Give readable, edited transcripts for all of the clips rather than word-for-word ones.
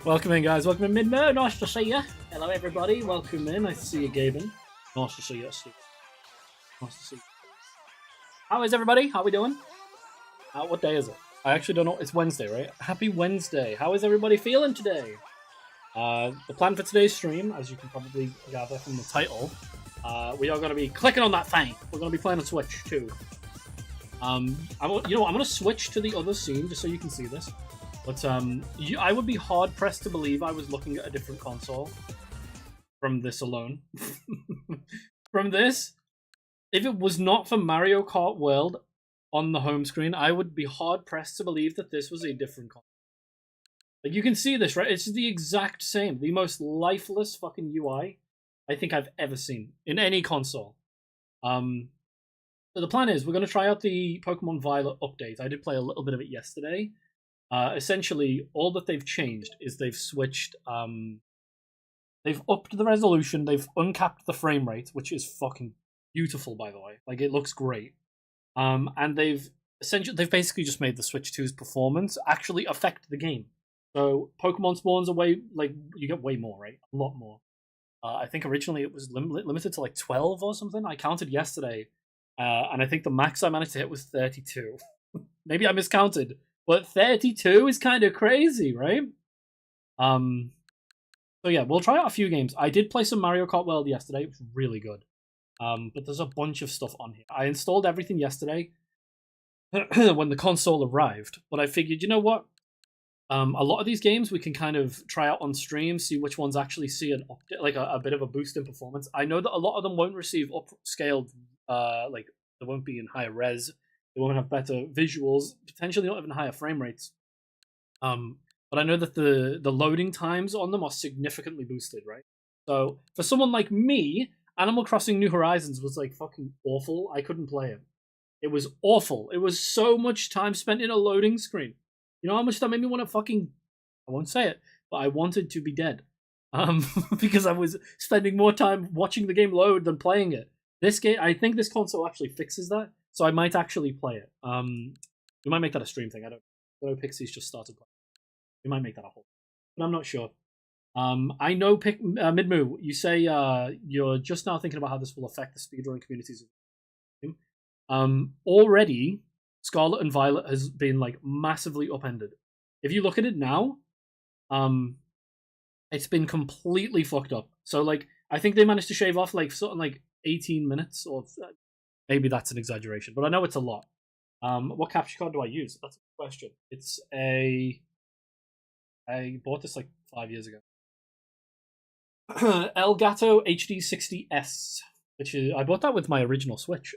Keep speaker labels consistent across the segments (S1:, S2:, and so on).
S1: Welcome in, guys. Welcome in, Midmo. Nice to see you. Hello, everybody. Welcome in. Nice to see you, Gaben. Nice to see you, Steve. Nice to see you. How is everybody? How are we doing? What day is it? I actually don't know. It's Wednesday, right? Happy Wednesday. How is everybody feeling today? The plan for today's stream, as you can probably gather from the title, we are going to be clicking on that thing. We're going to be playing on Switch too. I'm going to switch to the other scene just so you can see this. But I would be hard pressed to believe I was looking at a different console from this alone. From this, if it was not for Mario Kart World on the home screen, I would be hard pressed to believe that this was a different console. Like, you can see this, right? It's the exact same, the most lifeless fucking UI I think I've ever seen in any console. So the plan is we're going to try out the Pokemon Violet update. I did play a little bit of it yesterday. Essentially, all that they've changed is they've switched. They've upped the resolution. They've uncapped the frame rate, which is fucking beautiful, by the way. Like, it looks great. And they've basically just made the Switch 2's performance actually affect the game. So Pokemon spawns are you get way more, right? A lot more. I think originally it was limited to like 12 or something. I counted yesterday, and I think the max I managed to hit was 32. Maybe I miscounted, but 32 is kind of crazy, right? So yeah, we'll try out a few games. I did play some Mario Kart World yesterday. It was really good. But there's a bunch of stuff on here. I installed everything yesterday when the console arrived, but I figured, you know what? A lot of these games we can kind of try out on stream, see which ones actually see an update, like a bit of a boost in performance. I know that a lot of them won't receive upscaled, like they won't be in higher res, they won't have better visuals, potentially not even higher frame rates. But I know that the loading times on them are significantly boosted, right? So for someone like me, Animal Crossing New Horizons was like fucking awful. I couldn't play it. It was awful. It was so much time spent in a loading screen. You know how much that made me want to fucking, I won't say it, but I wanted to be dead. Because I was spending more time watching the game load than playing it. This game, I think this console actually fixes that, so I might actually play it. We might make that a stream thing. I don't know. Pixie's just started playing. We might make that a whole, but I'm not sure. I know Midmoo, you say you're just now thinking about how this will affect the speedrunning communities. Already, Scarlet and Violet has been like massively upended. If you look at it now, it's been completely fucked up. So like, I think they managed to shave off like something like 18 minutes, or maybe that's an exaggeration, but I know it's a lot. What capture card do I use? That's a question. It's I bought this like 5 years ago. Elgato HD60S, which is, I bought that with my original Switch,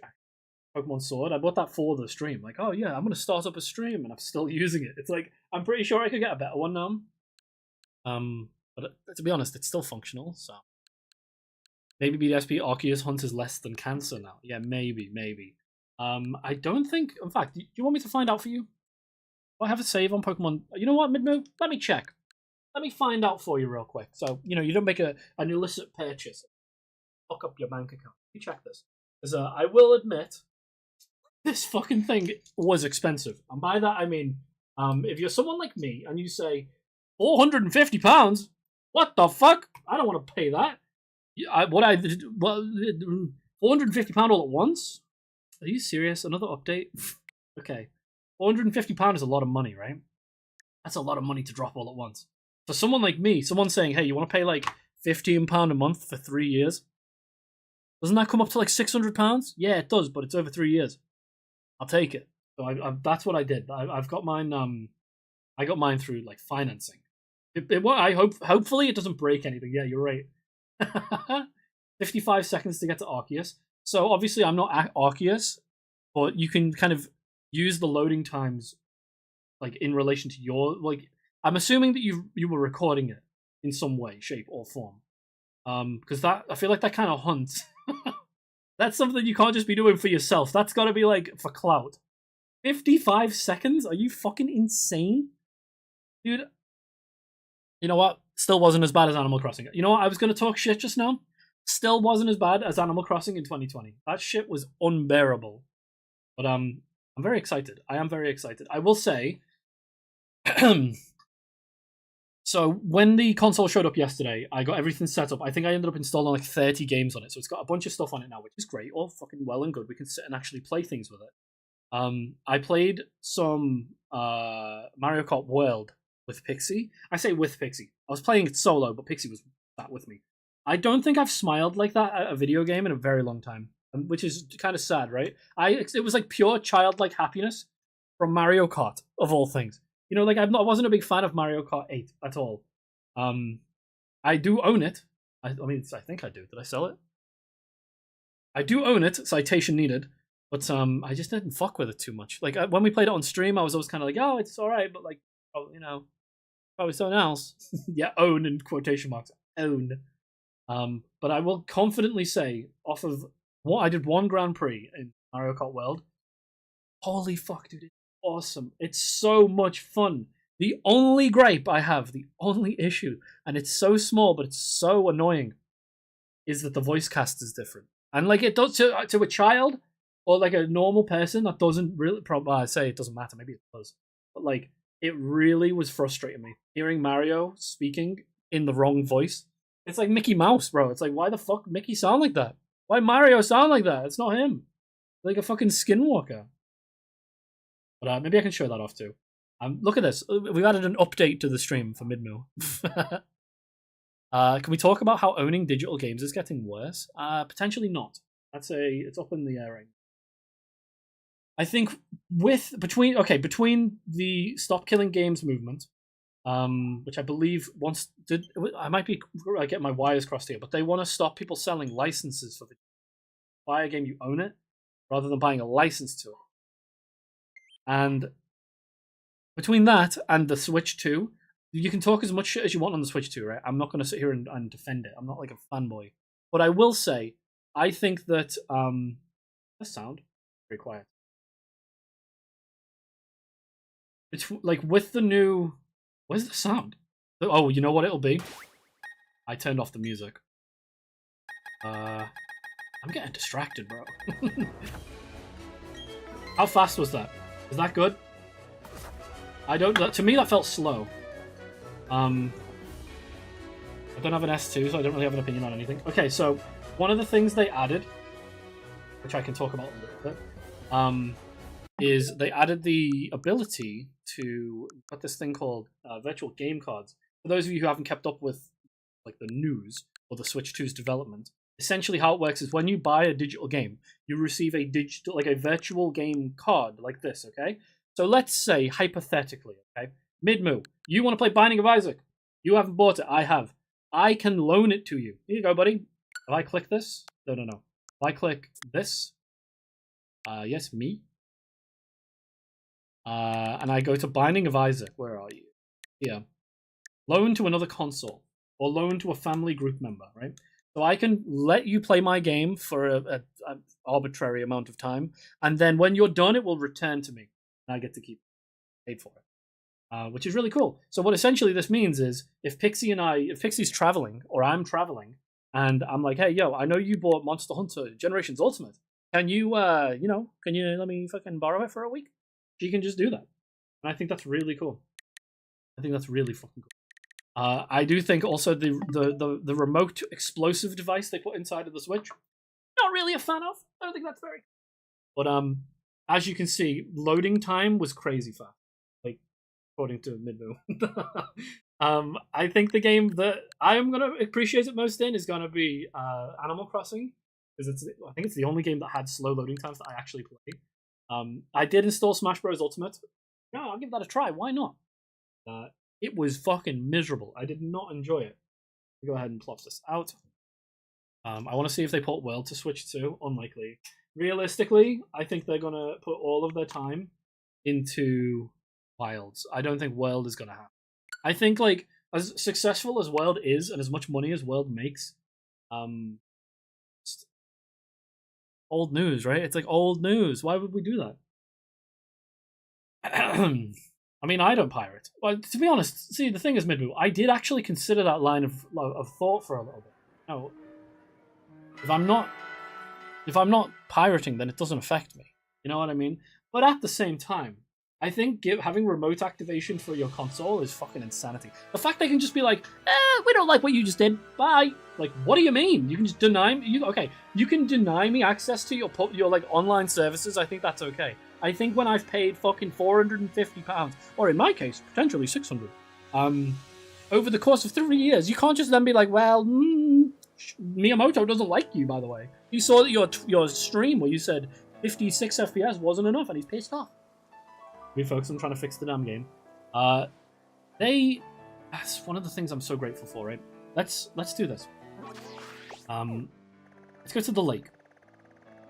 S1: Pokemon Sword. I bought that for the stream. Like, oh yeah, I'm gonna start up a stream, and I'm still using it. It's like, I'm pretty sure I could get a better one now. But to be honest, it's still functional. So maybe BDSP Arceus Hunt is less than Cancer now. Yeah, maybe. I don't think. In fact, do you want me to find out for you? Do I have a save on Pokemon? You know what, Midmoo? Let me check. Let me find out for you real quick. So, you know, you don't make an illicit purchase. Lock up your bank account. Let me check this. Because I will admit, this fucking thing was expensive. And by that, I mean, if you're someone like me and you say, £450? What the fuck? I don't want to pay that. £450 all at once? Are you serious? Another update? Okay. £450 is a lot of money, right? That's a lot of money to drop all at once. For someone like me, someone saying, hey, you want to pay like £15 a month for 3 years? Doesn't that come up to like £600? Yeah, it does, but it's over 3 years. I'll take it. So that's what I did. I've got mine. I got mine through like financing. Hopefully it doesn't break anything. Yeah, you're right. 55 seconds to get to Arceus. So obviously I'm not at Arceus, but you can kind of use the loading times like in relation to your, like, I'm assuming that you were recording it in some way, shape, or form. Because that, I feel like that kind of hunts. That's something you can't just be doing for yourself. That's got to be like for clout. 55 seconds? Are you fucking insane? Dude, you know what? Still wasn't as bad as Animal Crossing. You know what? I was going to talk shit just now. Still wasn't as bad as Animal Crossing in 2020. That shit was unbearable. But I'm very excited. I am very excited. I will say, so when the console showed up yesterday, I got everything set up. I think I ended up installing like 30 games on it. So it's got a bunch of stuff on it now, which is great. All fucking well and good. We can sit and actually play things with it. I played some Mario Kart World with Pixie. I say with Pixie. I was playing it solo, but Pixie was sat with me. I don't think I've smiled like that at a video game in a very long time, which is kind of sad, right? It was like pure childlike happiness from Mario Kart, of all things. You know, like I wasn't a big fan of Mario Kart 8 at all. I do own it. I mean, I think I do. Did I sell it? I do own it. Citation needed. But I just didn't fuck with it too much. Like when we played it on stream, I was always kind of like, oh, it's all right, but like, oh, you know, probably someone else. Yeah, own in quotation marks. Own. But I will confidently say, off of what I did one Grand Prix in Mario Kart World, holy fuck, dude, it's awesome. It's so much fun. The only gripe I have, the only issue, and it's so small, but it's so annoying, is that the voice cast is different. And like it does to a child or like a normal person, that doesn't really, probably, I say it doesn't matter, maybe it does. But like, it really was frustrating me hearing Mario speaking in the wrong voice. It's like Mickey Mouse, bro. It's like, why the fuck Mickey sound like that? Why Mario sound like that? It's not him. Like a fucking skinwalker. But maybe I can show that off too. Look at this. We've added an update to the stream for Midmoo. Can we talk about how owning digital games is getting worse? Potentially not. It's up in the air right now. I think between the Stop Killing Games movement, which I believe I might be getting my wires crossed here, but they want to stop people selling licenses for buy a game, you own it, rather than buying a license to it. And between that and the Switch 2, you can talk as much shit as you want on the Switch 2, right? I'm not going to sit here and defend it. I'm not like a fanboy. But I will say, I think that the sound very quiet. It's like with the new... Where's the sound? Oh, you know what it'll be? I turned off the music. I'm getting distracted, bro. How fast was that? Was that good? I don't... To me, that felt slow. I don't have an S2, so I don't really have an opinion on anything. Okay, so one of the things they added, which I can talk about a little bit, is they added the ability to put this thing called virtual game cards. For those of you who haven't kept up with like the news or the Switch 2's development, essentially how it works is when you buy a digital game, you receive a digital, like a virtual game card like this, okay? So let's say, hypothetically, okay, Midmoo, you want to play Binding of Isaac. You haven't bought it, I have. I can loan it to you. Here you go, buddy. If I click this, no. If I click this, yes, me. And I go to Binding of Isaac. Where are you? Here. Loan to another console. Or loan to a family group member, right? So I can let you play my game for an arbitrary amount of time. And then when you're done, it will return to me. And I get to keep paid for it. Which is really cool. So what essentially this means is if Pixie's traveling, or I'm traveling, and I'm like, hey, yo, I know you bought Monster Hunter Generations Ultimate. Can you, can you let me fucking borrow it for a week? She can just do that. And I think that's really cool. I think that's really fucking cool. I do think also the remote explosive device they put inside of the Switch, not really a fan of. I don't think that's very cool. But as you can see, loading time was crazy fast. Like, according to Midmoo. I think the game that I am going to appreciate it most in is going to be Animal Crossing. Because I think it's the only game that had slow loading times that I actually played. I did install Smash Bros. Ultimate. Yeah, I'll give that a try. Why not? It was fucking miserable. I did not enjoy it. Go ahead and plot this out. I want to see if they put World to Switch 2. Unlikely. Realistically, I think they're going to put all of their time into Wilds. I don't think World is going to happen. I think, like, as successful as World is and as much money as World makes, old news, right? It's like old news. Why would we do that? I mean, I don't pirate. Well, to be honest, see, the thing is, Midmoo, I did actually consider that line of thought for a little bit. No, if I'm not pirating, then it doesn't affect me. You know what I mean? But at the same time, I think having remote activation for your console is fucking insanity. The fact they can just be like, we don't like what you just did. Bye. Like, what do you mean? You can just deny me? You can deny me access to your like online services. I think that's okay. I think when I've paid fucking £450, or in my case, potentially 600, over the course of 3 years, you can't just then be like, well, Miyamoto doesn't like you, by the way. You saw that your stream where you said 56 FPS wasn't enough, and he's pissed off. We focus on trying to fix the damn game. That's one of the things I'm so grateful for, right? Let's do this. Let's go to the lake.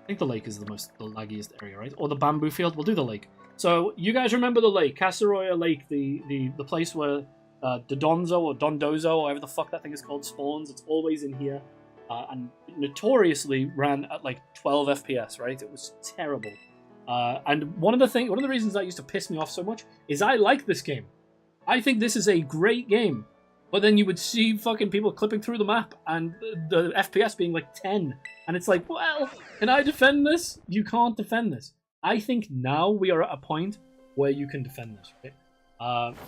S1: I think the lake is the laggiest area, right? Or the bamboo field. We'll do the lake. So you guys remember the lake, Casaroya Lake, the place where Dodonzo or Dondozo, or whatever the fuck that thing is called, spawns. It's always in here, and notoriously ran at like 12 FPS, right? It was terrible. And one of the reasons that used to piss me off so much is I like this game. I think this is a great game. But then you would see fucking people clipping through the map and the FPS being like 10. And it's like, well, can I defend this? You can't defend this. I think now we are at a point where you can defend this, right?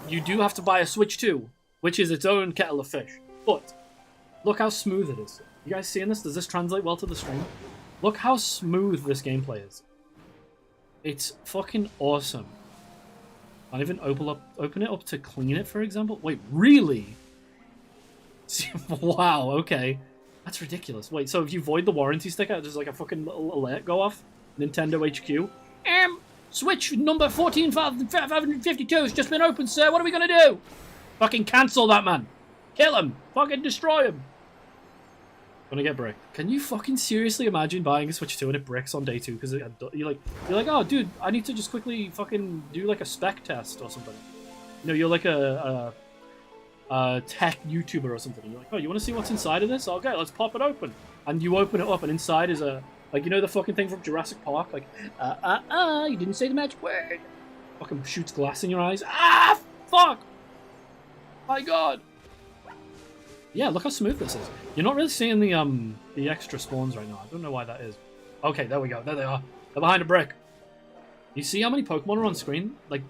S1: You do have to buy a Switch 2, which is its own kettle of fish. But look how smooth it is. You guys seeing this? Does this translate well to the stream? Look how smooth this gameplay is. It's fucking awesome. Can't even open it up to clean it, for example. Wait, really? Wow, okay. That's ridiculous. Wait, so if you void the warranty sticker, there's like a fucking little alert go off? Nintendo HQ? Switch number 14552 has just been opened, sir. What are we gonna do? Fucking cancel that man. Kill him. Fucking destroy him. Gonna get bricked. Can you fucking seriously imagine buying a Switch 2 and it bricks on day 2? Because you're like, oh, dude, I need to just quickly fucking do like a spec test or something. You know, you're like a tech YouTuber or something. And you're like, oh, you want to see what's inside of this? Okay, let's pop it open. And you open it up, and inside is like, you know the fucking thing from Jurassic Park? Like, you didn't say the magic word. Fucking shoots glass in your eyes. Ah, fuck! My god! Yeah, look how smooth this is. You're not really seeing the extra spawns right now. I don't know why that is. Okay, there we go. There they are. They're behind a brick. You see how many Pokemon are on screen? Like,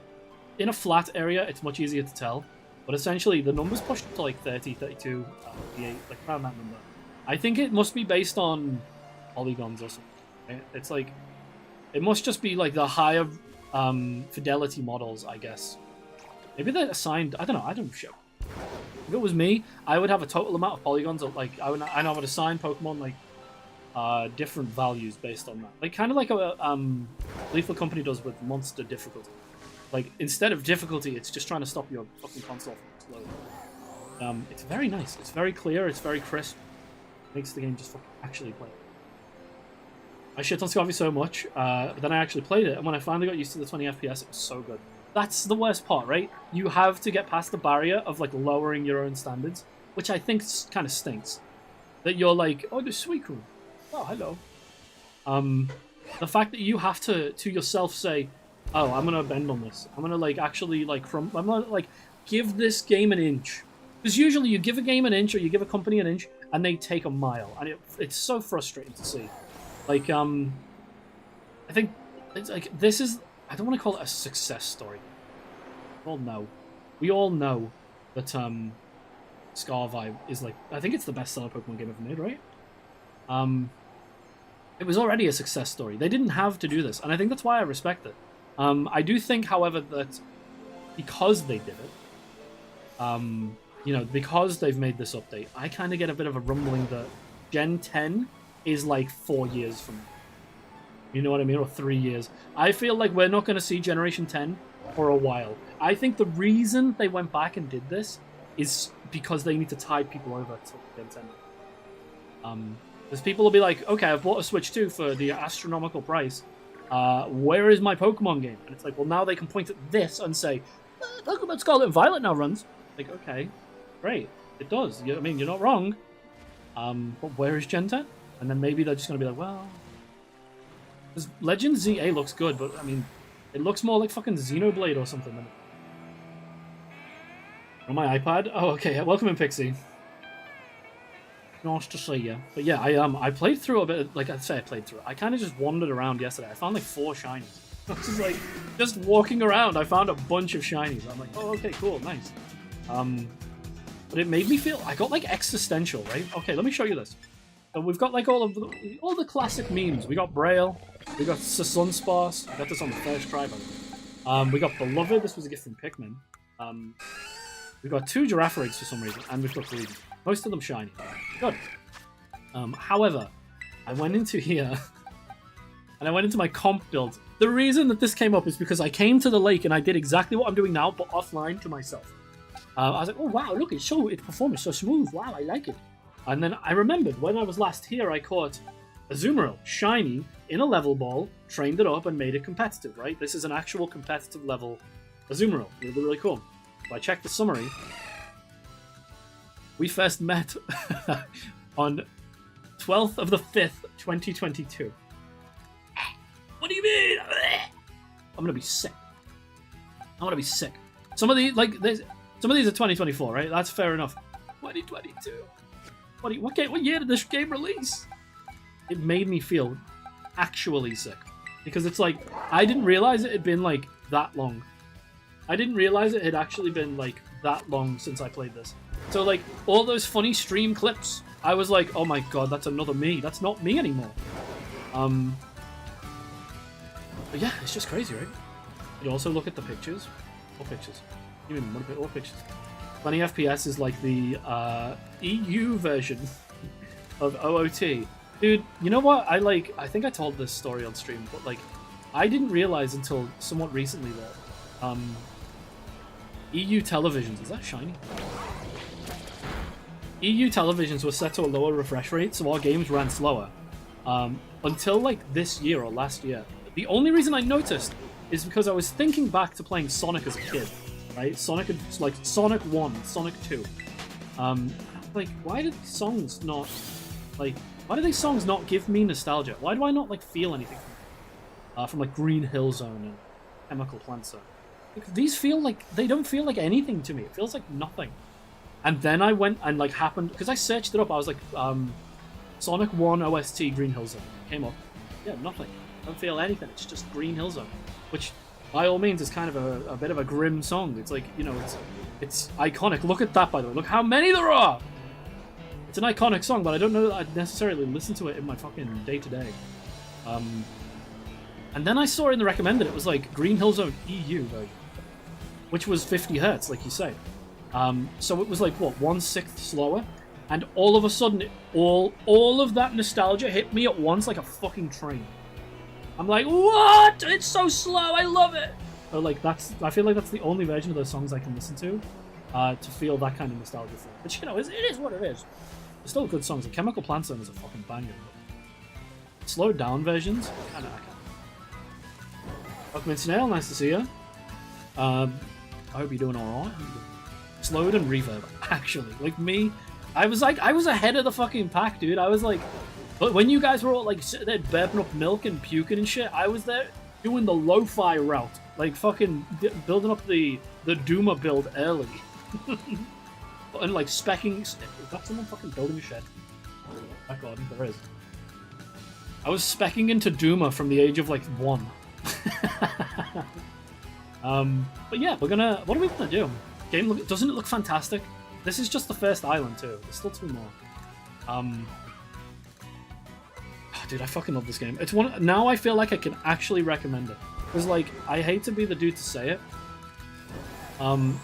S1: in a flat area, it's much easier to tell. But essentially, the numbers pushed up to like 30, 32, 38, like around that number. I think it must be based on polygons or something. Right? It's like, it must just be like the higher fidelity models, I guess. Maybe they're assigned, I don't know, I don't know. If it was me, I would have a total amount of polygons. Like I would assign Pokemon like different values based on that. Like kind of like a Lethal Company does with monster difficulty. Like instead of difficulty, it's just trying to stop your fucking console from exploding. It's very nice. It's very clear. It's very crisp. Makes the game just fucking actually play. I shit on Scarfy so much, but then I actually played it, and when I finally got used to the 20 FPS, it was so good. That's the worst part, right? You have to get past the barrier of like lowering your own standards, which I think kind of stinks. That you're like, oh, the Suicune. Oh, hello. The fact that you have to yourself say, oh, I'm gonna bend on this. I'm gonna like actually like I'm gonna like give this game an inch. Because usually you give a game an inch or you give a company an inch, and they take a mile, and it's so frustrating to see. Like I think it's like this is. I don't want to call it a success story. We all know that Scarfy is like, I think it's the best seller Pokemon game ever made, right? It was already a success story. They didn't have to do this, and I think that's why I respect it. I do think, however, that because they did it, you know, because they've made this update, I kind of get a bit of a rumbling that Gen 10 is like 4 years from now. You know what I mean? Or 3 years. I feel like we're not going to see Generation 10 for a while. I think the reason they went back and did this is because they need to tide people over to Nintendo. Because people will be like, okay, I've bought a Switch 2 for the astronomical price. Where is my Pokemon game? And it's like, well, now they can point at this and say, Pokemon Scarlet and Violet now runs. Like, okay, great. It does. I mean, you're not wrong. But where is Gen 10? And then maybe they're just going to be like, well... Because Legend ZA looks good, but I mean, it looks more like fucking Xenoblade or something. Than... On my iPad? Oh, okay. Welcome in, Pixie. Nice to see you. But yeah, I played through a bit. Like I say, I played through it. I kind of just wandered around yesterday. I found like 4 shinies. I was just like, just walking around. I found a bunch of shinies. I'm like, oh, okay, cool, nice. But it made me feel. I got like existential, right? Okay, let me show you this. So we've got like all the classic memes. We got Braille. We got Sunsparce. I got this on the first try, by the way. We got Beloved. This was a gift from Pikmin. We've got 2 Giraffarids for some reason, and we've got 3. Most of them shiny. Good. However, I went into here, and I went into my comp build. The reason that this came up is because I came to the lake, and I did exactly what I'm doing now, but offline to myself. I was like, oh wow, look, its performance so smooth. Wow, I like it. And then I remembered when I was last here, I caught Azumarill, shiny, in a level ball, trained it up, and made it competitive, right? This is an actual competitive level Azumarill. Really, really cool. So I checked the summary. We first met on 12th of the 5th, 2022. What do you mean? I'm gonna be sick. I'm gonna be sick. Some of these are 2024, right? That's fair enough. 2022. What year did this game release? It made me feel actually sick. Because it's like, I didn't realize it had been like that long. I didn't realize it had actually been like that long since I played this. So like, all those funny stream clips, I was like, oh my god, that's another me. That's not me anymore. But yeah, it's just crazy, right? You also look at the pictures. What pictures? You mean what pictures? 20 FPS is like the EU version of OOT. Dude, you know what? I think I told this story on stream, but like, I didn't realize until somewhat recently that EU televisions, is that shiny? EU televisions were set to a lower refresh rate, so our games ran slower. Until like this year or last year. The only reason I noticed is because I was thinking back to playing Sonic as a kid. Right? Sonic 1, Sonic 2. Like, why do these songs not give me nostalgia? Why do I not like feel anything from like Green Hill Zone and Chemical Plant Zone? these feel like, they don't feel like anything to me. It feels like nothing. And then I went and like happened, because I searched it up, I was like, Sonic 1 OST Green Hill Zone. Came up. Yeah, nothing. I don't feel anything. It's just Green Hill Zone. Which, by all means, is kind of a bit of a grim song. It's like, you know, it's iconic. Look at that, by the way. Look how many there are! It's an iconic song, but I don't know that I'd necessarily listen to it in my fucking day-to-day. And then I saw in the recommended, it was like Green Hill Zone EU version, which was 50 hertz, like you say. So it was like, what, 1/6 slower? And all of a sudden, all of that nostalgia hit me at once like a fucking train. I'm like, what? It's so slow, I love it! So like, I feel like that's the only version of those songs I can listen to feel that kind of nostalgia thing. Which, you know, it is what it is. They're still good songs. The Chemical Plant Zone is a fucking banger. Slowed down versions, kinda. Pokemon Snail, nice to see you. I hope you're doing alright. Slowed and reverb, actually. Like me, I was ahead of the fucking pack, dude. I was like, but when you guys were all like sitting there burping up milk and puking and shit, I was there doing the lo-fi route. Like fucking building up the Duma build early. And like specking. Is that someone fucking building a shed? Oh my god, there is. I was specking into Duma from the age of like 1. But yeah, what are we gonna do? Game doesn't it look fantastic? This is just the first island too. There's still 2 more. Dude, I fucking love this game. It's one. Now I feel like I can actually recommend it. Because like, I hate to be the dude to say it.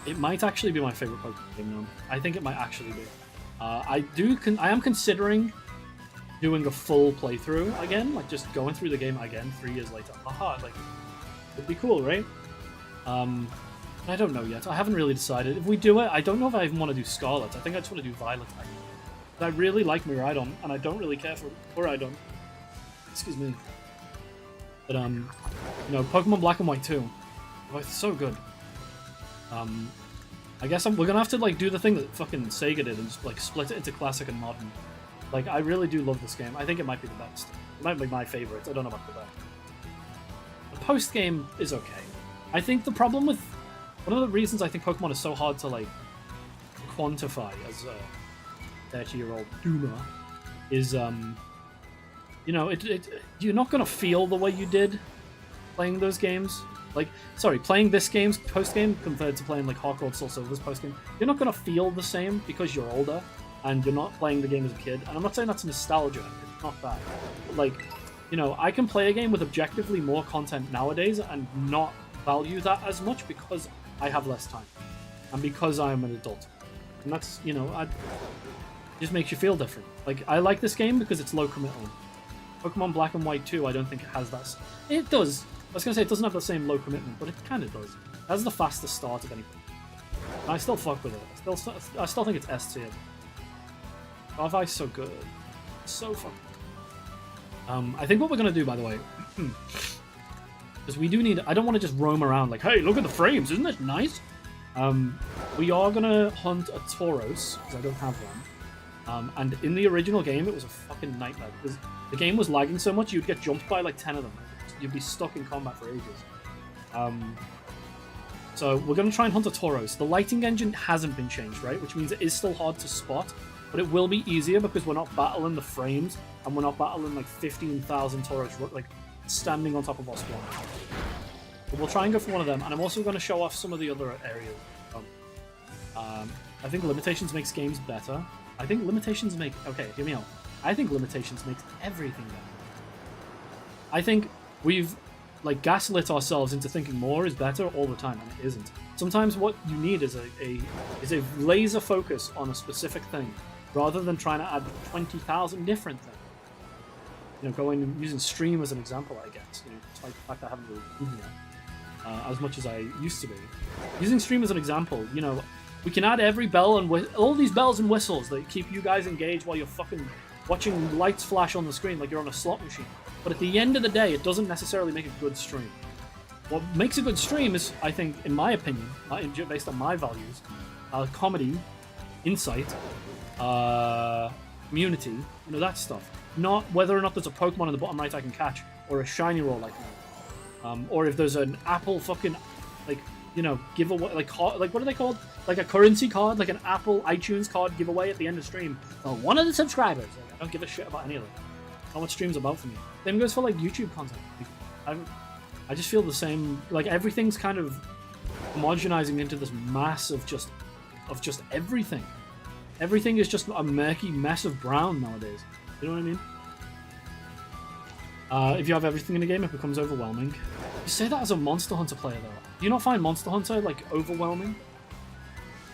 S1: It might actually be my favorite Pokemon game now. I think it might actually be. I am considering doing a full playthrough again, like just going through the game again 3 years later. Haha, like, it'd be cool, right? I don't know yet. I haven't really decided. If we do it, I don't know if I even want to do Scarlet. I think I just want to do Violet. I really like Miraidon, and I don't really care for Miraidon. Excuse me. But, you know, Pokemon Black and White 2. Both so good. I guess we're gonna have to, like, do the thing that fucking Sega did and just, like, split it into Classic and Modern. Like, I really do love this game. I think it might be the best. It might be my favorite. I don't know about the best. The post-game is okay. I think the problem with... One of the reasons I think Pokemon is so hard to, like, quantify as a 30-year-old Duma is, you know, you're not gonna feel the way you did playing those games. Like, sorry, playing this game's post-game compared to playing, like, Heart Gold Soul Silver's post-game, you're not gonna feel the same because you're older and you're not playing the game as a kid. And I'm not saying that's nostalgia, it's not that. But, like, you know, I can play a game with objectively more content nowadays and not value that as much because I have less time. And because I'm an adult. And that's, you know, it just makes you feel different. Like, I like this game because it's low commitment. Pokemon Black and White 2, I don't think it has that. It does. I was going to say it doesn't have the same low commitment, but it kind of does. It has the fastest start of anything. And I still fuck with it. I still think it's S tier. Garvai's so good. So fucking. I think what we're going to do, by the way, because we do need... I don't want to just roam around like, hey, look at the frames, isn't it nice? We are going to hunt a Tauros, because I don't have one. And in the original game, it was a fucking nightmare, because the game was lagging so much, you'd get jumped by like 10 of them. You'd be stuck in combat for ages. So we're going to try and hunt a Tauros. The lighting engine hasn't been changed, right? Which means it is still hard to spot, but it will be easier because we're not battling the frames, and we're not battling like 15,000 Tauros like standing on top of our spawn. But we'll try and go for one of them, and I'm also going to show off some of the other areas. I think Limitations makes games better. I think Limitations make... Okay, hear me out. I think Limitations makes everything better. I think we've like gaslit ourselves into thinking more is better all the time, and it isn't. Sometimes what you need is a laser focus on a specific thing, rather than trying to add 20,000 different things. You know, going and using Stream as an example, I guess. You know, despite the fact I haven't really done yet as much as I used to be. Using Stream as an example, you know, we can add every bell and all these bells and whistles that keep you guys engaged while you're fucking watching lights flash on the screen like you're on a slot machine. But at the end of the day, it doesn't necessarily make a good stream. What makes a good stream is, I think, in my opinion, based on my values, comedy, insight, community, you know, that stuff. Not whether or not there's a Pokemon in the bottom right I can catch, or a shiny roll I can, or if there's an apple fucking, like, you know, giveaway, like what are they called? Like a currency card, like an Apple iTunes card giveaway at the end of stream. Well, one of the subscribers. Like, I don't give a shit about any of them. Not what stream's about for me. Same goes for like YouTube content. Like, I just feel the same. Like everything's kind of homogenizing into this mass of just everything. Everything is just a murky mess of brown nowadays. You know what I mean? If you have everything in the game, it becomes overwhelming. You say that as a Monster Hunter player, though. Do you not find Monster Hunter, like, overwhelming?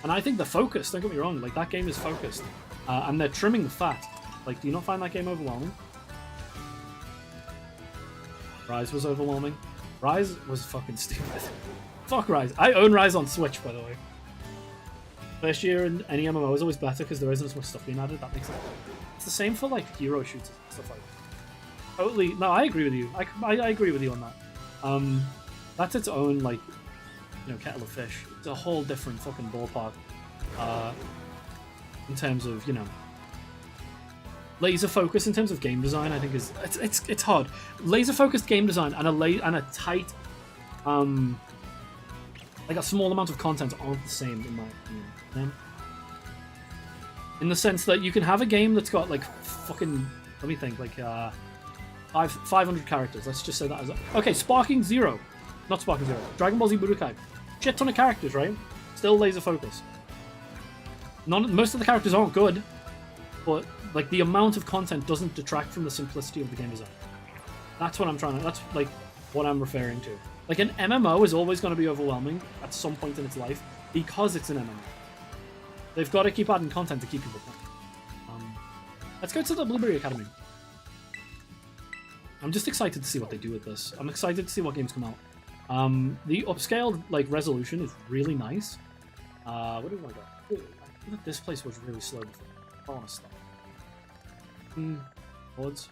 S1: And I think they're focused, don't get me wrong. Like, that game is focused. And they're trimming the fat. Like, do you not find that game overwhelming? Rise was overwhelming. Rise was fucking stupid. Fuck Rise. I own Rise on Switch, by the way. First year in any MMO is always better because there isn't as much stuff being added. That makes sense. It's the same for, like, hero shooters and stuff like that. Totally. No, I agree with you. I agree with you on that. That's its own, like, you know, kettle of fish. It's a whole different fucking ballpark. In terms of, you know, laser focus in terms of game design, I think is it's hard. Laser focused game design and a tight, like a small amount of content aren't the same in my opinion. In the sense that you can have a game that's got like fucking, let me think, like 500 characters. Let's just say that as okay. Sparking Zero, not Sparking Zero. Dragon Ball Z Budokai, shit ton of characters, right? Still laser focus. Most of the characters aren't good, but like the amount of content doesn't detract from the simplicity of the game design. That's what I'm trying to. That's like what I'm referring to. Like an MMO is always going to be overwhelming at some point in its life because it's an MMO. They've got to keep adding content to keep people playing. Let's go to the Blueberry Academy. I'm just excited to see what they do with this. I'm excited to see what games come out. The upscaled like resolution is really nice. What do I got? I feel like this place was really slow before. I want to stop. Hordes.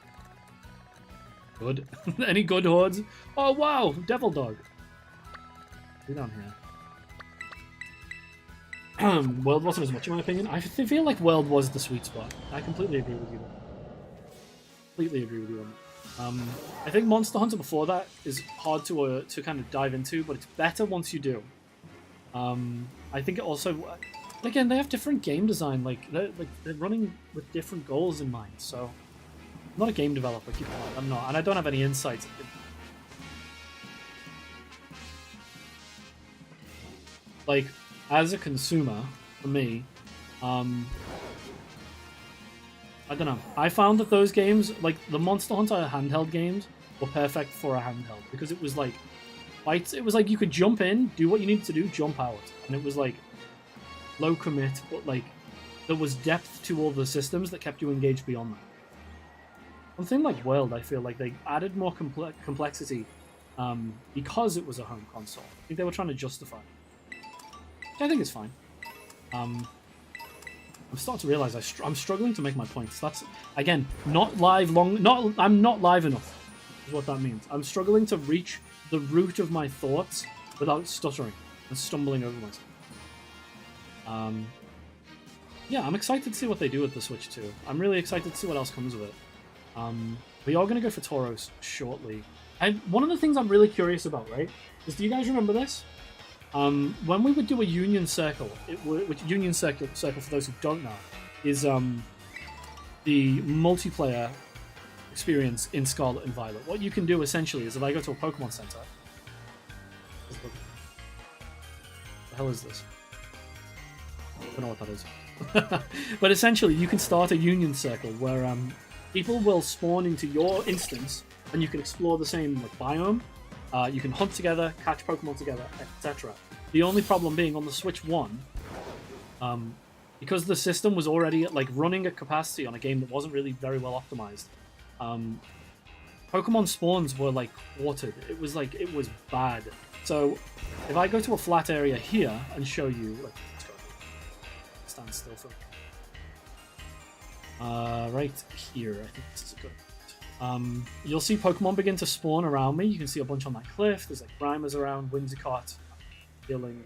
S1: Good. Any good hordes? Oh wow, Devil Dog. Be down here. World wasn't as much in my opinion. I feel like World was the sweet spot. I completely agree with you. Completely agree with you on that. I think Monster Hunter before that is hard to kind of dive into, but it's better once you do. I think it also, again, they have different game design. Like they're running with different goals in mind. So I'm not a game developer. Keep in mind, I'm not, and I don't have any insights. Like as a consumer, for me, I don't know. I found that those games, like the Monster Hunter handheld games, were perfect for a handheld because it was like, it was like you could jump in, do what you needed to do, jump out, and it was like low commit, but like there was depth to all the systems that kept you engaged beyond that. Something like World, I feel like they added more complexity because it was a home console. I think they were trying to justify it. Which I think it's fine. I'm starting to realize I'm struggling to make my points. That's again not live long. I'm not live enough. Is what that means. I'm struggling to reach the root of my thoughts without stuttering and stumbling over myself. Yeah, I'm excited to see what they do with the Switch 2. I'm really excited to see what else comes of it. We are going to go for Tauros shortly. And one of the things I'm really curious about, right, is do you guys remember this? When we would do a Union Circle, which Union Circle for those who don't know, is the multiplayer experience in Scarlet and Violet. What you can do essentially is if I go to a Pokemon Center, what the hell is this? I don't know what that is. But essentially you can start a Union Circle where people will spawn into your instance and you can explore the same like biome. You can hunt together, catch Pokemon together, etc. The only problem being on the Switch 1, because the system was already like running at capacity on a game that wasn't really very well optimized. Pokemon spawns were like quartered. It was bad. So if I go to a flat area here and show you, like, let's go. Stand still for. Right here, I think this is a good. You'll see Pokemon begin to spawn around me. You can see a bunch on that cliff. There's like Grimers around, Whimsicott, healing.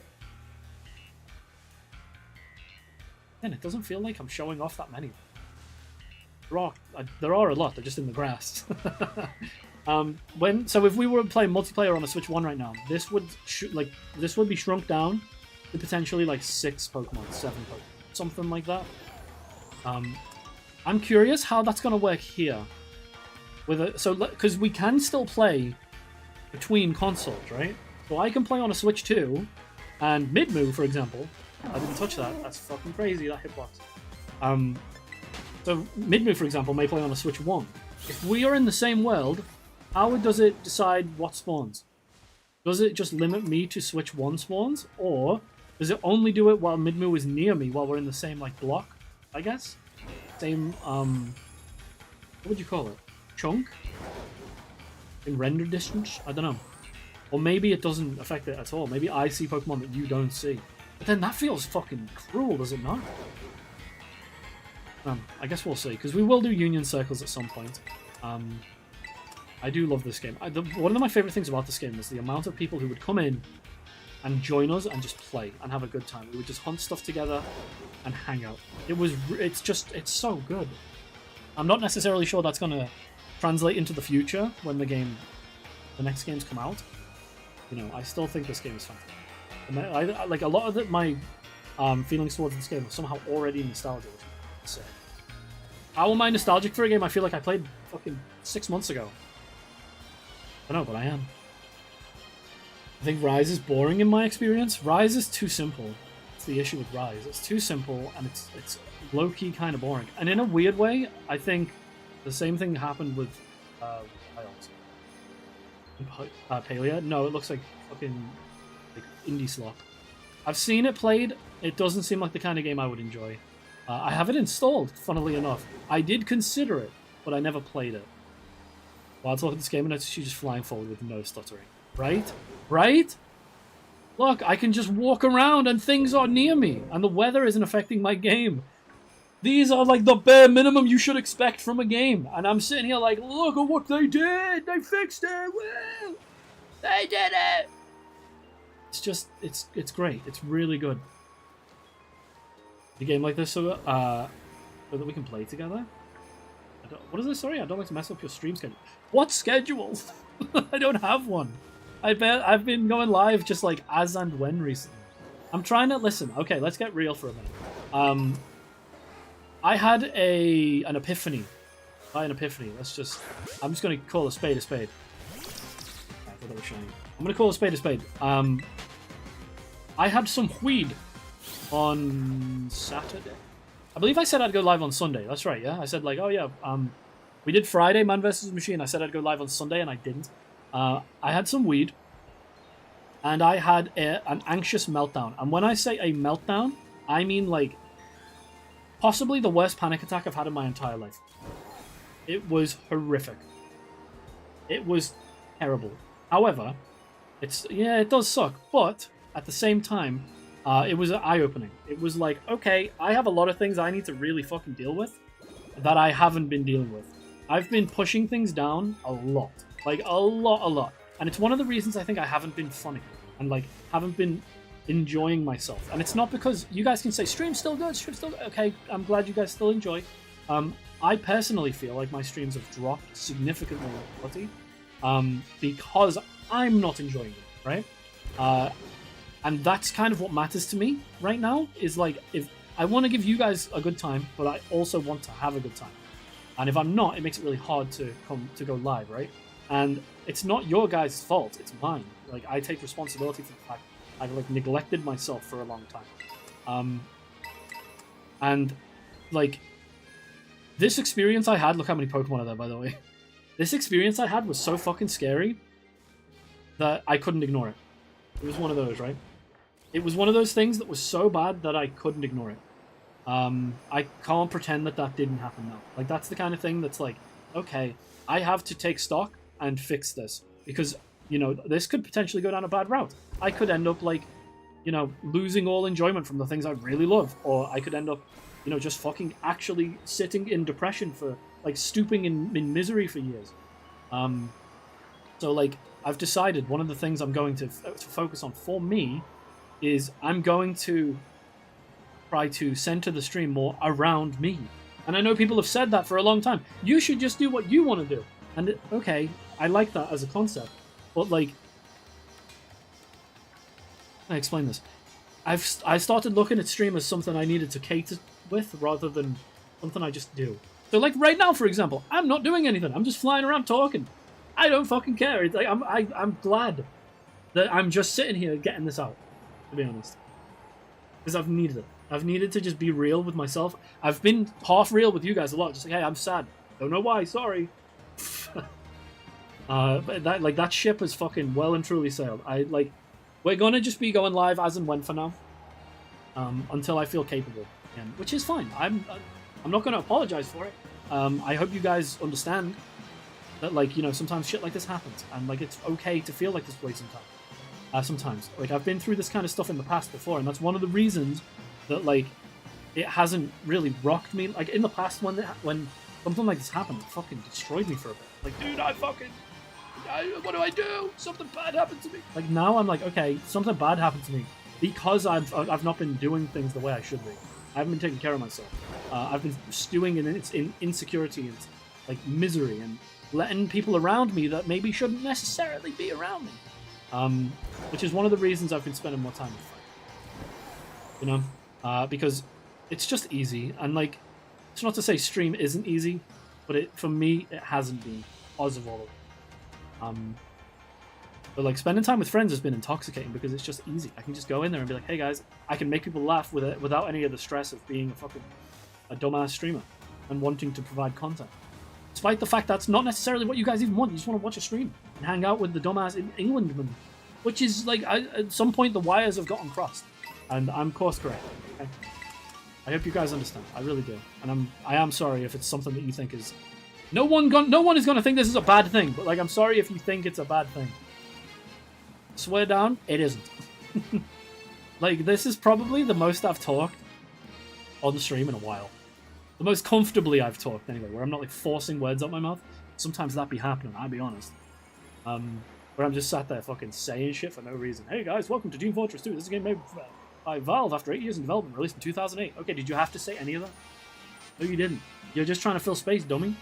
S1: And it doesn't feel like I'm showing off that many. There are a lot. They're just in the grass. So if we were playing multiplayer on a Switch 1 right now, this would this would be shrunk down to potentially like 6 Pokemon, 7 Pokemon, something like that. I'm curious how that's gonna work here. Because we can still play between consoles, right? So I can play on a Switch 2, and Midmu, for example, I didn't touch that. That's fucking crazy, that hitbox. So Midmu, for example, may play on a Switch 1. If we are in the same world, how does it decide what spawns? Does it just limit me to Switch 1 spawns? Or does it only do it while Midmu is near me while we're in the same, like, block, I guess? Same, what would you call it? Chunk? In render distance? I don't know. Or maybe it doesn't affect it at all. Maybe I see Pokemon that you don't see. But then that feels fucking cruel, does it not? I guess we'll see, because we will do Union Circles at some point. I do love this game. One of my favourite things about this game is the amount of people who would come in and join us and just play and have a good time. We would just hunt stuff together and hang out. It's so good. I'm not necessarily sure that's going to translate into the future when the next games come out. You know, I still think this game is fantastic. Like a lot of my feelings towards this game are somehow already nostalgic. So, how am I nostalgic for a game I feel like I played fucking 6 months ago? I don't know, but I am. I think Rise is boring in my experience. Rise is too simple. It's the issue with Rise. It's too simple, and it's low-key kind of boring. And in a weird way, I think the same thing happened with Palea. No, it looks like fucking like indie slop. I've seen it played. It doesn't seem like the kind of game I would enjoy. I have it installed, funnily enough. I did consider it, but I never played it. While I was looking at this game, and it's just flying forward with no stuttering. Right? Right? Look, I can just walk around and things are near me, and the weather isn't affecting my game. These are like the bare minimum you should expect from a game. And I'm sitting here like, look at what they did! They fixed it! Woo! They did it! It's just, it's great. It's really good. A game like this so that we can play together. What is this? Sorry, I don't like to mess up your stream schedule. What schedule? I don't have one. I've been going live just like as and when recently. I'm trying to listen. Okay, let's get real for a minute. I had an epiphany. By an epiphany, I'm just going to call a spade a spade. I thought that was shiny. I'm going to call a spade a spade. I had some weed on Saturday. I believe I said I'd go live on Sunday. That's right, yeah? I said like, oh yeah, we did Friday, Man vs. Machine. I said I'd go live on Sunday, and I didn't. I had some weed, and I had an anxious meltdown. And when I say a meltdown, I mean like possibly the worst panic attack I've had in my entire life. It was horrific. It was terrible. However, it does suck, but at the same time, it was eye-opening. It was like, okay, I have a lot of things I need to really fucking deal with that I haven't been dealing with. I've been pushing things down a lot. Like, a lot. And it's one of the reasons I think I haven't been funny and, like, haven't been enjoying myself. And it's not because you guys can say, stream's still good, stream's still good. Okay, I'm glad you guys still enjoy. I personally feel like my streams have dropped significantly in quality because I'm not enjoying it, right? And that's kind of what matters to me right now, is like, if I want to give you guys a good time, but I also want to have a good time. And if I'm not, it makes it really hard to go live, right? And it's not your guys' fault, it's mine. Like, I take responsibility for the fact I've like neglected myself for a long time. And like, this experience I had, look how many Pokemon are there, by the way. This experience I had was so fucking scary that I couldn't ignore it. It was one of those, right? It was one of those things that was so bad that I couldn't ignore it. I can't pretend that didn't happen now. Like, that's the kind of thing that's like, okay, I have to take stock and fix this. Because, you know, this could potentially go down a bad route. I could end up, like, you know, losing all enjoyment from the things I really love. Or I could end up, you know, just fucking actually sitting in depression for, like, stooping in misery for years. So, like, I've decided one of the things I'm going to focus on for me is I'm going to try to center the stream more around me. And I know people have said that for a long time. You should just do what you want to do. And okay, I like that as a concept, but like, I explain this. I started looking at stream as something I needed to cater with rather than something I just do. So like right now, for example, I'm not doing anything. I'm just flying around talking. I don't fucking care. It's like I'm glad that I'm just sitting here getting this out, to be honest, because I've needed it. I've needed to just be real with myself. I've been half real with you guys a lot. Just like, hey, I'm sad. Don't know why. Sorry. But that ship has fucking well and truly sailed. We're gonna just be going live as and when for now, until I feel capable again, which is fine. I'm not gonna apologize for it. I hope you guys understand that, like, you know, sometimes shit like this happens, and like it's okay to feel like this way sometimes. Sometimes, like, I've been through this kind of stuff in the past before, and that's one of the reasons that like it hasn't really rocked me. Like in the past, when something like this happened, it fucking destroyed me for a bit. Like, dude, what do I do? Something bad happened to me. Like now, I'm like, okay, something bad happened to me because I've not been doing things the way I should be. I haven't been taking care of myself. I've been stewing in insecurity and like misery and letting people around me that maybe shouldn't necessarily be around me. Which is one of the reasons I've been spending more time with friends. You know, because it's just easy, and like, it's not to say stream isn't easy, but for me it hasn't been because of all of it. But like spending time with friends has been intoxicating because it's just easy. I can just go in there and be like, hey guys, I can make people laugh with it without any of the stress of being a dumbass streamer and wanting to provide content. Despite the fact that's not necessarily what you guys even want. You just want to watch a stream and hang out with the dumbass Englandman, which is like, at some point the wires have gotten crossed, and I'm course correct. Okay? I hope you guys understand. I really do, and I am sorry if it's something that you think is. No one is gonna think this is a bad thing, but like, I'm sorry if you think it's a bad thing. Swear down, it isn't. Like, this is probably the most I've talked on the stream in a while. The most comfortably I've talked, anyway, where I'm not like forcing words out my mouth. Sometimes that be happening, I'll be honest. Where I'm just sat there fucking saying shit for no reason. Hey guys, welcome to Team Fortress 2. This is a game made by Valve after 8 years in development, released in 2008. Okay, did you have to say any of that? No, you didn't. You're just trying to fill space, dummy.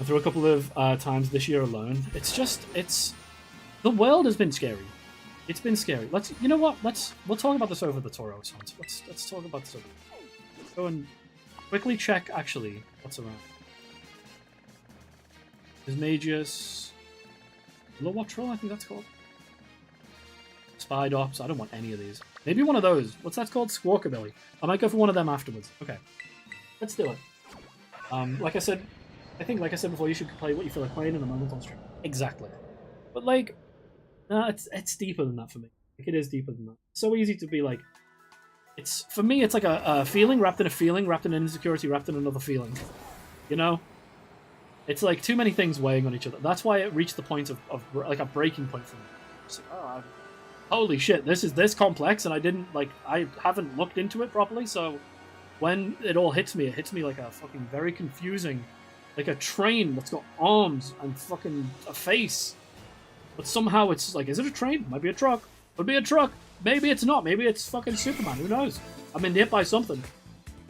S1: Through a couple of times this year alone, the world has been scary. It's been scary. You know what? We'll talk about this over the Toro songs. Let's talk about this over. Let's go and quickly check actually what's around. There's Magius, Lowatro, I think that's called. Spidops. I don't want any of these. Maybe one of those. What's that called? Squawkabilly. I might go for one of them afterwards. Okay, let's do it. Like I said before, you should play what you feel like playing in the moment on stream. Exactly. But like, no, it's deeper than that for me. Like, it is deeper than that. It's so easy to be like, for me, it's like a feeling wrapped in a feeling, wrapped in an insecurity, wrapped in another feeling. You know? It's like too many things weighing on each other. That's why it reached the point of like a breaking point for me. It's like, holy shit, this is this complex, and I haven't looked into it properly, so when it all hits me, it hits me like a fucking very confusing, like a train that's got arms and fucking a face. But somehow it's like, is it a train? Might be a truck. Could be a truck. Maybe it's not. Maybe it's fucking Superman. Who knows? I'm been hit by something.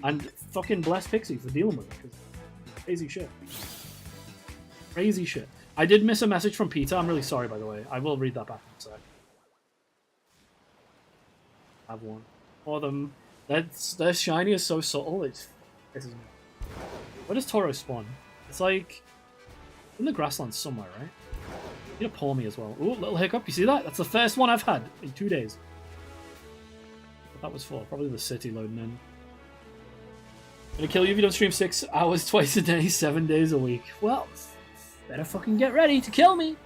S1: And fucking bless Pixie for dealing with it. Crazy shit. Crazy shit. I did miss a message from Peter. I'm really sorry, by the way. I will read that back in a sec. I have one. Oh, their shiny is so subtle. This is. Where does Toro spawn? It's like in the grasslands somewhere, right? You gonna pull me as well. Ooh, little hiccup. You see that? That's the first one I've had in 2 days. What that was for? Probably the city loading in. Gonna kill you if you don't stream 6 hours twice a day, 7 days a week. Well, better fucking get ready to kill me.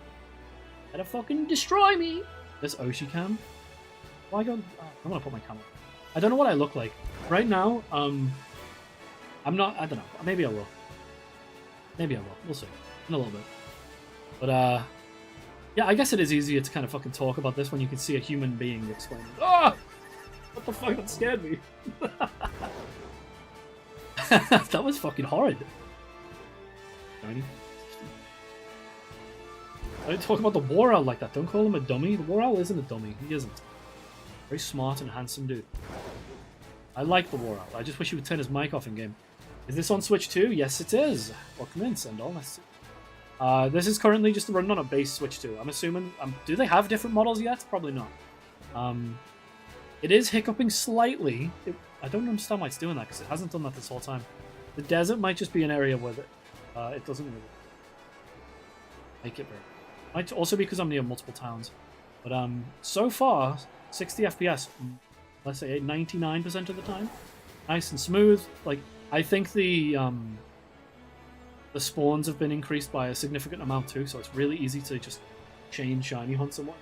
S1: Better fucking destroy me. This Oshicam. Why go? I'm gonna put my camera. I don't know what I look like right now. I'm not. I don't know. Maybe I will. Maybe I will. We'll see in a little bit. But yeah, I guess it is easier to kind of fucking talk about this when you can see a human being explaining. Oh, what the fuck? That scared me. That was fucking horrid. Don't talk about the War Owl like that. Don't call him a dummy. The War Owl isn't a dummy. He isn't. Very smart and handsome dude. I like the War Owl. I just wish he would turn his mic off in game. Is this on Switch too? Yes, it is. Welcome in, Sendall. Nice to see you. This is currently just running on a base Switch 2. I'm assuming... do they have different models yet? Probably not. It is hiccuping slightly. I don't understand why it's doing that, because it hasn't done that this whole time. The desert might just be an area where it doesn't really make it very... Might also be because I'm near multiple towns. But so far, 60 FPS, let's say 99% of the time. Nice and smooth. Like, I think the spawns have been increased by a significant amount too, so it's really easy to just chain shiny hunt someone.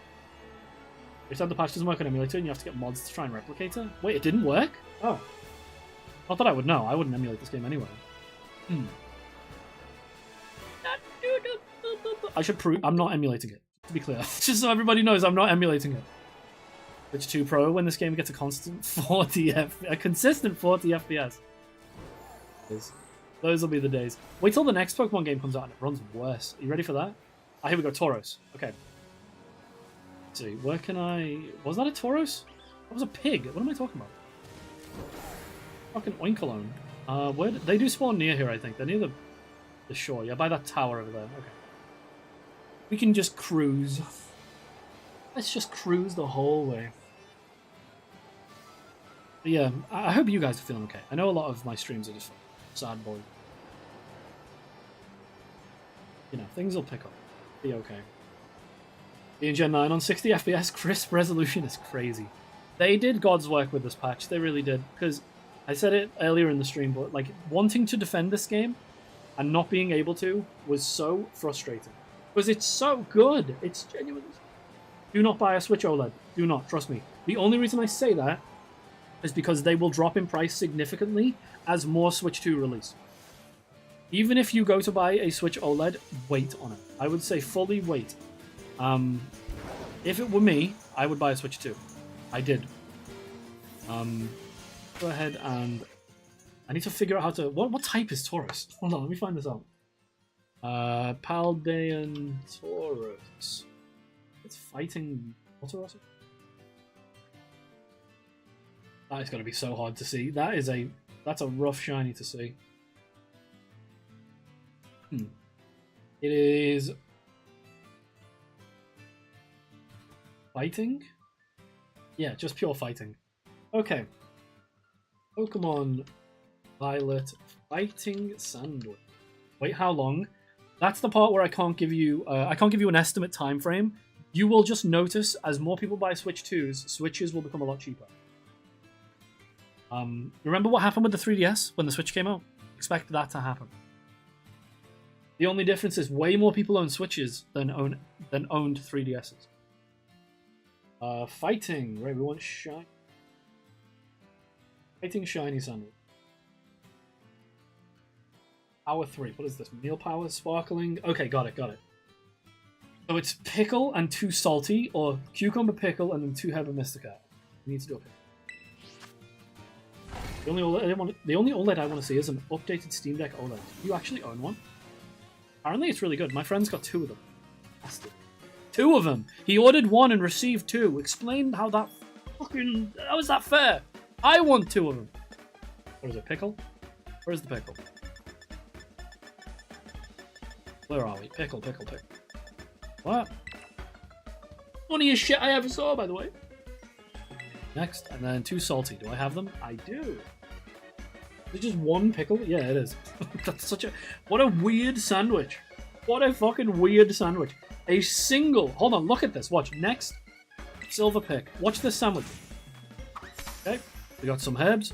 S1: They said the patch doesn't work on emulator and you have to get mods to try and replicate it. Wait, it didn't work? Oh. Not that I would know. I wouldn't emulate this game anyway. I should prove I'm not emulating it, to be clear. Just so everybody knows, I'm not emulating it. Switch 2 Pro, when this game gets a consistent 40 FPS. Those will be the days. Wait till the next Pokemon game comes out and it runs worse. Are you ready for that? Ah, here we go, Tauros. Okay. Let's see, where can I... Was that a Tauros? That was a pig. What am I talking about? Fucking Oinkalone. Where they do spawn near here, I think. They're near the shore. Yeah, by that tower over there. Okay. We can just cruise. Let's just cruise the whole way. But yeah, I hope you guys are feeling okay. I know a lot of my streams are just sad boy. You know, things will pick up. Be okay. Being Gen 9 on 60 FPS, crisp resolution is crazy. They did God's work with this patch. They really did. Because I said it earlier in the stream, but like wanting to defend this game and not being able to was so frustrating. Because it's so good. It's genuinely. Do not buy a Switch OLED. Do not. Trust me. The only reason I say that is because they will drop in price significantly as more Switch 2 release. Even if you go to buy a Switch OLED, wait on it. I would say fully wait. If it were me, I would buy a Switch 2. I did. Go ahead and... I need to figure out how to... What type is Tauros? Hold on, let me find this out. Paldean Tauros. It's fighting Tauros? That is going to be so hard to see. That's a rough shiny to see. It is fighting? Yeah, just pure fighting. Okay. Pokemon Violet Fighting Sandwich. Wait, how long? That's the part where I can't give you an estimate time frame. You will just notice as more people buy Switch 2s, Switches will become a lot cheaper. Remember what happened with the 3DS when the Switch came out? Expect that to happen. The only difference is way more people own Switches than owned 3DSs. Fighting. Right, we want shiny. Fighting shiny sandwich. Power 3. What is this? Meal power? Sparkling? Okay, got it. So it's pickle and 2 salty, or cucumber pickle and then 2 herba mystica. We need to do a pickle. The only OLED I want to see is an updated Steam Deck OLED. Do you actually own one? Apparently it's really good. My friend's got 2 of them. Bastard. 2 of them! He ordered 1 and received 2. Explain how that fucking... How is that fair? I want 2 of them. What is it, pickle? Where's the pickle? Where are we? Pickle. What? Funniest shit I ever saw, by the way. Next, and then 2 salty. Do I have them? I do. Is it just 1 pickle? Yeah, it is. That's such a... What a weird sandwich. What a fucking weird sandwich. A single... Hold on, look at this. Watch. Next, silver pick. Watch this sandwich. Okay, we got some herbs.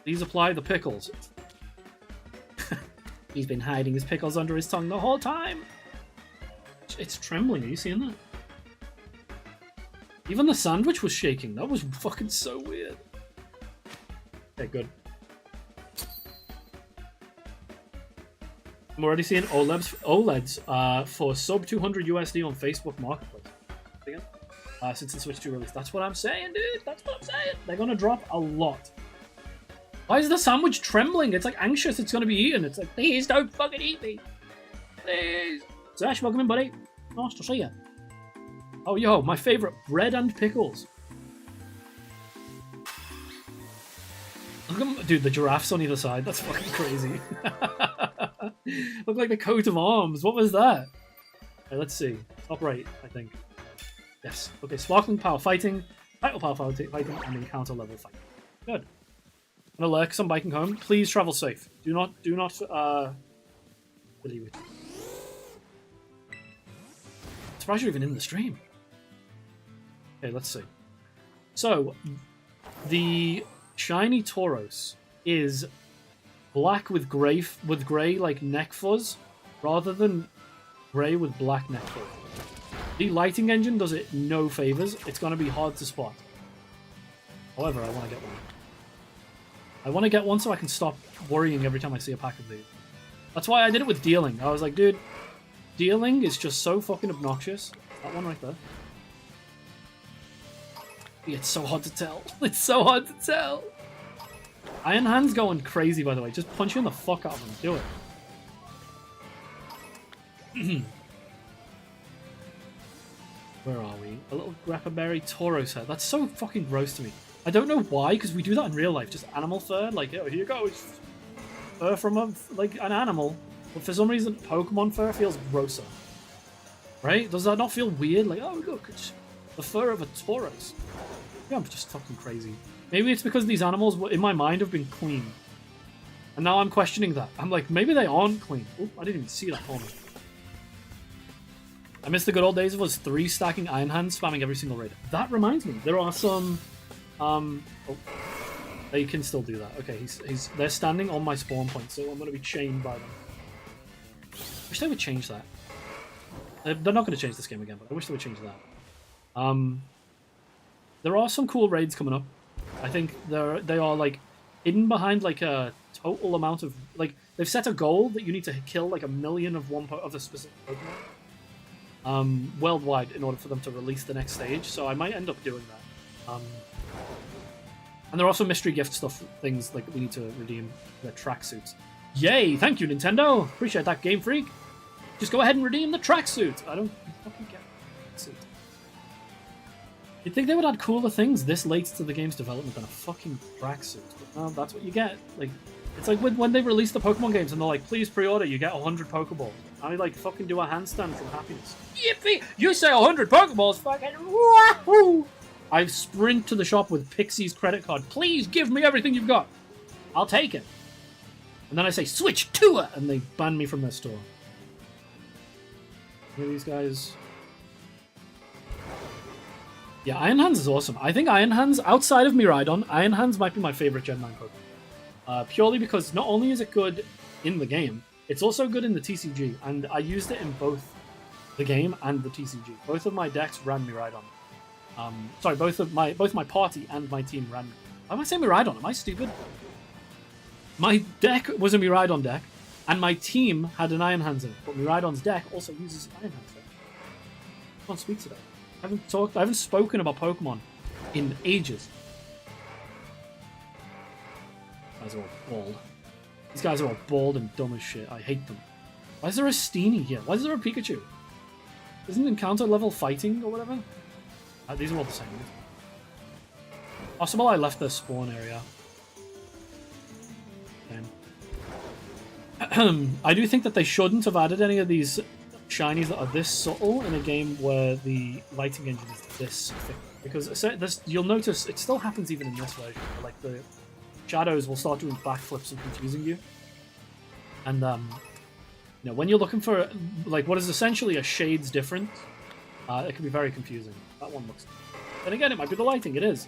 S1: These apply the pickles. He's been hiding his pickles under his tongue the whole time. It's trembling. Are you seeing that? Even the sandwich was shaking. That was fucking so weird. Okay, good. I'm already seeing OLEDs for sub 200 USD on Facebook Marketplace. Again, since the Switch 2 release. That's what I'm saying, dude. That's what I'm saying. They're gonna drop a lot. Why is the sandwich trembling? It's like anxious. It's gonna be eaten. It's like, please don't fucking eat me. Please. Sash, welcome in, buddy. Nice to see you. Oh, yo, my favorite, bread and pickles. Look at, dude, the giraffes on either side. That's fucking crazy. Looked like the coat of arms. What was that? Okay, let's see. Top right, I think. Yes. Okay, sparkling power fighting, vital power fighting, and encounter level fighting. Good. And alert, I'm biking home. Please travel safe. Do not believe it. I'm surprised you're even in the stream. Okay, let's see. So, the shiny Tauros is black with gray like neck fuzz, rather than gray with black neck fuzz. The lighting engine does it no favors. It's going to be hard to spot. However, I want to get one. I want to get one so I can stop worrying every time I see a pack of these. That's why I did it with dealing. I was like, dude, dealing is just so fucking obnoxious. That one right there. It's so hard to tell. It's so hard to tell. Iron Hand's going crazy, by the way. Just punch in the fuck out of him. Do it. Where are we? A little Grappaberry Tauros head. That's so fucking gross to me. I don't know why, because we do that in real life. Just animal fur. Like, oh, here you go. It's fur from an animal. But for some reason, Pokemon fur feels grosser. Right? Does that not feel weird? Like, oh, look, it's the fur of a Tauros. Yeah, I'm just fucking crazy. Maybe it's because these animals, in my mind, have been clean. And now I'm questioning that. I'm like, maybe they aren't clean. Oop, I didn't even see that for me. I miss the good old days of us 3-stacking Iron Hands, spamming every single raid. That reminds me, there are some... oh, they can still do that. Okay, they're standing on my spawn point, so I'm going to be chained by them. I wish they would change that. They're not going to change this game again, but I wish they would change that. There are some cool raids coming up. I think they are like hidden behind like a total amount of like they've set a goal that you need to kill like 1 million of a specific Pokemon worldwide in order for them to release the next stage. So I might end up doing that. And there are also mystery gift stuff things like we need to redeem the tracksuits. Yay! Thank you, Nintendo. Appreciate that, Game Freak. Just go ahead and redeem the tracksuit. I don't fucking get it. You'd think they would add cooler things this late to the game's development than a fucking tracksuit. But no, that's what you get. Like, it's like when they release the Pokemon games and they're like, please pre-order, you get 100 Pokeballs. I like fucking do a handstand from happiness. Yippee! You say 100 Pokeballs, fucking wahoo! I sprint to the shop with Pixie's credit card. Please give me everything you've got. I'll take it. And then I say, switch Tuah! And they ban me from their store. Look at these guys. Yeah, Iron Hands is awesome. I think Iron Hands, outside of Miraidon, Iron Hands might be my favorite Gen 9 Pokemon. Purely because not only is it good in the game, it's also good in the TCG. And I used it in both the game and the TCG. Both of my decks ran Miraidon. Sorry, both my party and my team ran. Why am I saying Miraidon? Am I stupid? My deck was a Miraidon deck, and my team had an Iron Hands in it. But Miraidon's deck also uses Iron Hands. I can't speak today. I haven't spoken about Pokemon in ages. These guys are all bald. These guys are all bald and dumb as shit. I hate them. Why is there a Steenie here? Why is there a Pikachu? Isn't encounter level fighting or whatever? These are all the same. Possible I left the spawn area. Okay. I do think that they shouldn't have added any of these shinies that are this subtle in a game where the lighting engine is this thick. Because you'll notice it still happens even in this version. Like the shadows will start doing backflips and confusing you. And when you're looking for like what is essentially a shades difference, it can be very confusing. That one looks. Then again, it might be the lighting. It is.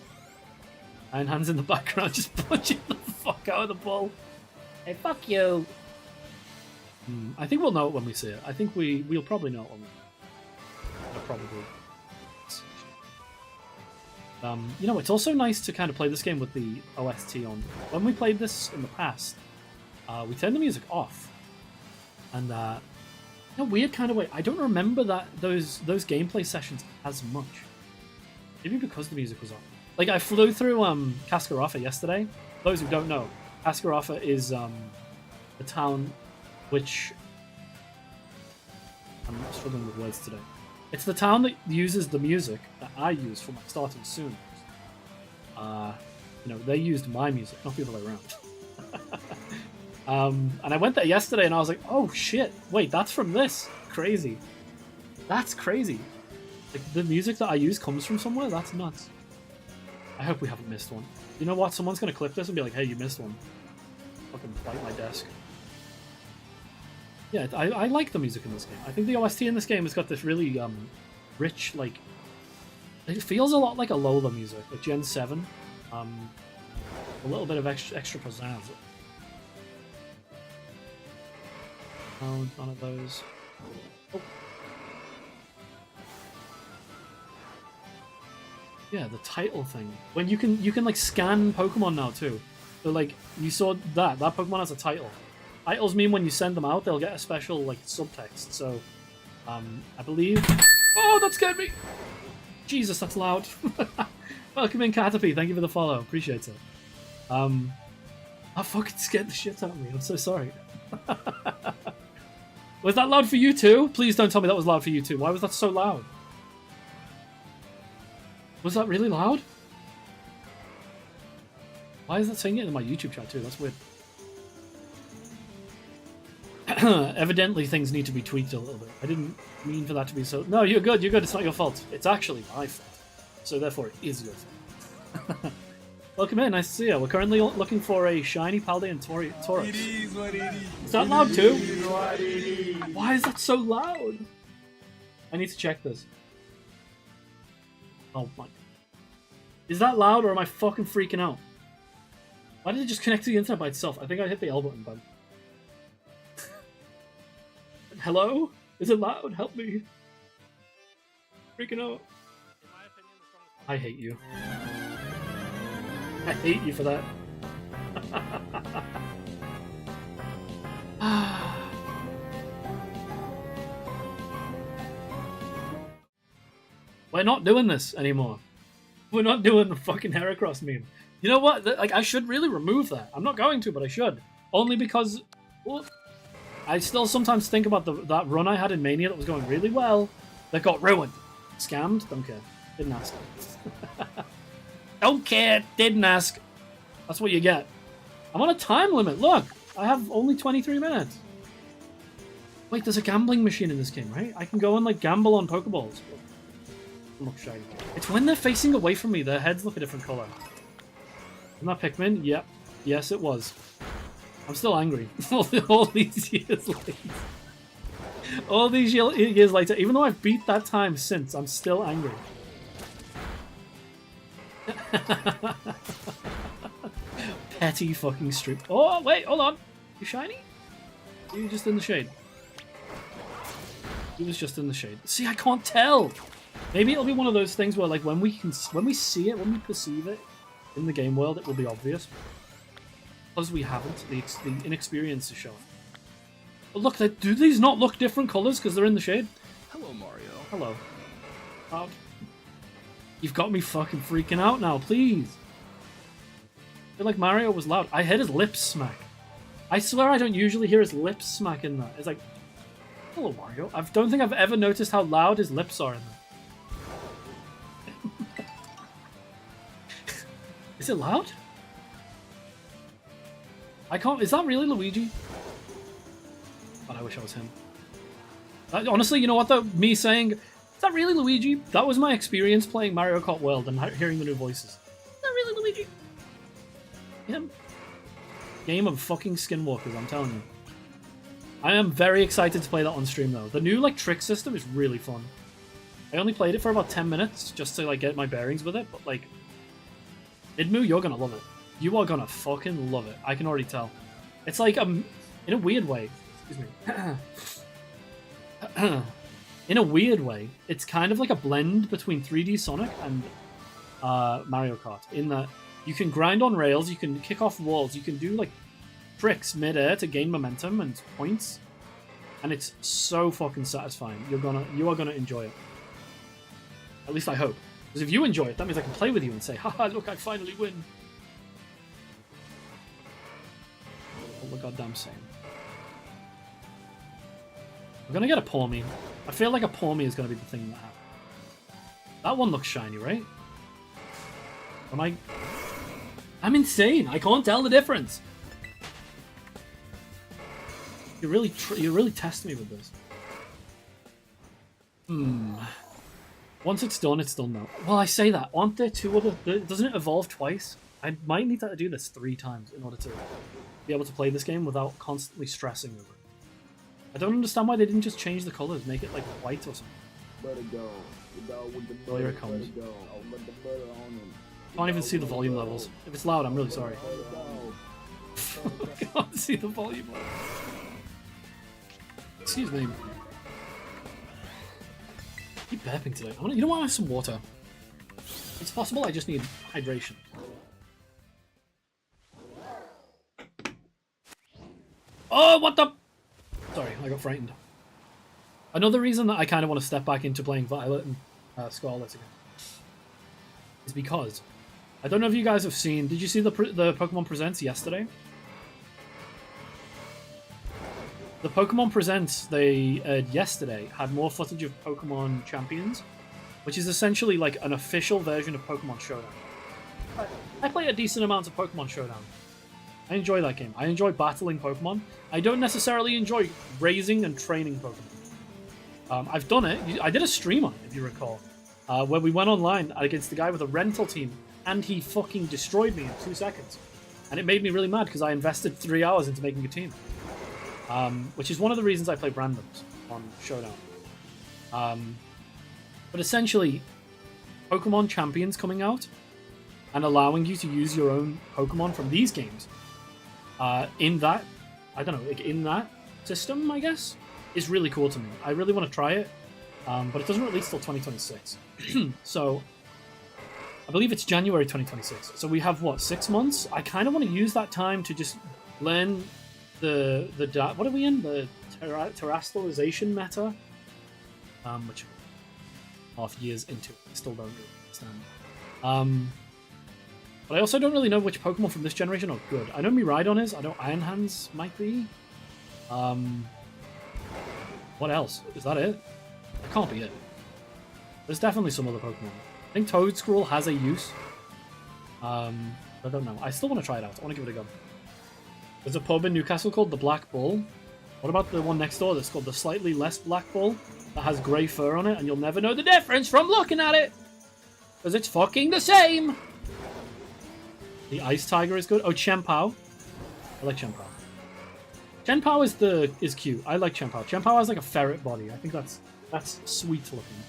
S1: Iron Hands in the background, just punching the fuck out of the ball. Hey, fuck you. I think we'll know it when we see it. I think we'll probably know it when we probably. It's also nice to kind of play this game with the OST on. When we played this in the past, we turned the music off, and in a weird kind of way, I don't remember those gameplay sessions as much. Maybe because the music was on. Like I flew through Cascarafa yesterday. For those who don't know, Cascarafa is a town which I'm struggling with words today. It's the town that uses the music that I use for my starting soon. They used my music, not the other way And I went there yesterday and I was like, oh shit, wait, that's from this. Crazy. That's crazy. Like, the music that I use comes from somewhere? That's nuts. I hope we haven't missed one. You know what? Someone's going to clip this and be like, hey, you missed one. Fucking bite my desk. Yeah, I like the music in this game. I think the OST in this game has got this really rich, like... It feels a lot like a Lola music, like Gen 7. A little bit of extra pizzazz. Oh, none of those. Oh. Yeah, the title thing. When you can like scan Pokemon now too. So like you saw that Pokemon has a title. Titles mean when you send them out, they'll get a special like subtext. So, I believe. Oh, that scared me! Jesus, that's loud. Welcome in, Caterpie. Thank you for the follow. Appreciate it. That fucking scared the shit out of me. I'm so sorry. Was that loud for you too? Please don't tell me that was loud for you too. Why was that so loud? Was that really loud? Why is that saying it in my YouTube chat too? That's weird. Evidently things need to be tweaked a little bit. I didn't mean for that to be so... No, you're good, it's not your fault. It's actually my fault. So therefore it is your fault. Welcome in, nice to see you. We're currently looking for a shiny Paldean Taurus.
S2: It is what it is.
S1: Is that loud too?
S2: It is what it is.
S1: Why is that so loud? I need to check this. Oh my... Is that loud or am I fucking freaking out? Why did it just connect to the internet by itself? I think I hit the L button, bud. Hello? Is it loud? Help me. Freaking out. I hate you. I hate you for that. We're not doing this anymore. We're not doing the fucking Heracross meme. You know what? Like, I should really remove that. I'm not going to, but I should. Only because... Well, I still sometimes think about that run I had in Mania that was going really well. That got ruined. Scammed? Don't care. Didn't ask. Don't care. Didn't ask. That's what you get. I'm on a time limit. Look. I have only 23 minutes. Wait, there's a gambling machine in this game, right? I can go and, like, gamble on Pokeballs. Look shiny. It's when they're facing away from me. Their heads look a different color. Isn't that Pikmin? Yep. Yes, it was. I'm still angry. all these years later. All these years later, even though I've beat that time since, I'm still angry. Petty fucking streak. Oh, wait, hold on. You shiny? Or you just in the shade? He was just in the shade. See, I can't tell. Maybe it'll be one of those things where, like, when we see it, when we perceive it in the game world, it will be obvious. Because we haven't, the inexperience is shown. But look, do these not look different colors because they're in the shade?
S2: Hello, Mario.
S1: Hello. You've got me fucking freaking out now, please. I feel like Mario was loud. I heard his lips smack. I swear I don't usually hear his lips smack in that. It's like, hello, Mario. I don't think I've ever noticed how loud his lips are in that. Is it loud? I can't... Is that really Luigi? God, I wish I was him. Honestly, you know what though? Me saying, is that really Luigi? That was my experience playing Mario Kart World and hearing the new voices. Is that really Luigi? Him? Game of fucking skinwalkers, I'm telling you. I am very excited to play that on stream though. The new like trick system is really fun. I only played it for about 10 minutes just to like get my bearings with it, but like... Idmu, you're gonna love it. You are gonna fucking love it. I can already tell. It's like, in a weird way, excuse me. In a weird way, it's kind of like a blend between 3D Sonic and Mario Kart. In that you can grind on rails, you can kick off walls, you can do like tricks mid-air to gain momentum and points. And it's so fucking satisfying. You are gonna enjoy it. At least I hope. Because if you enjoy it, that means I can play with you and say, haha, look, I finally win. All the goddamn same. We're gonna get a Pawmi. I feel like a Pawmi is gonna be the thing that happens. That one looks shiny, right? I'm insane. I can't tell the difference. You're really testing me with this. Once it's done now. Well, I say that. Aren't there two other... Doesn't it evolve twice? I might need to do this 3 times in order to be able to play this game without constantly stressing over it. I don't understand why they didn't just change the colors, make it like white or something.
S2: Let it go. The dog with the
S1: Oh, here
S2: butter,
S1: it comes.
S2: let it go. I'll let the butter on him.
S1: Can't even see the volume levels. If it's loud, I'm really sorry. I can't see the volume levels. Excuse me. I keep burping today. You know what? I have some water. It's possible I just need hydration. Oh, what the... Sorry, I got frightened. Another reason that I kind of want to step back into playing Violet and Scarlet again is because I don't know if you guys have seen. Did you see the Pokemon Presents yesterday? The Pokemon Presents they yesterday had more footage of Pokemon Champions, which is essentially like an official version of Pokemon Showdown. I play a decent amount of Pokemon Showdown. I enjoy that game. I enjoy battling Pokemon. I don't necessarily enjoy raising and training Pokemon. I've done it. I did a stream on it, if you recall, where we went online against the guy with a rental team, and he fucking destroyed me in 2 seconds. And it made me really mad because I invested 3 hours into making a team. Which is one of the reasons I play randoms on Showdown. But essentially, Pokemon Champions coming out and allowing you to use your own Pokemon from these games in that, I don't know, like in that system, I guess, is really cool to me. I really want to try it, but it doesn't release till 2026. So, I believe it's January 2026. So we have, what, 6 months? I kind of want to use that time to just learn what are we in? The terrestrialization meta? Which half years into it, I still don't really understand. But I also don't really know which Pokemon from this generation are good. I know Miraidon is, I know Iron Hands might be. What else? Is that it? That can't be it. There's definitely some other Pokemon. I think Toedscruel has a use. I don't know. I still want to try it out. I want to give it a go. There's a pub in Newcastle called the Black Bull. What about the one next door that's called the Slightly Less Black Bull? That has grey fur on it, and you'll never know the difference from looking at it! Because it's fucking the same! The Ice Tiger is good. Oh, Chien-Pao. I like Chien-Pao. Chien-Pao is cute. I like Chien-Pao. Chien-Pao has like a ferret body. I think that's sweet looking.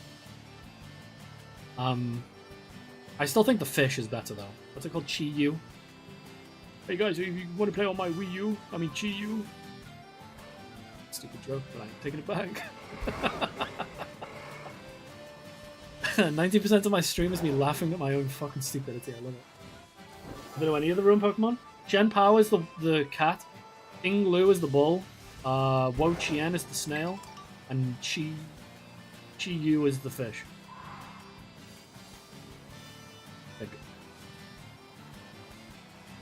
S1: I still think the fish is better though. What's it called? Chi-Yu? Hey guys, if you want to play on my Wii U, I mean Chi-Yu. Stupid joke, but I'm taking it back. 90% of my stream is me laughing at my own fucking stupidity. I love it. I don't know any of the room Pokemon. Chien-Pao is the cat. King Lu is the bull. Wo Chien is the snail. And Chi-Yu is the fish.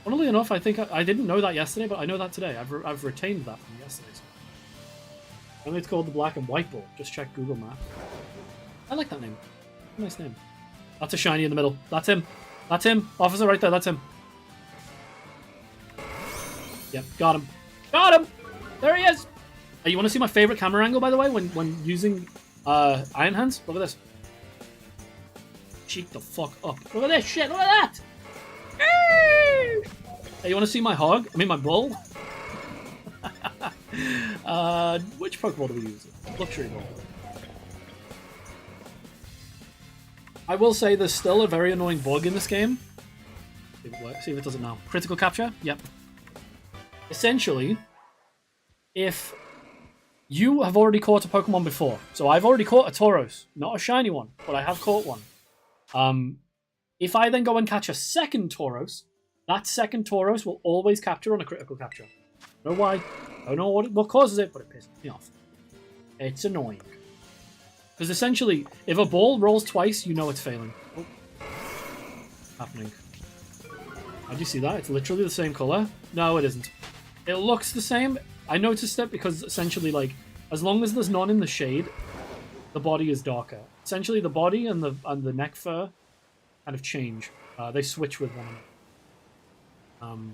S1: Funnily enough, I think I didn't know that yesterday, but I know that today. I've retained that from yesterday. So. And it's called the Black and White Bull. Just check Google Maps. I like that name. Nice name. That's a shiny in the middle. That's him. That's him. Officer right there. That's him. Yep, got him. Got him! There he is! Hey, you want to see my favorite camera angle, by the way, when using Iron Hands? Look at this. Cheek the fuck up. Look at this shit. Look at that! Hey, you want to see my hog? I mean, my bull? Which Pokeball do we use? Luxury Ball. I will say there's still a very annoying bug in this game. See if it works. See if it does it now. Critical capture? Yep. Essentially, if you have already caught a Pokemon before, so I've already caught a Tauros, not a shiny one, but I have caught one. If I then go and catch a second Tauros, that second Tauros will always capture on a critical capture. I don't know why. I don't know what causes it, but it pisses me off. It's annoying. Because essentially, if a ball rolls twice, you know it's failing. Oh. Happening. How'd you see that? It's literally the same color. No, it isn't. It looks the same. I noticed it because essentially, like, as long as there's none in the shade, the body is darker. Essentially, the body and the neck fur kind of change. They switch with one another.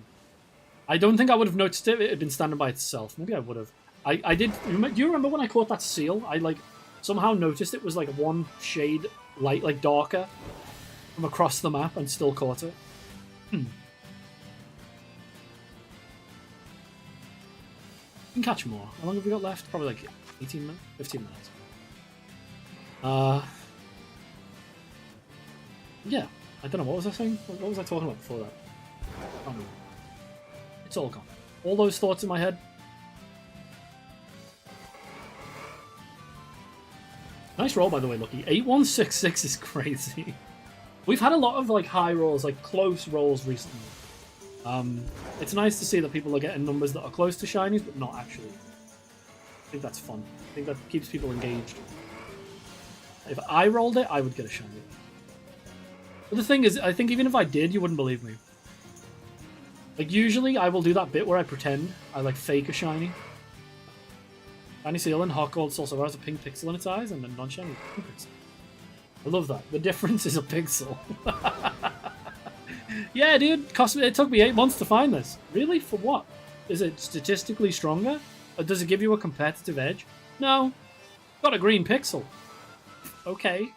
S1: I don't think I would have noticed it if it had been standing by itself. Maybe I would have. I did. Do you remember when I caught that seal? I like somehow noticed it was like one shade light, like darker, from across the map, and still caught it. You can catch more. How long have we got left? Probably like 18 minutes, 15 minutes. Yeah. I don't know. What was I saying? What was I talking about before that? I can't remember. It's all gone. All those thoughts in my head. Nice roll, by the way, Lucky. 8166 is crazy. We've had a lot of like high rolls, like close rolls recently. It's nice to see that people are getting numbers that are close to shinies, but not actually. I think that's fun. I think that keeps people engaged. If I rolled it, I would get a shiny. But the thing is, I think even if I did, you wouldn't believe me. Like, usually I will do that bit where I pretend I, like, fake a shiny. Shiny seal and Hot Gold also has a pink pixel in its eyes, and a non-shiny pink pixel. I love that. The difference is a pixel. Yeah, dude, it took me 8 months to find this. Really? For what? Is it statistically stronger? Or does it give you a competitive edge? No. Got a green pixel. Okay.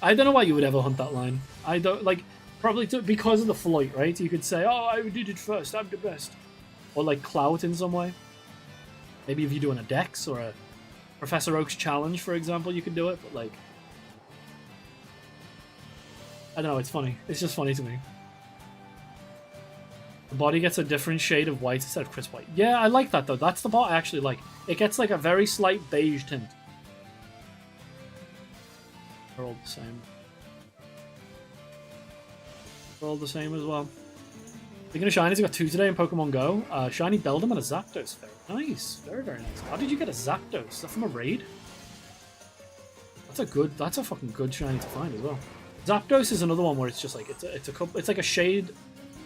S1: I don't know why you would ever hunt that line. I don't, like, probably because of the flight, right? You could say, oh, I did it first, I'm the best. Or, like, clout in some way. Maybe if you're doing a Dex or a Professor Oak's challenge, for example, you could do it, but, like... I don't know, it's funny. It's just funny to me. The body gets a different shade of white instead of crisp white. Yeah, I like that, though. That's the part I actually like. It gets, like, a very slight beige tint. They're all the same. They're all the same as well. Speaking of shinies, I got 2 today in Pokemon Go. Shiny Beldum and a Zapdos. Very nice. Very, very nice. How did you get a Zapdos? Is that from a raid? That's a fucking good shiny to find as well. Zapdos is another one where it's just like, it's like a shade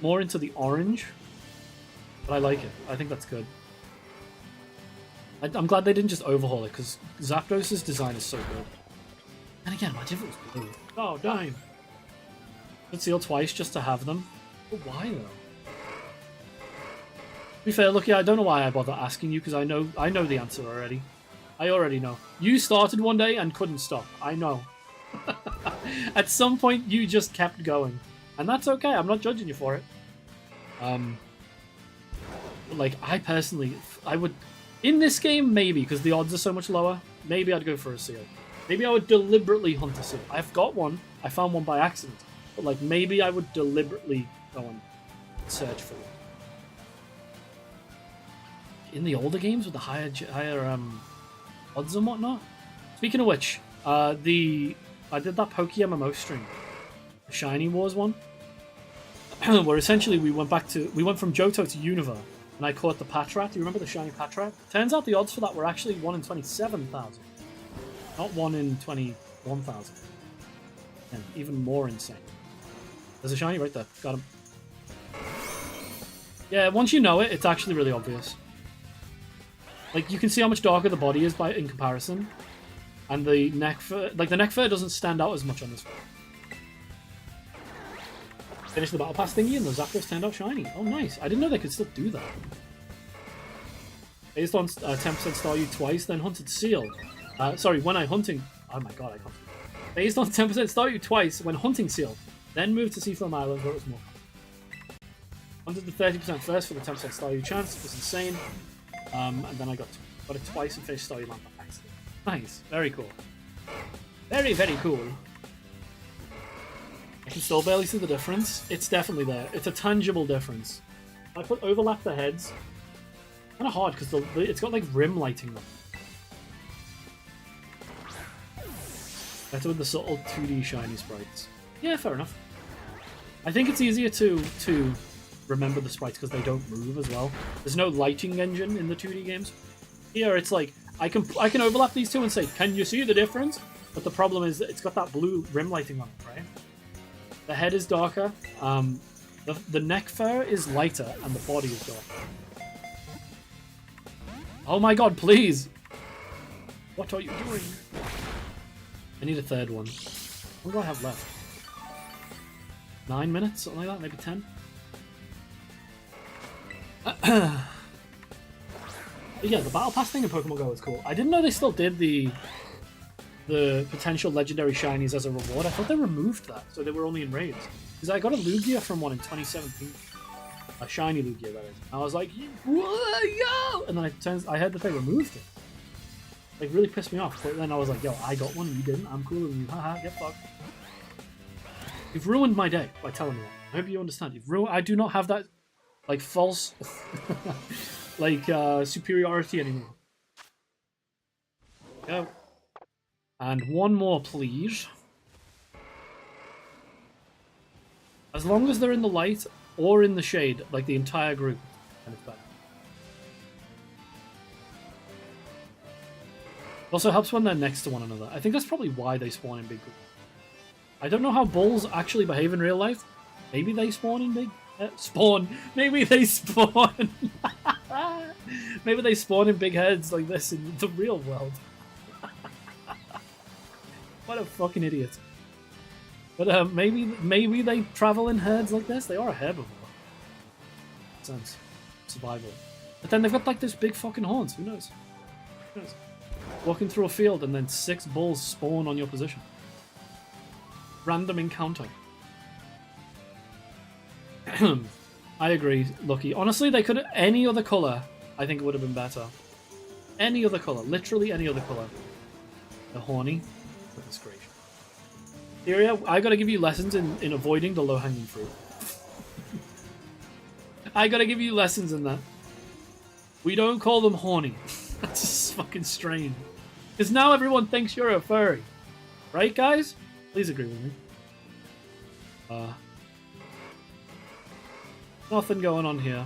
S1: more into the orange. But I like it. I think that's good. I'm glad they didn't just overhaul it, because Zapdos' design is so good. And again, imagine if it was blue. Oh, dang. Could seal twice just to have them. But why, though? To be fair, Lucky, I don't know why I bother asking you, because I know the answer already. I already know. You started one day and couldn't stop. I know. At some point, you just kept going. And that's okay. I'm not judging you for it. Like, I personally... I would... In this game, maybe, because the odds are so much lower, maybe I'd go for a seal. Maybe I would deliberately hunt a seal. I've got one. I found one by accident. But, like, maybe I would deliberately go and search for it. In the older games with the higher odds and whatnot. Speaking of which, I did that Poke MMO stream, the Shiny Wars one, where essentially we went from Johto to Unova, and I caught the Patrat. Do you remember the Shiny Patrat? Turns out the odds for that were actually 1 in 27,000, not 1 in 21,000. And even more insane. There's a Shiny right there. Got him. Yeah, once you know it, it's actually really obvious. Like, you can see how much darker the body is in comparison. And the neck fur, the neck fur doesn't stand out as much on this one. Finish the battle pass thingy and the Zapdos turned out shiny. Oh, nice. I didn't know they could still do that. Based on 10% Staryu twice, then hunted Seal. Sorry, when hunting... Oh my god, I can't... Based on 10% Staryu twice when hunting Seal, then moved to Seafoam Island where it was more. Hunted the 30% first for the 10% Staryu chance. It was insane. And then I got it twice and finished Staryu Land by accident. Nice. Very cool. Very, very cool. I can still barely see the difference. It's definitely there. It's a tangible difference. I overlap the heads. Kind of hard because it's got like rim lighting them. Better with the subtle 2D shiny sprites. Yeah, fair enough. I think it's easier to remember the sprites because they don't move as well. There's no lighting engine in the 2D games. Here it's like I can overlap these two and say, can you see the difference? But the problem is that it's got that blue rim lighting on it, right? The head is darker, the neck fur is lighter, and the body is darker. Oh my god, please! What are you doing? I need a third one. What do I have left? 9 minutes? Something like that? Maybe 10? But yeah, the Battle Pass thing in Pokemon Go is cool. I didn't know they still did the potential legendary shinies as a reward. I thought they removed that, so they were only in raids. Because I got a Lugia from one in 2017. A shiny Lugia, that is. I was like, yo! And then I heard that they removed it. Like, really pissed me off. But then I was like, yo, I got one, you didn't. I'm cooler than you. Haha, get fucked. You've ruined my day by telling me that. I hope you understand. I do not have that, like, false, like, superiority anymore. Go. And one more, please. As long as they're in the light or in the shade, like the entire group, kind of better. It also helps when they're next to one another. I think that's probably why they spawn in big groups. I don't know how bulls actually behave in real life. Maybe they spawn in big... spawn! Maybe they spawn... Maybe they spawn in big heads like this in the real world. What a fucking idiot. But maybe they travel in herds like this. They are a herbivore. Makes sense. Survival. But then they've got like this big fucking horns. Who knows? Who knows? Walking through a field and then 6 bulls spawn on your position. Random encounter. I agree, Lucky. Honestly, they could... Any other colour, I think it would have been better. Any other colour. Literally any other colour. They're horny. Goodness gracious. Syria, I gotta give you lessons in avoiding the low-hanging fruit. I gotta give you lessons in that. We don't call them horny. That's just fucking strange. Because now everyone thinks you're a furry. Right, guys? Please agree with me. Nothing going on here.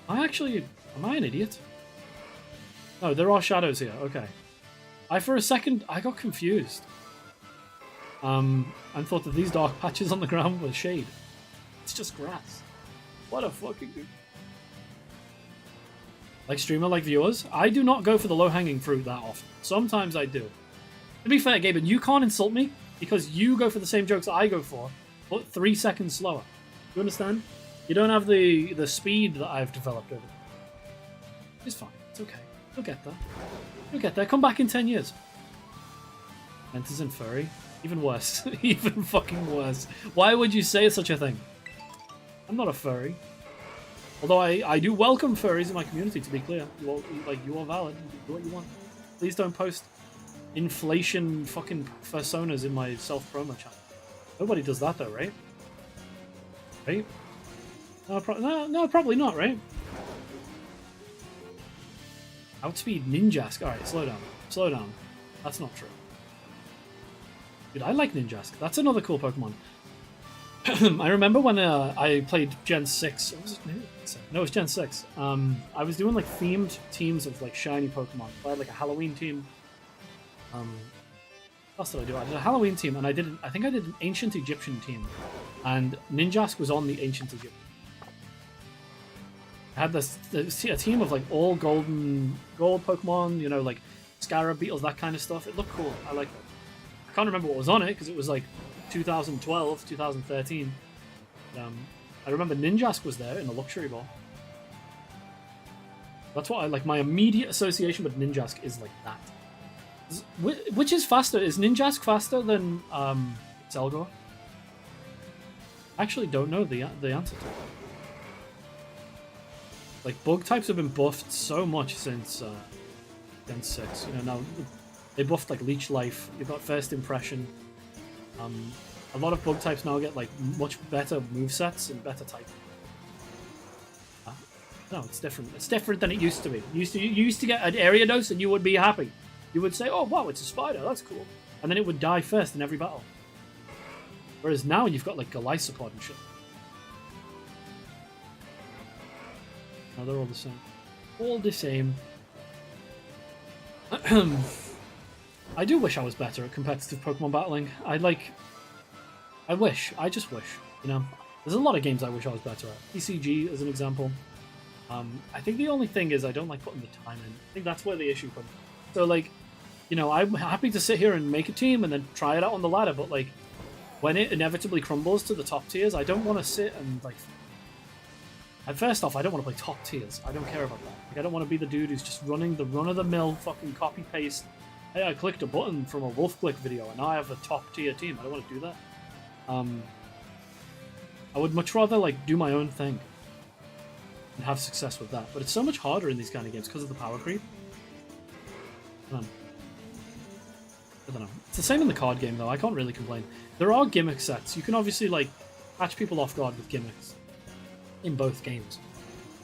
S1: Am I an idiot? No, there are shadows here. Okay. For a second, I got confused. And thought that these dark patches on the ground were shade. It's just grass. What a fucking... Like streamer, like viewers, I do not go for the low-hanging fruit that often. Sometimes I do. To be fair, Gaben, you can't insult me because you go for the same jokes I go for, but 3 seconds slower. You understand? You don't have the speed that I've developed over there. It's fine. It's okay. You'll get there. You'll get there. Come back in 10 years. Mentors and furry. Even worse. Even fucking worse. Why would you say such a thing? I'm not a furry. Although I do welcome furries in my community, to be clear. You are valid. You do what you want. Please don't post inflation fucking personas in my self-promo channel. Nobody does that though, right? Right? No, probably not, right? Outspeed Ninjask. Alright, slow down. Slow down. That's not true. Dude, I like Ninjask. That's another cool Pokemon. I remember when I played Gen 6. Was it? No, it was Gen 6. I was doing like themed teams of like shiny Pokemon. I had like a Halloween team. What else did I do? I did a Halloween team, and I think I did an Ancient Egyptian team. And Ninjask was on the Ancient Egyptian. I had a team of like all gold Pokemon, you know, like Scarab Beetles, that kind of stuff. It looked cool. I liked it. I can't remember what was on it because it was like 2012, 2013. I remember Ninjask was there in the Luxury Ball. That's what I like. My immediate association with Ninjask is like that. Which is faster? Is Ninjask faster than Zelgor? I actually don't know the answer to it. Like, bug types have been buffed so much since Gen 6. You know, now they buffed like Leech Life. You've got First Impression. A lot of bug types now get like much better movesets and better type. No, it's different. It's different than it used to be. You used to get an area dose and you would be happy. You would say, oh wow, it's a spider, that's cool. And then it would die first in every battle. Whereas now you've got like Golisopod and shit. No, they're all the same. All the same. I do wish I was better at competitive Pokemon battling. I just wish. You know, there's a lot of games I wish I was better at. TCG as an example. I think the only thing is I don't like putting the time in. I think that's where the issue comes. So like, you know, I'm happy to sit here and make a team and then try it out on the ladder, but like, when it inevitably crumbles to the top tiers, I don't want to sit and like First off, I don't want to play top tiers. I don't care about that. Like, I don't want to be the dude who's just running the run-of-the-mill fucking copy-paste. Hey, I clicked a button from a Wolf Click video, and now I have a top-tier team. I don't want to do that. I would much rather, like, do my own thing and have success with that. But it's so much harder in these kind of games because of the power creep. I don't know. It's the same in the card game, though. I can't really complain. There are gimmick sets. You can obviously, like, catch people off guard with gimmicks in both games.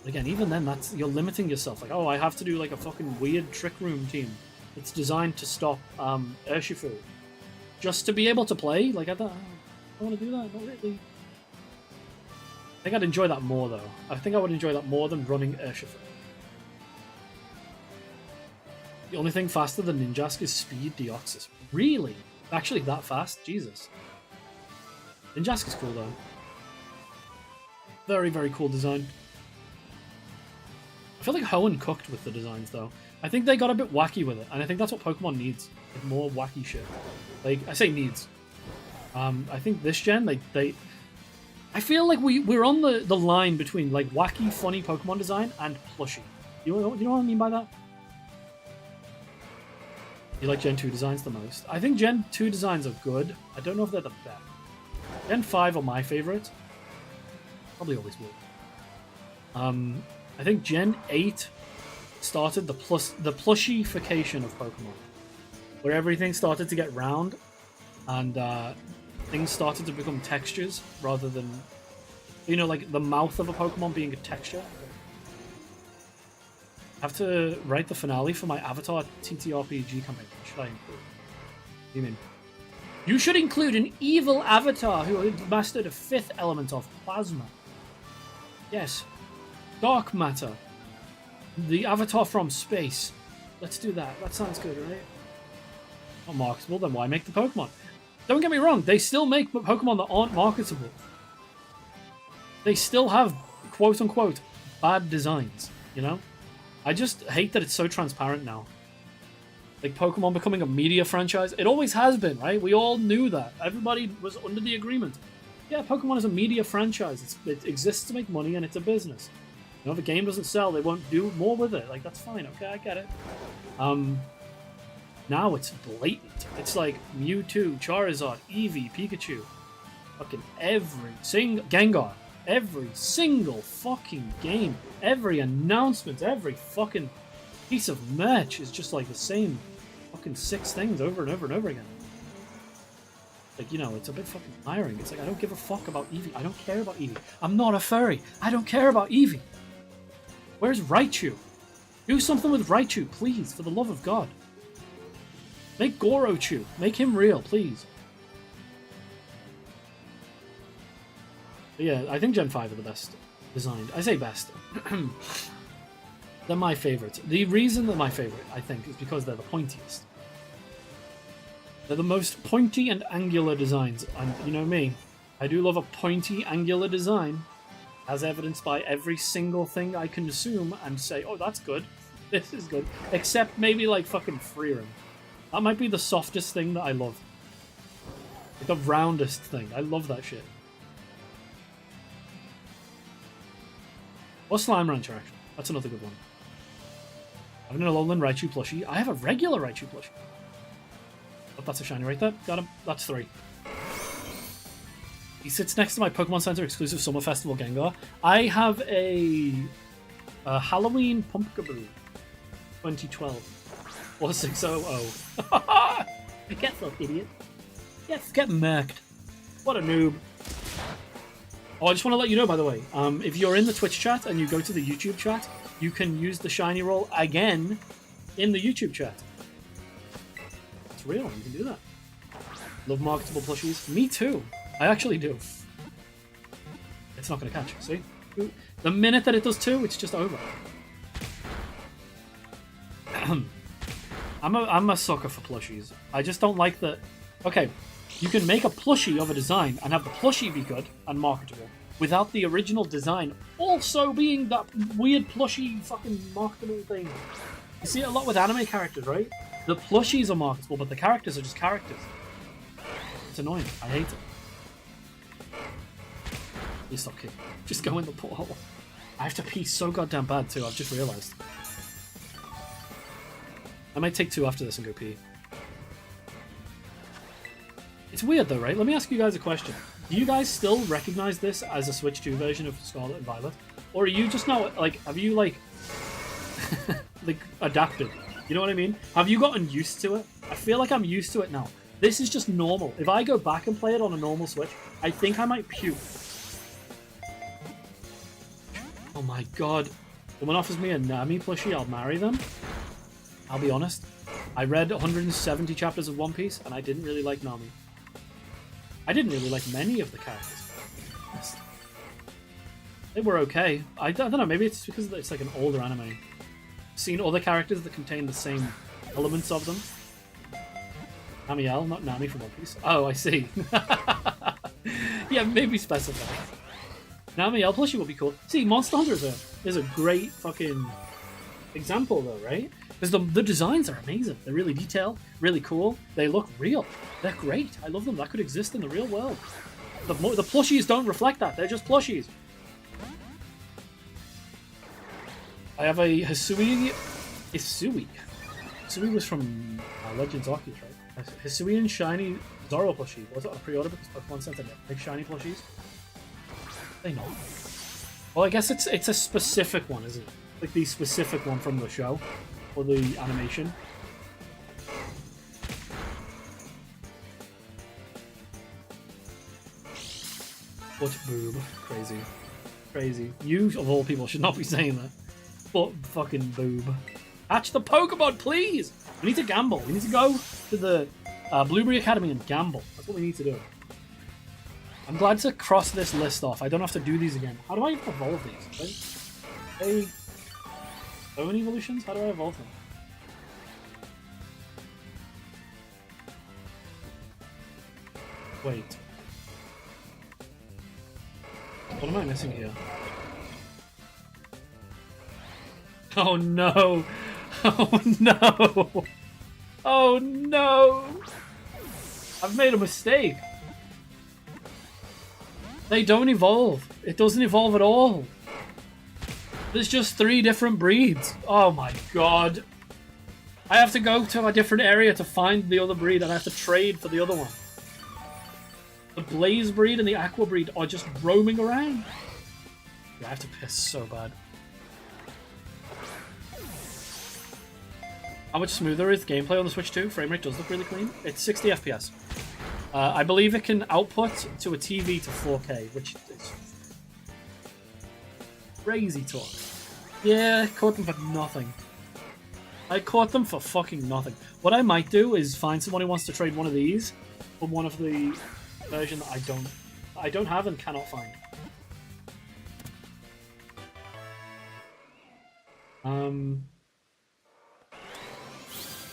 S1: But again, even then, you're limiting yourself. Like, oh, I have to do, like, a fucking weird Trick Room team that's designed to stop Urshifu. Just to be able to play? Like, I don't want to do that. Not really. I think I'd enjoy that more, though. I think I would enjoy that more than running Urshifu. The only thing faster than Ninjask is Speed Deoxys. Really? Actually that fast? Jesus. Ninjask is cool, though. Very, very cool design. I feel like Hoenn cooked with the designs, though. I think they got a bit wacky with it, and I think that's what Pokemon needs. Like, more wacky shit. Like, I say needs. I think this gen, they I feel like we're on the line between, like, wacky, funny Pokemon design and plushy. You know what I mean by that? You like Gen 2 designs the most? I think Gen 2 designs are good. I don't know if they're the best. Gen 5 are my favorite. Probably always will. I think Gen 8 started the plushification of Pokemon, where everything started to get round and things started to become textures rather than, you know, like the mouth of a Pokemon being a texture. I have to write the finale for my Avatar TTRPG campaign. What should I include? What do you mean? You should include an evil Avatar who had mastered a 5th element of Plasma. Yes. Dark Matter. The Avatar from space. Let's do that. That sounds good, right? Not marketable, then why make the Pokemon? Don't get me wrong, they still make Pokemon that aren't marketable. They still have, quote-unquote, bad designs, you know? I just hate that it's so transparent now. Like, Pokemon becoming a media franchise. It always has been, right? We all knew that. Everybody was under the agreement. Yeah, Pokemon is a media franchise. It exists to make money, and it's a business. You know, if a game doesn't sell, they won't do more with it. Like, that's fine. Okay, I get it. Now it's blatant. It's like Mewtwo, Charizard, Eevee, Pikachu. Fucking Gengar. Every single fucking game, every announcement, every fucking piece of merch is just like the same fucking 6 things over and over and over again. Like, you know, it's a bit fucking tiring. It's like, I don't give a fuck about Eevee. I don't care about Eevee. I'm not a furry. I don't care about Eevee. Where's Raichu? Do something with Raichu, please, for the love of God. Make Gorochu. Make him real, please. But yeah, I think Gen 5 are the best designed. I say best. They're my favorites. The reason they're my favorite, I think, is because they're the pointiest. They're the most pointy and angular designs. And you know me, I do love a pointy, angular design, as evidenced by every single thing I consume and say, oh, that's good. This is good. Except maybe like fucking Freerum. That might be the softest thing that I love. Like the roundest thing. I love that shit. Or Slime Rancher, actually. That's another good one. I have an Alolan Raichu plushie. I have a regular Raichu plushie. Oh, that's a shiny right there. Got him. That's 3. He sits next to my Pokemon Center exclusive Summer Festival Gengar. I have a Halloween Pumpkaboo 2012. Or 600. Get fucked, idiot. Get murked. What a noob. Oh, I just want to let you know, by the way, if you're in the Twitch chat and you go to the YouTube chat, you can use the shiny roll again in the YouTube chat. It's real, you can do that. Love marketable plushies. Me too. I actually do. It's not going to catch, see? The minute that it does too, it's just over. I'm a sucker for plushies. I just don't like that. Okay, you can make a plushie of a design and have the plushie be good and marketable without the original design also being that weird plushie fucking marketable thing. You see it a lot with anime characters, right? The plushies are marketable, but the characters are just characters. It's annoying. I hate it. Please stop kicking. Just go in the porthole. I have to pee so goddamn bad too, I've just realised. I might take 2 after this and go pee. It's weird though, right? Let me ask you guys a question. Do you guys still recognize this as a Switch 2 version of Scarlet and Violet? Or are you just now, like, have you, like, like, adapted? You know what I mean? Have you gotten used to it? I feel like I'm used to it now. This is just normal. If I go back and play it on a normal Switch, I think I might puke. Oh my god. Someone offers me a Nami plushie, I'll marry them. I'll be honest. I read 170 chapters of One Piece, and I didn't really like Nami. I didn't really like many of the characters. They were okay. I don't know, maybe it's because it's like an older anime. I've seen other characters that contain the same elements of them. Namiel, not Nami from One Piece. Oh, I see. Yeah, maybe specify. Namiel plushie would be cool. See, Monster Hunter is a great fucking example though, right? Because the designs are amazing. They're really detailed, really cool. They look real. They're great. I love them. That could exist in the real world. The plushies don't reflect that. They're just plushies. I have a Hisui. Hisui was from Legends Arceus, right? Hisui and Shiny Zoro plushie. Was it on a pre-order because Pokemon sent them big shiny plushies? They not. Well, I guess it's a specific one, isn't it? Like the specific one from the show or the animation. What boob? Crazy, crazy. You of all people should not be saying that. But fucking boob. Hatch the Pokemon, please. We need to gamble. We need to go to the Blueberry Academy and gamble. That's what we need to do. I'm glad to cross this list off. I don't have to do these again. How do I evolve these? They own evolutions? How do I evolve them? Wait. What am I missing here? Oh no! Oh no! Oh no! I've made a mistake! They don't evolve. It doesn't evolve at all. There's just 3 different breeds. Oh my god. I have to go to a different area to find the other breed and I have to trade for the other one. The Blaze breed and the Aqua breed are just roaming around. Yeah, I have to piss so bad. How much smoother is gameplay on the Switch 2? Frame rate does look really clean. It's 60 FPS. I believe it can output to a TV to 4K, which is crazy talk. Yeah, I caught them for nothing. I caught them for fucking nothing. What I might do is find someone who wants to trade one of these for one of the version that I don't have and cannot find.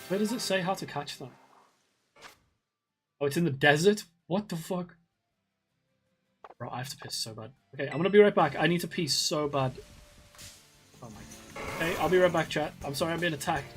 S1: Where does it say how to catch them? Oh, it's in the desert? What the fuck? Bro, I have to piss so bad. Okay, I'm gonna be right back. I need to pee so bad. Oh my god. Okay, I'll be right back, chat. I'm sorry I'm being attacked.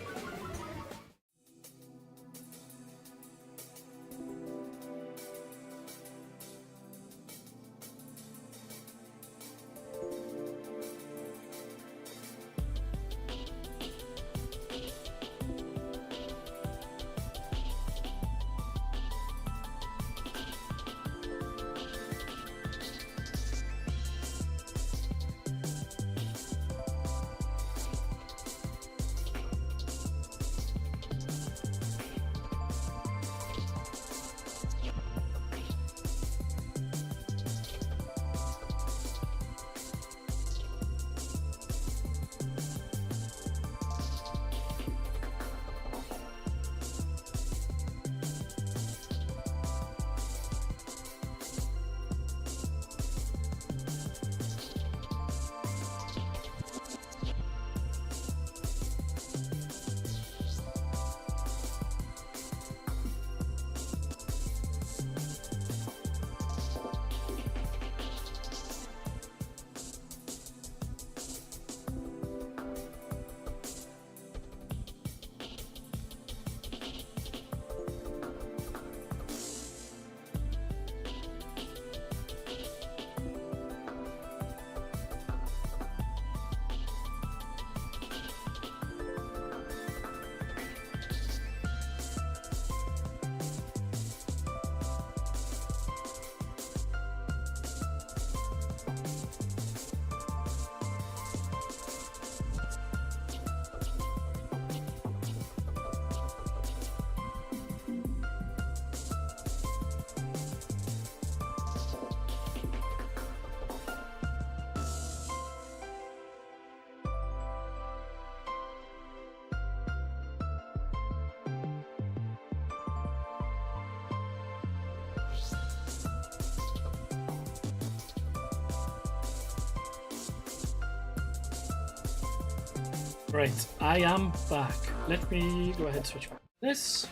S1: Right, I am back. Let me go ahead and switch back to this.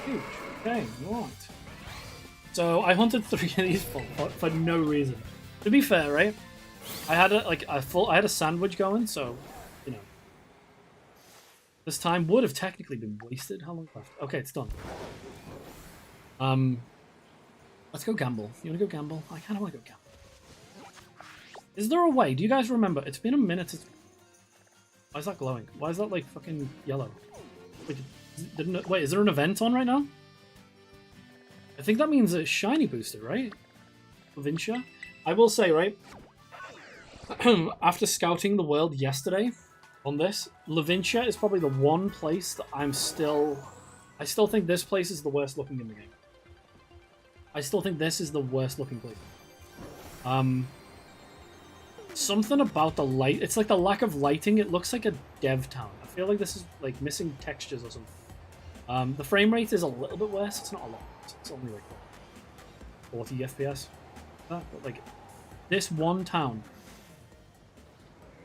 S1: Huge. Okay, right. So I hunted 3 of these for no reason. To be fair, right? I had a sandwich going, so you know. This time would have technically been wasted. How long left? Okay, it's done. Let's go gamble. You wanna go gamble? I kinda wanna go gamble. Is there a way? Do you guys remember? It's been a minute. Why is that glowing? Why is that like fucking yellow? Wait, is there an event on right now? I think that means a shiny booster, right? Provincia. I will say, right? After scouting the world yesterday on this, Lavincia is probably the one place that I still think this place is the worst looking in the game. I still think this is the worst looking place. Something about the light. It's like the lack of lighting. It looks like a dev town. I feel like this is like missing textures or something. The frame rate is a little bit worse. It's not a lot. It's only like 40 FPS. But like this one town,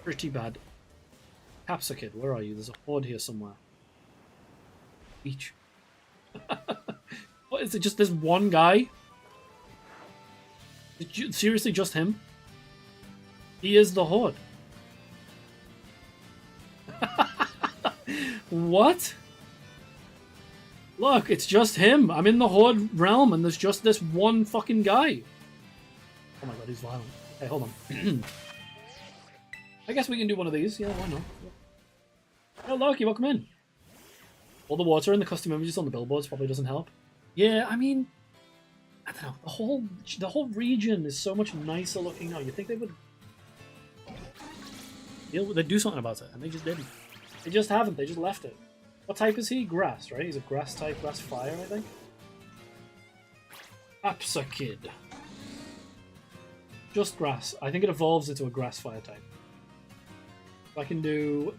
S1: pretty bad. Capsicid, where are you? There's a horde here somewhere. Beach. What is it? Just this one guy? Seriously, just him? He is the horde. What? Look, it's just him. I'm in the horde realm and there's just this one fucking guy. Oh my god, he's violent. Hey, hold on. I guess we can do one of these. Yeah, why not? Oh, Loki, welcome in. All the water and the custom images on the billboards probably doesn't help. Yeah, I mean, I don't know. The whole region is so much nicer looking now. You think they would they'd do something about it, and they just didn't. They just haven't. They just left it. What type is he? Grass, right? He's a grass type, grass fire, I think. Apsakid. Just grass. I think it evolves into a grass fire type. I can do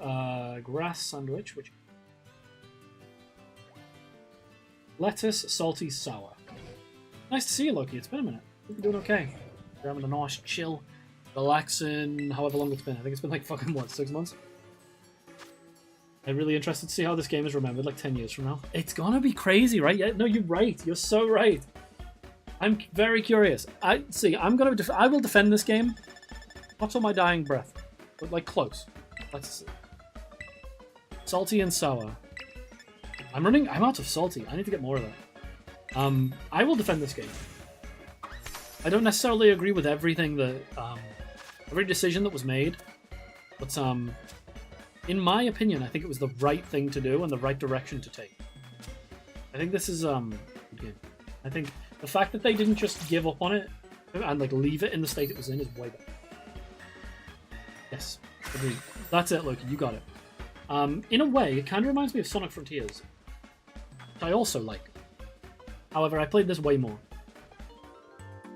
S1: grass sandwich, which lettuce, salty, sour. Nice to see you, Loki. It's been a minute. You're doing okay. You're having a nice, chill, relaxing, however long it's been. I think it's been like fucking, what, 6 months? I'm really interested to see how this game is remembered like 10 years from now. It's gonna be crazy, right? Yeah, no, you're right. You're so right. I'm very curious. I will defend this game. Not till my dying breath, but like close. Let's see. Salty and sour. I'm out of salty. I need to get more of that. I will defend this game. I don't necessarily agree with everything that, every decision that was made, but in my opinion, I think it was the right thing to do and the right direction to take. I think this is good game. I think the fact that they didn't just give up on it and like leave it in the state it was in is way better. Yes, agreed. That's it, Loki. You got it. In a way, it kind of reminds me of Sonic Frontiers, which I also like. However, I played this way more.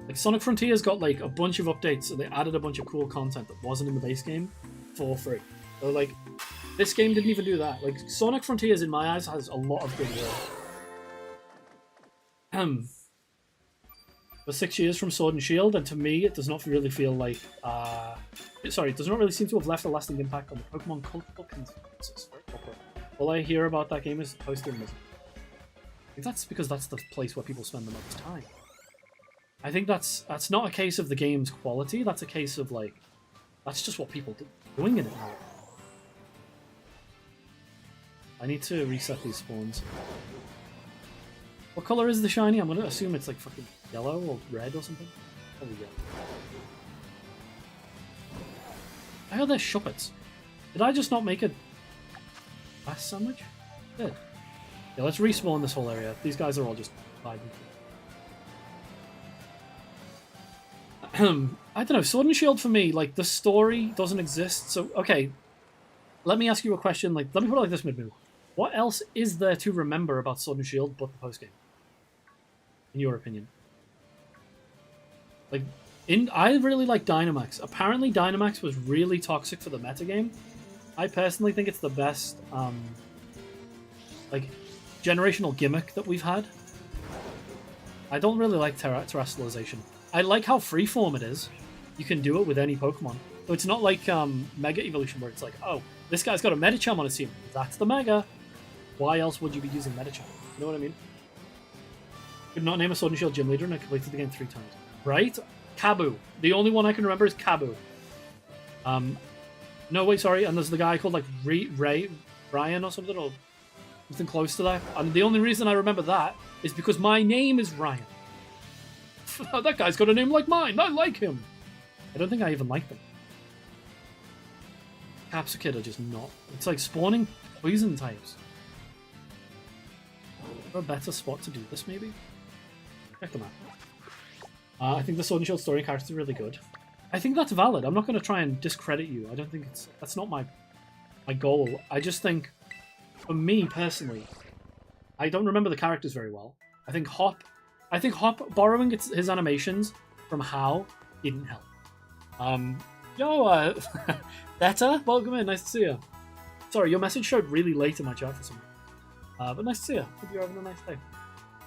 S1: Like Sonic Frontiers got like a bunch of updates, so they added a bunch of cool content that wasn't in the base game for free. So like, this game didn't even do that. Like Sonic Frontiers, in my eyes, has a lot of good work. For 6 years from Sword and Shield, and to me, it does not really feel like. It does not really seem to have left a lasting impact on the Pokemon cultural consensus. All I hear about that game is posting. I think that's because that's the place where people spend the most time. I think that's not a case of the game's quality. That's a case of like, that's just what people are doing in it now. I need to reset these spawns. What color is the shiny? I'm gonna assume it's like fucking yellow or red or something. Probably yellow. I heard they're shuppets. Did I just not make a grass sandwich? Good. Yeah, let's respawn this whole area. These guys are all just vibing. I don't know, Sword and Shield for me, like, the story doesn't exist, so, okay. Let me ask you a question, like, let me put it like this, Midmoo. What else is there to remember about Sword and Shield but the postgame? In your opinion? Like, I really like Dynamax. Apparently Dynamax was really toxic for the metagame. I personally think it's the best, like, generational gimmick that we've had. I don't really like terrestrialization. I like how freeform it is. You can do it with any Pokemon. So it's not like Mega Evolution where it's like, oh, This guy's got a Medicham on his team. That's the Mega. Why else would you be using Medicham? You know what I mean? Could not name a Sword and Shield gym leader, and I completed the game 3 times. Right? Kabu. The only one I can remember is Kabu. No, wait, sorry. And there's the guy called like Ryan or something, or something close to that. And the only reason I remember that is because my name is Ryan. That guy's got a name like mine. I like him. I don't think I even like them. Capsicid are just not. It's like spawning poison types. Is there a better spot to do this, maybe? Check them out. I think the Sword and Shield story characters are really good. I think that's valid. I'm not going to try and discredit you. I don't think that's not my goal. I just think, for me personally, I don't remember the characters very well. I think Hop borrowing his animations from How didn't help. Yo, Beta, welcome in. Nice to see you. Sorry, your message showed really late in my chat for some reason. But nice to see you. Hope you're having a nice day.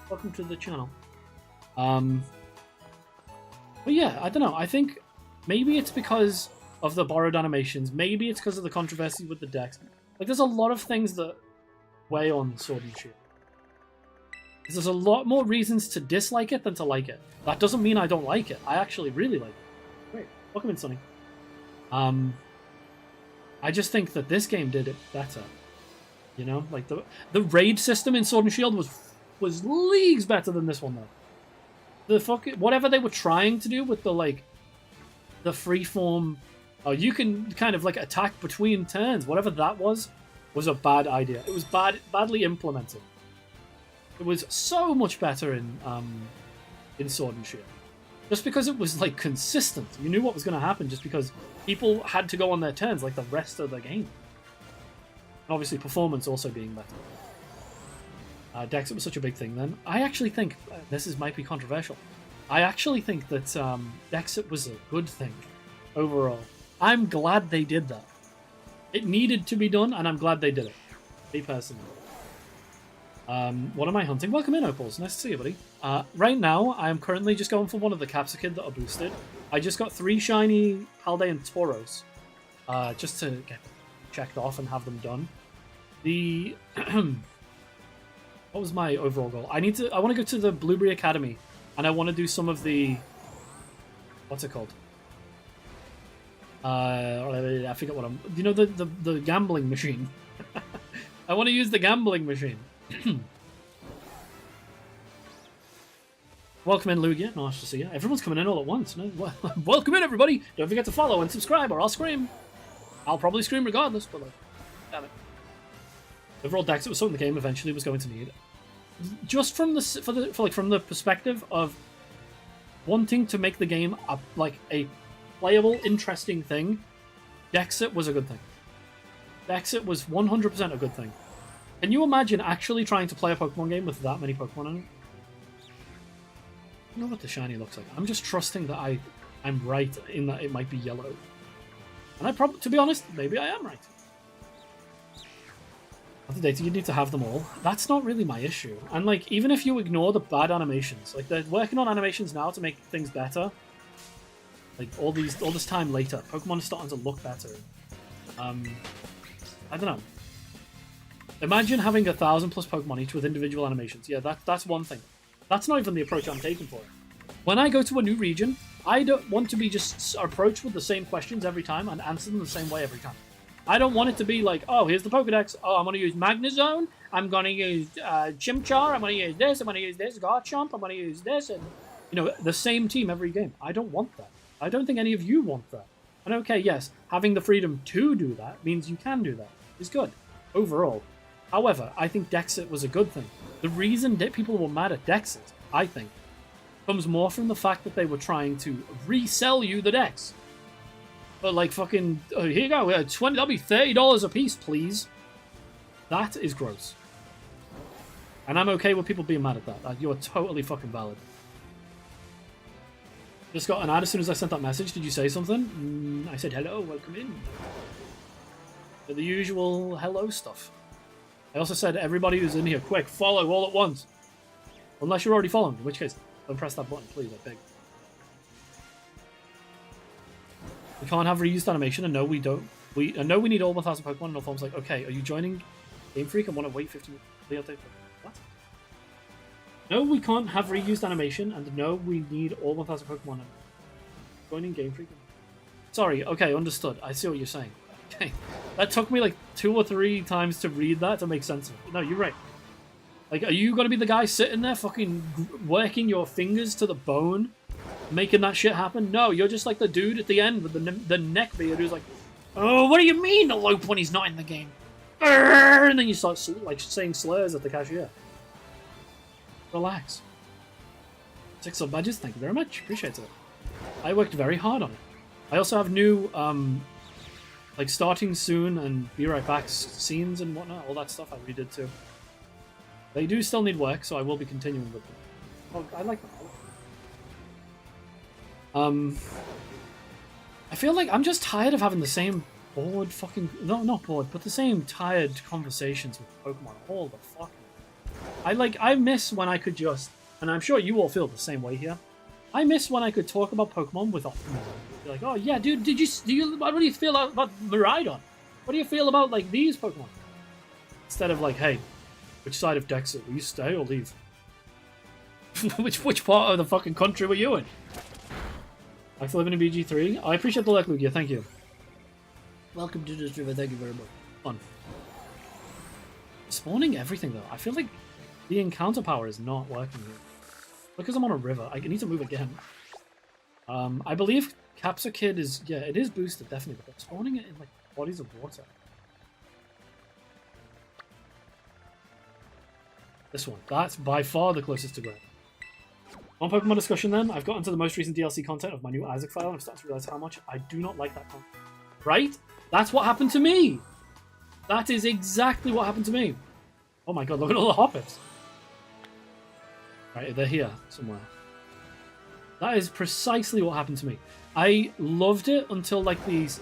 S1: Welcome to the channel. But yeah, I don't know. I think maybe it's because of the borrowed animations. Maybe it's because of the controversy with the decks. Like, there's a lot of things that weigh on Sword and Shield. There's a lot more reasons to dislike it than to like it. That doesn't mean I don't like it. I actually really like it. Great. Welcome in, Sonny. I just think that this game did it better. You know? Like, the raid system in Sword and Shield was leagues better than this one, though. Whatever they were trying to do with the, like, the freeform... you can kind of, like, attack between turns. Whatever that was a bad idea. It was badly implemented. It was so much better in Sword and Shield. Just because it was, like, consistent. You knew what was going to happen just because people had to go on their turns like the rest of the game. And obviously, performance also being better. Dexit was such a big thing then. I actually think, might be controversial, I actually think that Dexit was a good thing overall. I'm glad they did that. It needed to be done, and I'm glad they did it. Me personally. What am I hunting? Welcome in, Opals. Nice to see you, buddy. Right now, I am currently just going for one of the Capsicid that are boosted. I just got 3 shiny Paldean Tauros, just to get checked off and have them done. What was my overall goal? I want to go to the Blueberry Academy, and I want to do some of the... What's it called? I forget what I'm... You know, the gambling machine. I want to use the gambling machine. Welcome in, Lugia. Nice to see you. Everyone's coming in all at once. No? Welcome in, everybody. Don't forget to follow and subscribe, or I'll scream. I'll probably scream regardless, but like, damn it. Overall, Dexit was something the game eventually was going to need. Just from the perspective of wanting to make the game a playable, interesting thing, Dexit was a good thing. Dexit was 100% a good thing. Can you imagine actually trying to play a Pokemon game with that many Pokemon in it? I don't know what the shiny looks like. I'm just trusting that I'm right in that it might be yellow. And to be honest, maybe I am right. After data, you need to have them all. That's not really my issue. And like, even if you ignore the bad animations, like they're working on animations now to make things better. Like all this time later, Pokemon are starting to look better. I don't know. Imagine having 1,000+ Pokemon each with individual animations. Yeah, that's one thing. That's not even the approach I'm taking for it. When I go to a new region, I don't want to be just approached with the same questions every time and answer them the same way every time. I don't want it to be like, oh, here's the Pokedex. Oh, I'm going to use Magnezone. I'm going to use Chimchar. I'm going to use this. I'm going to use this. Garchomp. I'm going to use this. And, you know, the same team every game. I don't want that. I don't think any of you want that. And okay, yes, having the freedom to do that means you can do that. It's good, overall. However, I think Dexit was a good thing. The reason that people were mad at Dexit, I think, comes more from the fact that they were trying to resell you the decks. But like fucking, here you go, that'll be $30 a piece, please. That is gross. And I'm okay with people being mad at that. You're totally fucking valid. Just got an ad as soon as I sent that message. Did you say something? I said hello, welcome in. The usual hello stuff. I also said everybody who's in here, quick, follow all at once. Unless you're already following, in which case, don't press that button, please, I beg. We can't have reused animation, and no, we don't. I know we need all 1,000 Pokemon, and Alpha's like, okay, are you joining Game Freak and want to wait 15 minutes? What? No, we can't have reused animation, and no, we need all 1,000 Pokemon. Joining Game Freak. Sorry, okay, understood. I see what you're saying. Okay. That took me like 2 or 3 times to read that to make sense of it. No, you're right. Like, are you gonna be the guy sitting there fucking working your fingers to the bone, making that shit happen? No, you're just like the dude at the end with the neck beard who's like, oh, what do you mean the lope when he's not in the game? And then you start like saying slurs at the cashier. Relax. 6 sub badges, thank you very much. Appreciate it. I worked very hard on it. I also have new, like starting soon and be right back scenes and whatnot. All that stuff I redid too. They do still need work, so I will be continuing with them. Oh, I like them. I feel like I'm just tired of having the same bored fucking... No, not bored, but the same tired conversations with Pokemon all the fucking... I miss when I could just... And I'm sure you all feel the same way here. I miss when I could talk about Pokemon with optimism. Be like, oh yeah, dude, what do you feel about Miraidon? What do you feel about, like, these Pokemon? Instead of like, hey, which side of Dexter? Will you stay or leave? which part of the fucking country were you in? I still live in BG3. I appreciate the luck, Lugia. Thank you. Welcome to this river. Thank you very much. Fun. Spawning everything, though. I feel like the encounter power is not working here. Because I'm on a river. I need to move again. I believe Capsakid is... Yeah, it is boosted, definitely. But they're spawning it in, like, bodies of water. This one. That's by far the closest to ground. On Pokemon discussion then, I've gotten to the most recent DLC content of my new Isaac file, and I'm starting to realize how much I do not like that content. Right? That's what happened to me! That is exactly what happened to me. Oh my god, look at all the hoppers. Right, they're here somewhere. That is precisely what happened to me. I loved it until like these...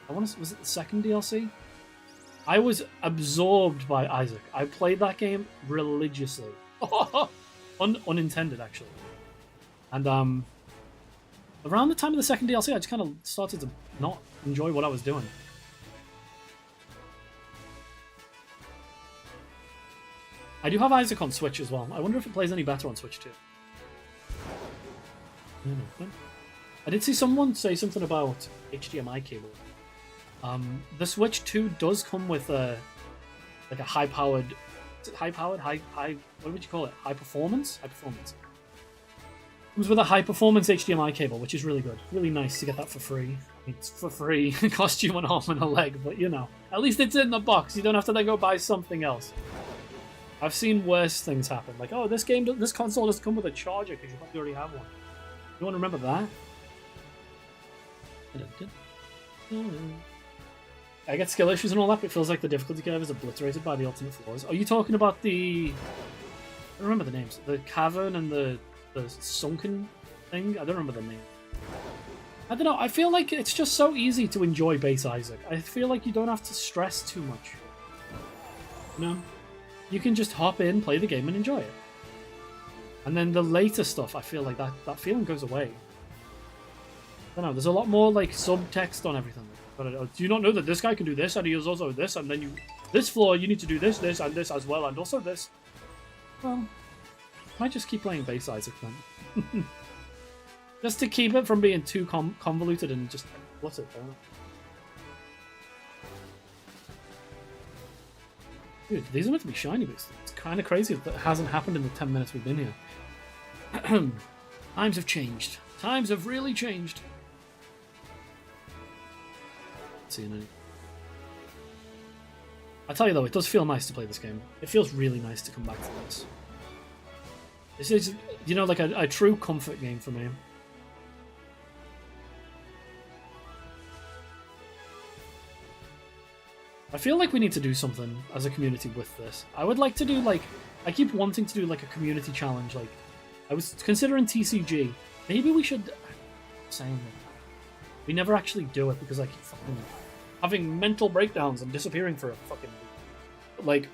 S1: was it the second DLC? I was absorbed by Isaac. I played that game religiously. Unintended, actually. And around the time of the second DLC, I just kind of started to not enjoy what I was doing. I do have Isaac on Switch as well. I wonder if it plays any better on Switch too. I did see someone say something about HDMI cable. The Switch 2 does come with a like a high-powered, what would you call it? High performance. Comes with a high-performance HDMI cable, which is really good. Really nice to get that for free. It's for free. It costs you an arm and a leg, but you know, at least it's in the box. You don't have to then go buy something else. I've seen worse things happen. Like, oh, this console doesn't come with a charger because you probably already have one. You want to remember that? I get skill issues and all that, but it feels like the difficulty curve is obliterated by the alternate floors. Are you talking about the... I don't remember the names. The cavern and the sunken thing? I don't remember the name. I don't know. I feel like it's just so easy to enjoy base Isaac. I feel like you don't have to stress too much. You know? You can just hop in, play the game, and enjoy it. And then the later stuff, I feel like that feeling goes away. I don't know. There's a lot more like subtext on everything. But do you not know that this guy can do this, and he does also this, and then this floor you need to do this, and this as well, and also this. Well, I might just keep playing base Isaac then. Just to keep it from being too convoluted and just what's it? Dude, these are meant to be shiny boosts. It's kind of crazy that it hasn't happened in the 10 minutes we've been here. Times have changed. Times have really changed. Seeing any. I tell you though, it does feel nice to play this game. It feels really nice to come back to this. This is, you know, like a true comfort game for me. I feel like we need to do something as a community with this. I would like to do like, I keep wanting to do like a community challenge. Like, I was considering TCG. Maybe we should. Saying that we never actually do it because I keep fucking having mental breakdowns and disappearing for a fucking week. Like,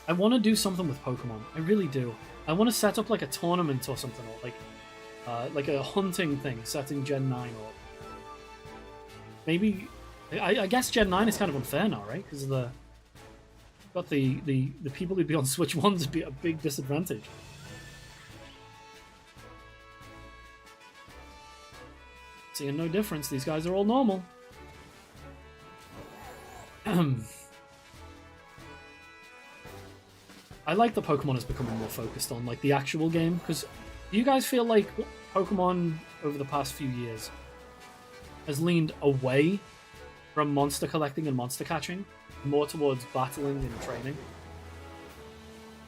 S1: I want to do something with Pokemon. I really do. I want to set up like a tournament or something, or like a hunting thing set in Gen 9, or maybe I guess Gen 9 is kind of unfair now, right? Because the got the people who'd be on Switch 1s would be at a big disadvantage. Seeing no difference. These guys are all normal. I like that Pokemon is becoming more focused on like the actual game, because do you guys feel like Pokemon over the past few years has leaned away from monster collecting and monster catching, more towards battling and training?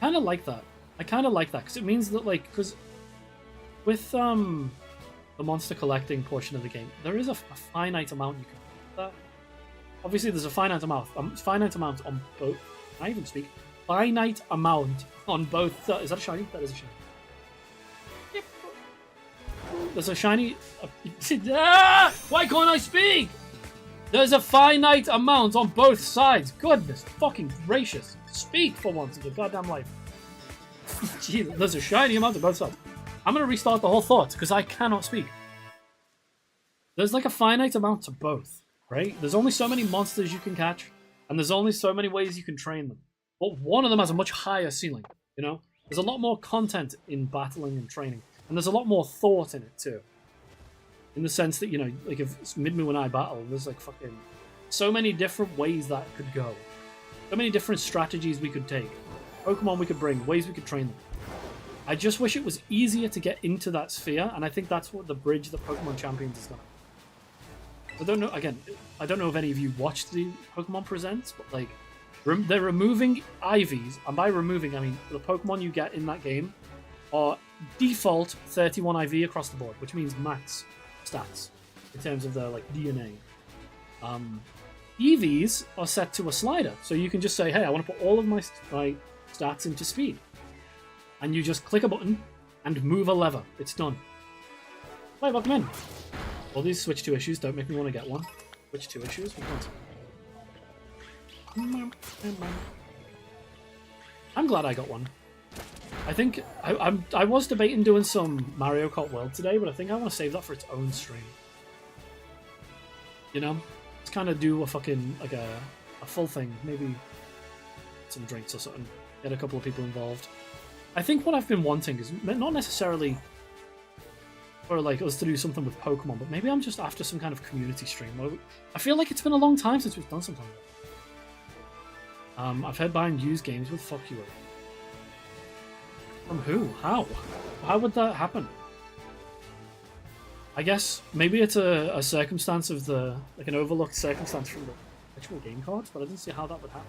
S1: I kind of like that. Because it means that, like, because with the monster collecting portion of the game, there is a finite amount you can do that. Obviously, there's a finite amount on both. Can I even speak? Finite amount on both. Is that a shiny? That is a shiny. Yep. There's a shiny. Why can't I speak? There's a finite amount on both sides. Goodness fucking gracious. Speak for once in your goddamn life. Jeez, there's a shiny amount on both sides. I'm going to restart the whole thought because I cannot speak. There's like a finite amount to both, right? There's only so many monsters you can catch, and there's only so many ways you can train them. But one of them has a much higher ceiling, you know? There's a lot more content in battling and training, and there's a lot more thought in it too. In the sense that, you know, like if Midmu and I battle, there's like fucking so many different ways that could go. So many different strategies we could take. Pokemon we could bring, ways we could train them. I just wish it was easier to get into that sphere, and I think that's what the bridge that Pokemon Champions is going to. I don't know, again, I don't know if any of you watched the Pokemon Presents, but like, they're removing IVs, and by removing, I mean the Pokemon you get in that game are default 31 IV across the board, which means max stats in terms of their like DNA. EVs are set to a slider, so you can just say, hey, I want to put all of my stats into speed. And you just click a button and move a lever. It's done. Wait, welcome in. All these Switch 2 issues don't make me want to get one. Switch 2 issues? I'm glad I got one. I think I was debating doing some Mario Kart World today, but I think I want to save that for its own stream. You know? Let's kind of do a fucking, like a full thing. Maybe some drinks or something. Get a couple of people involved. I think what I've been wanting is not necessarily for like us to do something with Pokemon, but maybe I'm just after some kind of community stream. I feel like it's been a long time since we've done something like that. I've heard buying used games would fuck you up. From who? How? How would that happen? I guess maybe it's a circumstance of the, like an overlooked circumstance from the actual game cards, but I didn't see how that would happen.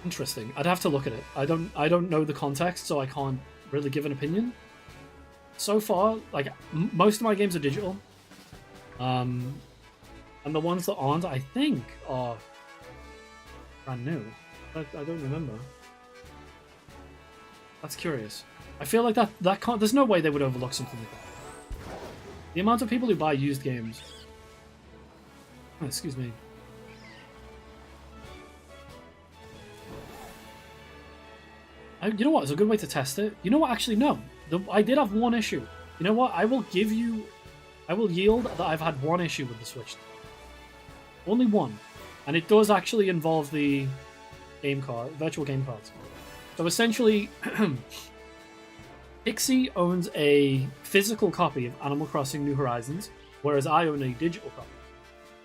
S1: Interesting. I'd have to look at it. I don't know the context, so I can't really give an opinion. So far, like most of my games are digital, and the ones that aren't, I think, are brand new. I don't remember. That's curious. I feel like that can't. There's no way they would overlook something like that. The amount of people who buy used games. Oh, excuse me. You know what? It's a good way to test it. You know what? Actually, no. I did have one issue. You know what? I will yield that I've had one issue with the Switch. Only one. And it does actually involve the virtual game cards. So essentially, Pixie owns a physical copy of Animal Crossing New Horizons, whereas I own a digital copy.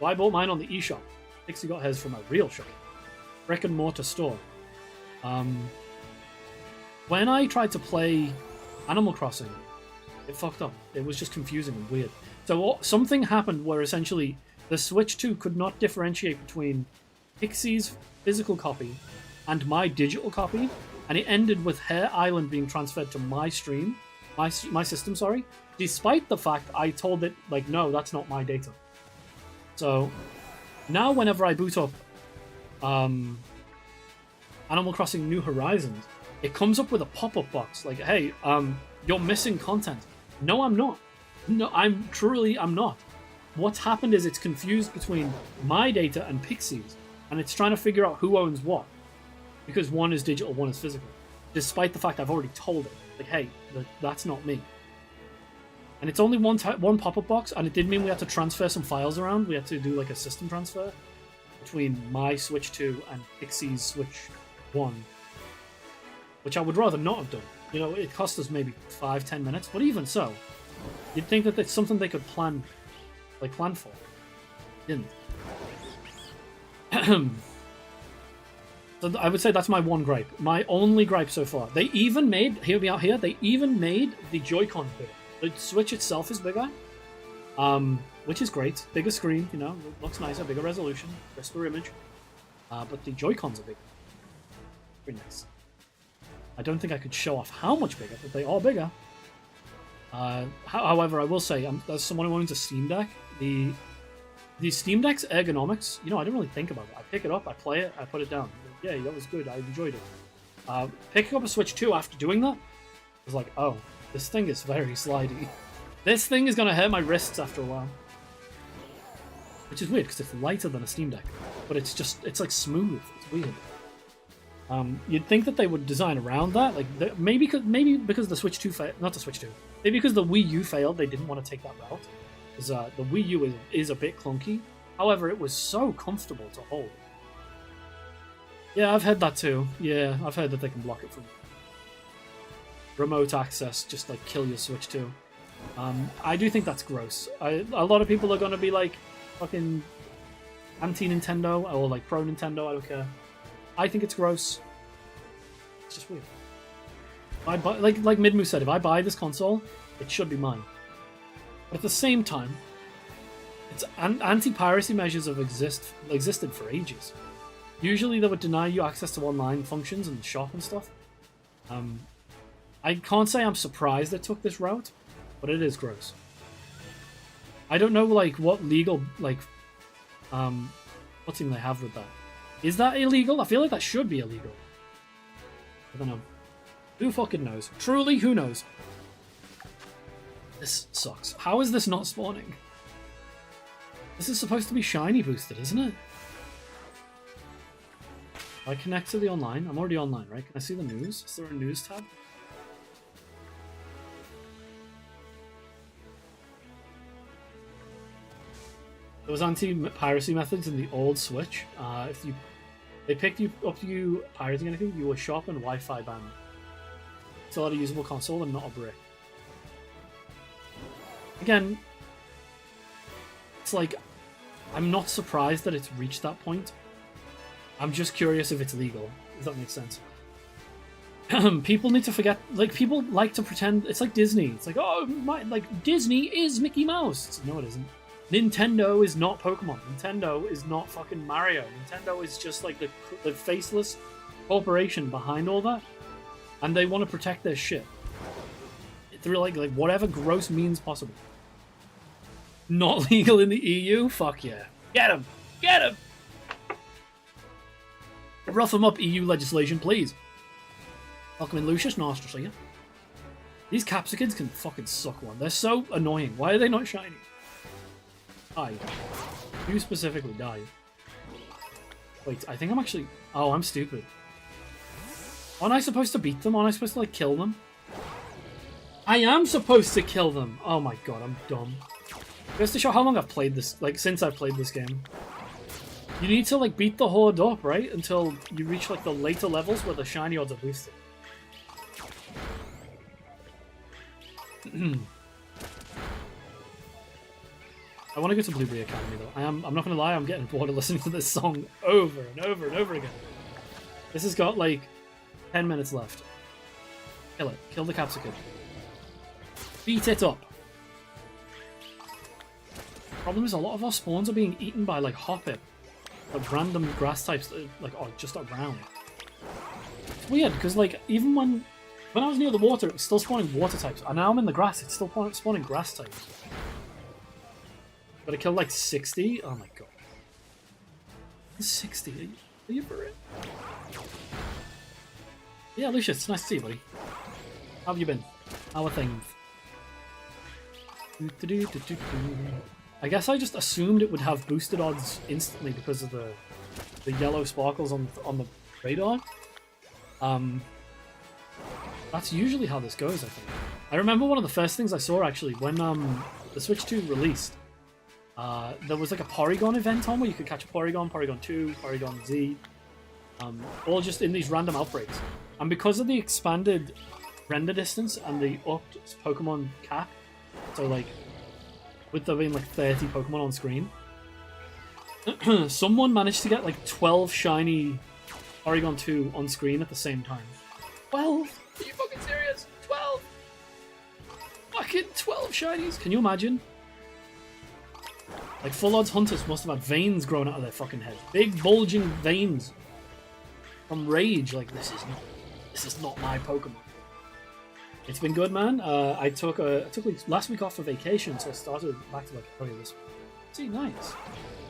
S1: So I bought mine on the eShop. Pixie got hers from a real shop. Brick and mortar store. When I tried to play Animal Crossing, it fucked up. It was just confusing and weird. So something happened where essentially the Switch 2 could not differentiate between Pixie's physical copy and my digital copy, and it ended with her island being transferred to my stream, my system, sorry, despite the fact I told it, like, no, that's not my data. So now whenever I boot up Animal Crossing New Horizons, it comes up with a pop-up box like, hey, you're missing content. No, I'm not. No, I'm not. What's happened is it's confused between my data and Pixie's, and it's trying to figure out who owns what. Because one is digital, one is physical. Despite the fact I've already told it, like, hey, that's not me. And it's only one pop-up box, and it did mean we had to transfer some files around. We had to do like a system transfer between my Switch 2 and Pixie's Switch 1, which I would rather not have done. You know, it cost us maybe 5-10 minutes, but even so, you'd think that it's something they could plan for. Didn't. So I would say that's my one gripe. My only gripe so far. They even made, hear me out here, they even made the Joy-Con bigger. The Switch itself is bigger, which is great. Bigger screen, you know, looks nicer, bigger resolution, crisper image. But the Joy-Cons are bigger. Pretty nice. I don't think I could show off how much bigger, but they are bigger. However, I will say, as someone who owns a Steam Deck, the Steam Deck's ergonomics, you know, I didn't really think about it. I pick it up, I play it, I put it down. Yeah, that was good. I enjoyed it. Picking up a Switch 2 after doing that, I was like, oh, this thing is very slidey. This thing is going to hurt my wrists after a while. Which is weird, because it's lighter than a Steam Deck. But it's like smooth. It's weird. You'd think that they would design around that. Like maybe because the Switch 2 failed, not the Switch 2. Maybe because the Wii U failed, they didn't want to take that route. Because the Wii U is a bit clunky. However, it was so comfortable to hold. Yeah, I've heard that too. Yeah, I've heard that they can block it from remote access, just like kill your Switch 2. I do think that's gross. A lot of people are going to be like fucking anti-Nintendo or like pro-Nintendo, I don't care. I think it's gross. It's just weird. I buy, like Midmu said, if I buy this console, it should be mine. But at the same time, it's anti-piracy measures have existed for ages. Usually they would deny you access to online functions and shop and stuff. I can't say I'm surprised they took this route, but it is gross. I don't know like what legal footing they have with that. Is that illegal? I feel like that should be illegal. I don't know. Who fucking knows? Truly, who knows? This sucks. How is this not spawning? This is supposed to be shiny boosted, isn't it? I connect to the online. I'm already online, right? Can I see the news? Is there a news tab? There was anti-piracy methods in the old Switch. If they picked you up you pirating anything, you were shop and Wi-Fi banned. Still had a usable console and not a brick. Again, it's like I'm not surprised that it's reached that point. I'm just curious if it's legal. If that makes sense. People need to forget. Like people like to pretend it's like Disney. It's like Disney is Mickey Mouse. No, it isn't. Nintendo is not Pokemon. Nintendo is not fucking Mario. Nintendo is just like the faceless corporation behind all that, and they want to protect their shit through like whatever gross means possible. Not legal in the EU? Fuck yeah! Get him! Get him! Rough them up, EU legislation, please. Welcome in, Lucius. Nice to see you. These Capsicums can fucking suck one. They're so annoying. Why are they not shiny? Die. You specifically die. Wait, I think I'm actually... Oh, I'm stupid. Aren't I supposed to beat them? Aren't I supposed to, like, kill them? I am supposed to kill them! Oh my god, I'm dumb. Just to show how long I've played this, like, since I've played this game. You need to, like, beat the horde up, right? Until you reach, like, the later levels where the shiny odds are boosted. I want to go to Blueberry Academy, though. I'm not going to lie, I'm getting bored of listening to this song over and over and over again. This has got, like, 10 minutes left. Kill it. Kill the Capsicum. Beat it up. Problem is, a lot of our spawns are being eaten by, like, Hoppip. Like, random grass types that are, like, oh, just around. It's weird, because, like, even when I was near the water, it was still spawning water types. And now I'm in the grass, it's still spawning grass types. But I killed like 60? Oh my god. 60? Are you for it? Yeah, Lucius, it's nice to see you, buddy. How have you been? How are things? I guess I just assumed it would have boosted odds instantly because of the yellow sparkles on the radar. That's usually how this goes, I think. I remember one of the first things I saw actually when the Switch 2 released. There was like a Porygon event on where you could catch a Porygon, Porygon 2, Porygon Z, all just in these random outbreaks. And because of the expanded render distance and the upped Pokemon cap, so like with there being like 30 Pokemon on screen, someone managed to get like 12 shiny Porygon 2 on screen at the same time. 12? Are you fucking serious? 12? Fucking 12 shinies? Can you imagine? Like, full odds hunters must have had veins growing out of their fucking heads. Big bulging veins. From rage, like, this is not my Pokemon. It's been good, man. I took like last week off for vacation, so I started back to like earlier this week. See, nice.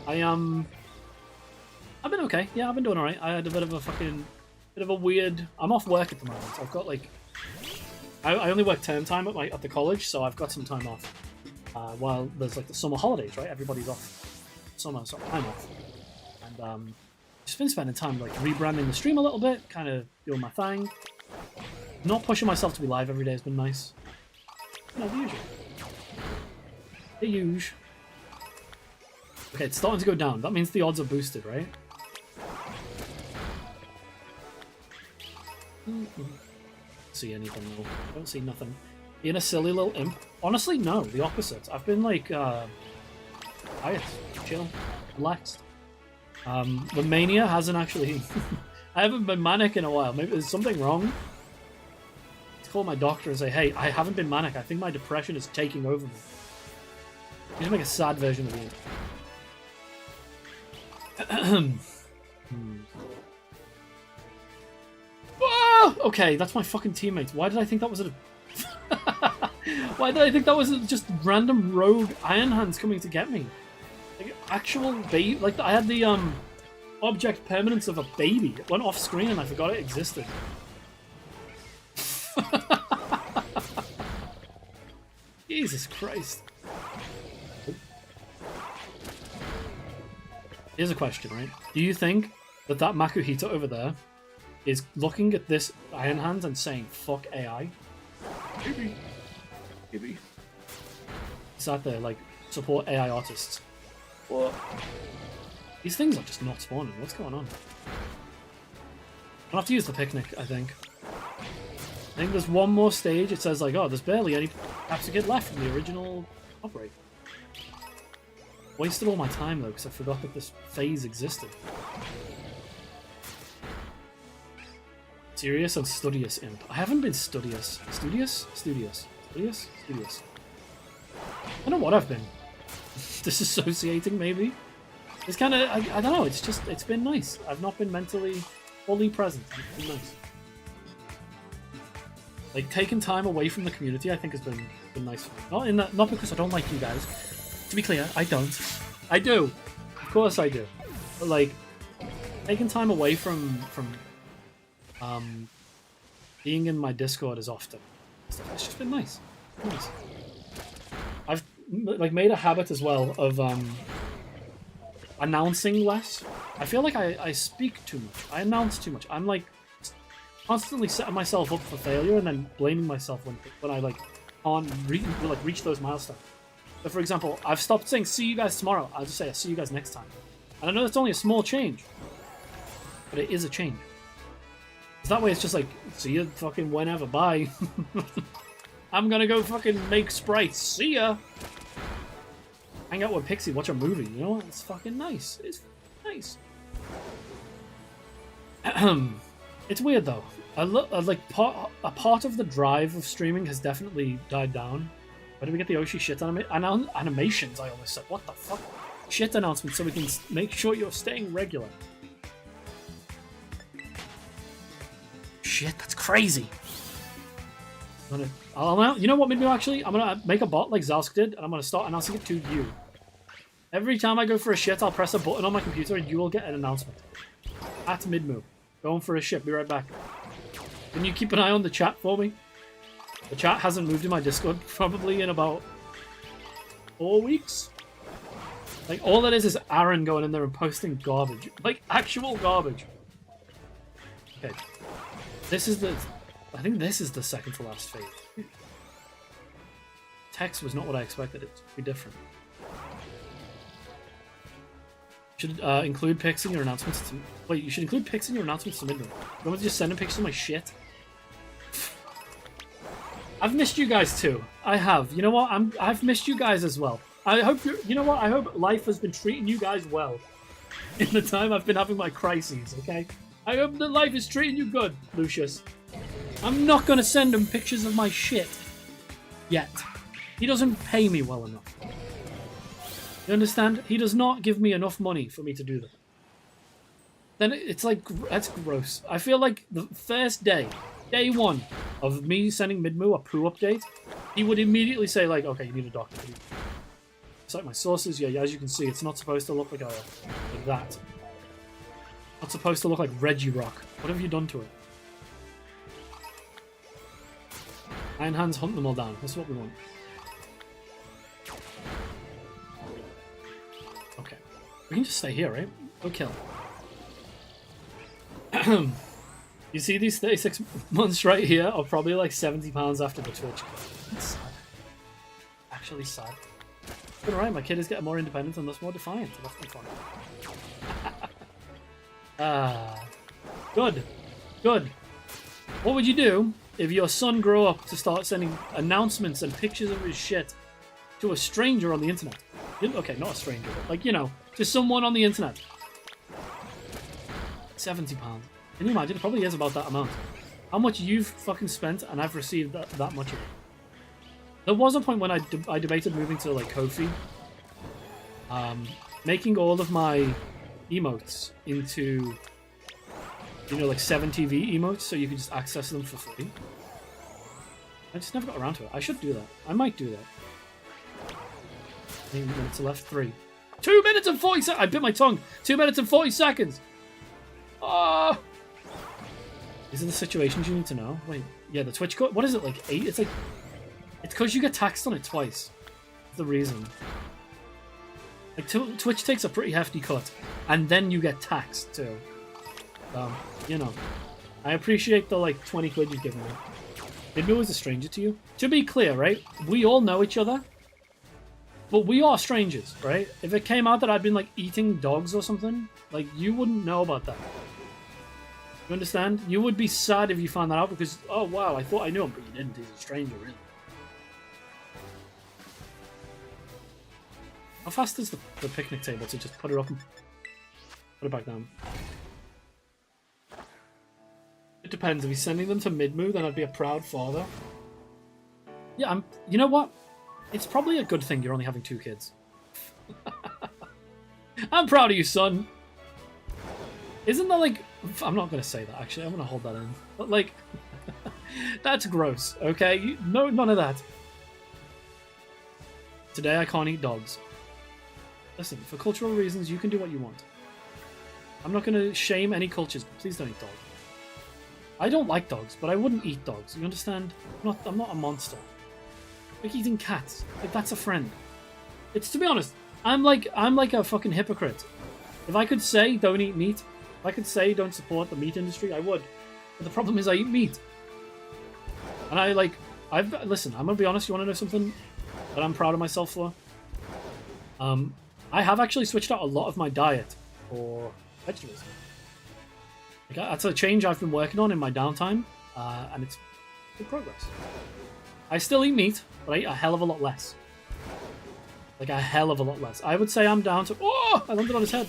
S1: I've been okay. Yeah, I've been doing alright. I had a bit of a weird. I'm off work at the moment. I've got like, I only work term time at the college, so I've got some time off. While there's like the summer holidays, right? Everybody's off summer, so I'm off, and just been spending time like rebranding the stream a little bit, kind of doing my thing. Not pushing myself to be live every day has been nice. You know, the usual. The usual. Okay, it's starting to go down. That means the odds are boosted, right? See anything though? I don't see nothing. Being a silly little imp. Honestly, no. The opposite. I've been like quiet, chill, relaxed. The mania hasn't actually. I haven't been manic in a while. Maybe there's something wrong. Let's call my doctor and say, "Hey, I haven't been manic. I think my depression is taking over me." Just make a sad version of you. Oh, okay, that's my fucking teammate. Why did I think that was a... Why did I think that was just random rogue Iron Hands coming to get me? Like, actual baby... Like, I had the, object permanence of a baby. It went off screen and I forgot it existed. Jesus Christ. Here's a question, right? Do you think that Makuhita over there is looking at this Iron Hands and saying, fuck AI? Maybe. Maybe. Sat there, like, support AI artists. What? These things are just not spawning. What's going on? I'll have to use the picnic, I think. I think there's one more stage. It says, like, oh, there's barely any Capsicum left from the original outbreak. Wasted all my time, though, because I forgot that this phase existed. Serious and studious imp. I haven't been studious. Studious? Studious. Studious? Studious. I don't know what I've been. Disassociating, maybe? It's kind of... I don't know. It's just... It's been nice. I've not been mentally fully present. It's been nice. Like, taking time away from the community, I think, has been nice for me. Not because I don't like you guys. To be clear, I don't. I do. Of course I do. But, like, taking time away from being in my Discord as often. It's just been nice. Nice. I've, like, made a habit as well of announcing less. I feel like I speak too much. I announce too much. I'm, like, constantly setting myself up for failure and then blaming myself when I, like, can't reach those milestones. So, for example, I've stopped saying, see you guys tomorrow. I'll just say, I'll see you guys next time. And I know that's only a small change. But it is a change. Because that way it's just like, see you fucking whenever, bye. I'm gonna go fucking make sprites, see ya! Hang out with Pixie, watch a movie, you know? It's fucking nice. It's nice. It's weird, though. A part of the drive of streaming has definitely died down. Where did we get the Oshi shit animations? I almost said. What the fuck? Shit announcements so we can make sure you're staying regular. Shit, that's crazy. You know what, maybe actually? I'm gonna make a bot like Zalsk did, and I'm gonna start announcing it to you. Every time I go for a shit, I'll press a button on my computer and you will get an announcement. At mid-move. Going for a shit, be right back. Can you keep an eye on the chat for me? The chat hasn't moved in my Discord probably in about 4 weeks. Like, all that is Aaron going in there and posting garbage. Like, actual garbage. Okay. I think this is the second to last phase. text was not what I expected it to be different. Should include pics in your announcements to... Wait, you should include pics in your announcements to midnight. You want me to just send them pictures of my shit? I've missed you guys too. I have. You know what? I've missed you guys as well. I hope you know what? I hope life has been treating you guys well in the time I've been having my crises, okay? I hope that life is treating you good, Lucius. I'm not gonna send him pictures of my shit. Yet. He doesn't pay me well enough. You understand? He does not give me enough money for me to do that. Then it's like, that's gross. I feel like the first day one of me sending Midmoo a poo update, he would immediately say like, okay, you need a doctor. It's like my sources, yeah, as you can see, it's not supposed to look like that. Not supposed to look like Reggie Rock. What have you done to it? Iron Hands, hunt them all down. That's what we want. Okay. We can just stay here, right? Go kill. You see these 36 months right here are probably like £70 after the Twitch. It's sad. Actually sad. But alright, my kid is getting more independent and thus more defiant. So that's been fun. Good. Good. What would you do if your son grew up to start sending announcements and pictures of his shit to a stranger on the internet? Okay, not a stranger, but like, you know, to someone on the internet. £70. Can you imagine? It probably is about that amount. How much you've fucking spent and I've received that much of it. There was a point when I debated moving to like Ko-fi. Making all of my emotes into, you know, like 7TV emotes so you can just access them for free. I just never got around to it. I should do that. I might do that. 8 minutes left. 3. 2 minutes and 40 seconds! I bit my tongue! 2 minutes and 40 seconds! Oh! These are the situations you need to know. Wait, yeah, the Twitch code. What is it, like 8? It's like... It's because you get taxed on it twice. That's the reason. Like, Twitch takes a pretty hefty cut. And then you get taxed, too. You know. I appreciate the, like, 20 quid you've given me. Midmoo is a stranger to you. To be clear, right? We all know each other. But we are strangers, right? If it came out that I'd been, like, eating dogs or something, like, you wouldn't know about that. You understand? You would be sad if you found that out because, oh, wow, I thought I knew him, but you didn't. He's a stranger, really. How fast is the picnic table to just put it up and put it back down? It depends. If he's sending them to Midmoo, then I'd be a proud father. Yeah, you know what? It's probably a good thing you're only having 2 kids. I'm proud of you, son. Isn't that like... I'm not going to say that, actually. I'm going to hold that in. But, like... that's gross, okay? No, none of that. Today I can't eat dogs. Listen, for cultural reasons, you can do what you want. I'm not going to shame any cultures, but please don't eat dogs. I don't like dogs, but I wouldn't eat dogs. You understand? I'm not a monster. Like eating cats. Like, that's a friend. It's, to be honest, I'm like a fucking hypocrite. If I could say don't eat meat, if I could say don't support the meat industry, I would. But the problem is I eat meat. And listen, I'm gonna be honest, you wanna know something that I'm proud of myself for? I have actually switched out a lot of my diet for vegetables. Like, that's a change I've been working on in my downtime, and it's good progress. I still eat meat, but I eat a hell of a lot less. Like, a hell of a lot less. I would say I'm down to... Oh! I landed on his head.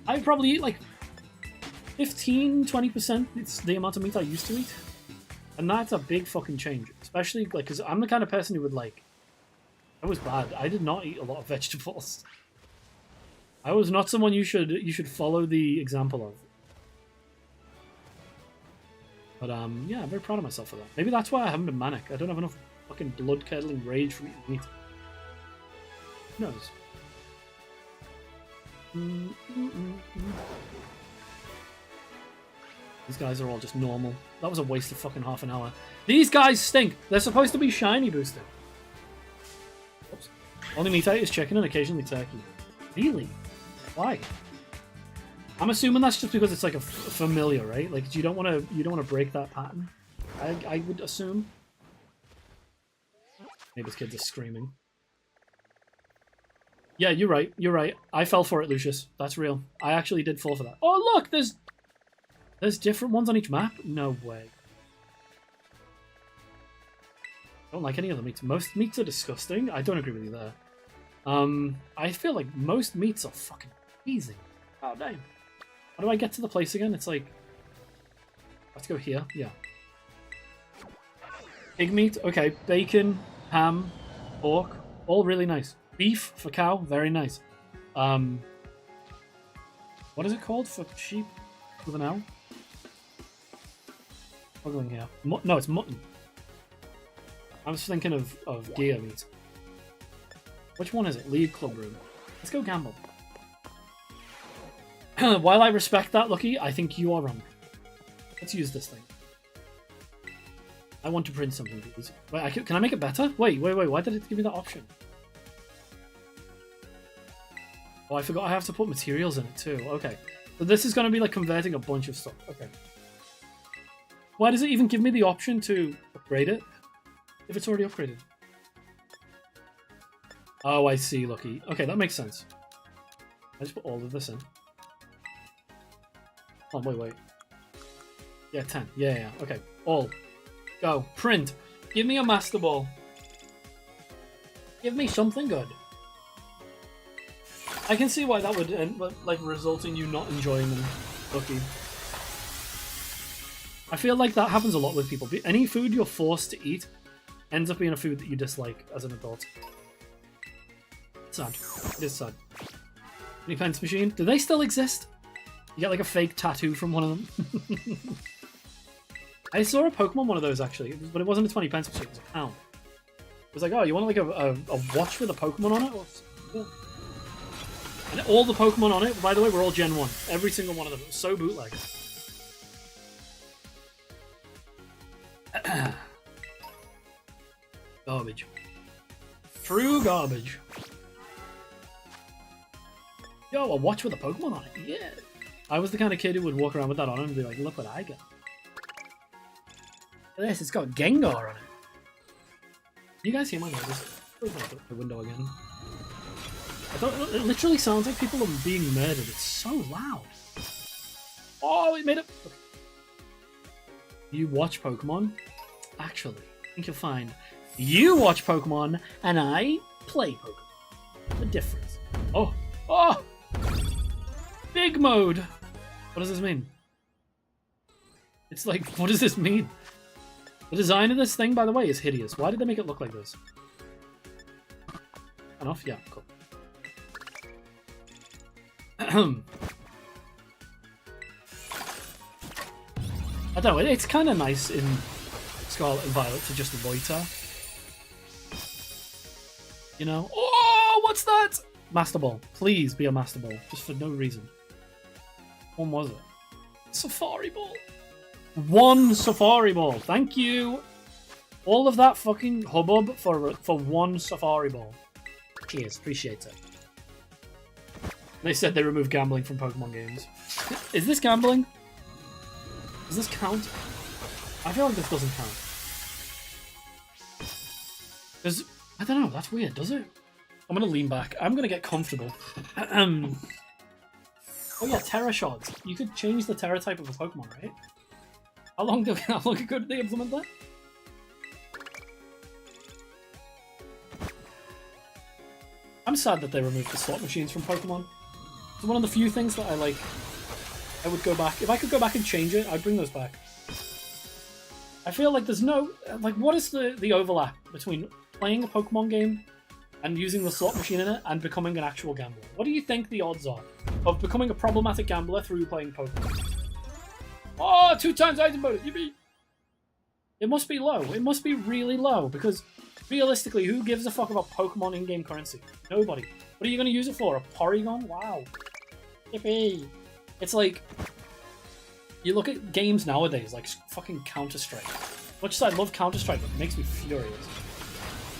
S1: I probably eat, like, 15-20%. It's the amount of meat I used to eat. And that's a big fucking change. Especially, like, because I'm the kind of person who would, like... I was bad. I did not eat a lot of vegetables. I was not someone you should follow the example of. But, yeah, I'm very proud of myself for that. Maybe that's why I haven't been manic. I don't have enough fucking blood-curdling rage from eating meat. Who knows? These guys are all just normal. That was a waste of fucking half an hour. These guys stink! They're supposed to be shiny boosted. Oops. Only meat I eat is chicken and occasionally turkey. Really? Why? I'm assuming that's just because it's like a familiar, right? Like, you don't want to break that pattern. I would assume. Neighbor's kids are screaming. Yeah, you're right. You're right. I fell for it, Lucius. That's real. I actually did fall for that. Oh, look! There's different ones on each map? No way. I don't like any of the meats. Most meats are disgusting. I don't agree with you there. I feel like most meats are fucking easy. Oh, damn. How do I get to the place again? It's like... Let's go here. Yeah. Pig meat. Okay. Bacon, ham, pork. All really nice. Beef for cow. Very nice. What is it called for sheep with an arrow? What's going here? No, it's mutton. I was thinking of deer meat. Which one is it? Lead club room. Let's go gamble. While I respect that, Lucky, I think you are wrong. Let's use this thing. I want to print something, please. Wait, can I make it better? Wait. Why did it give me that option? Oh, I forgot I have to put materials in it too. Okay. So this is going to be like converting a bunch of stuff. Okay. Why does it even give me the option to upgrade it if it's already upgraded? Oh, I see, Lucky. Okay, that makes sense. I just put all of this in. Oh, wait. Yeah, 10. Yeah. Okay. All. Go. Print. Give me a Master Ball. Give me something good. I can see why that would like result in you not enjoying them, Lucky. I feel like that happens a lot with people. Any food you're forced to eat ends up being a food that you dislike as an adult. It's sad. It is sad. Any pence machine? Do they still exist? You get like a fake tattoo from one of them. I saw a Pokemon one of those actually, but it wasn't a 20 pence machine, it was a pound. It was like, oh, you want like a watch with a Pokemon on it? Yeah. And all the Pokemon on it, by the way, were all Gen 1. Every single one of them. It was so bootleg. Garbage. True garbage. Yo, a watch with a Pokemon on it. Yeah. I was the kind of kid who would walk around with that on and be like, look what I got. Look at this, it's got Gengar on it. You guys hear my noise? Open up the window again. It literally sounds like people are being murdered. It's so loud. Oh, it made it. Okay. You watch Pokemon? Actually, I think you'll find you watch Pokemon and I play Pokemon. The difference. Oh! Big mode! What does this mean? It's like, what does this mean? The design of this thing, by the way, is hideous. Why did they make it look like this? Enough? Yeah, cool. I don't know, it's kind of nice in Scarlet and Violet to just loiter. You know? Oh, what's that? Master Ball. Please be a Master Ball. Just for no reason. One was it? Safari Ball. One Safari Ball. Thank you. All of that fucking hubbub for one Safari Ball. Cheers. Appreciate it. They said they removed gambling from Pokemon games. Is this gambling? Does this count? I feel like this doesn't count. Because, I don't know, that's weird, does it? I'm going to lean back. I'm going to get comfortable. Oh yeah, Terra Shards. You could change the Terra type of a Pokemon, right? How long ago did they implement that? I'm sad that they removed the slot machines from Pokemon. It's one of the few things that I would go back. If I could go back and change it, I'd bring those back. I feel like there's no... Like, what is the overlap between playing a Pokemon game and using the slot machine in it and becoming an actual gambler? What do you think the odds are of becoming a problematic gambler through playing Pokemon? Oh, 2 times item bonus, yippee! It must be low. It must be really low, because realistically, who gives a fuck about Pokemon in-game currency? Nobody. What are you going to use it for? A Porygon? Wow. Yippee! It's like... You look at games nowadays, like fucking Counter-Strike. Much as I love Counter-Strike, it makes me furious.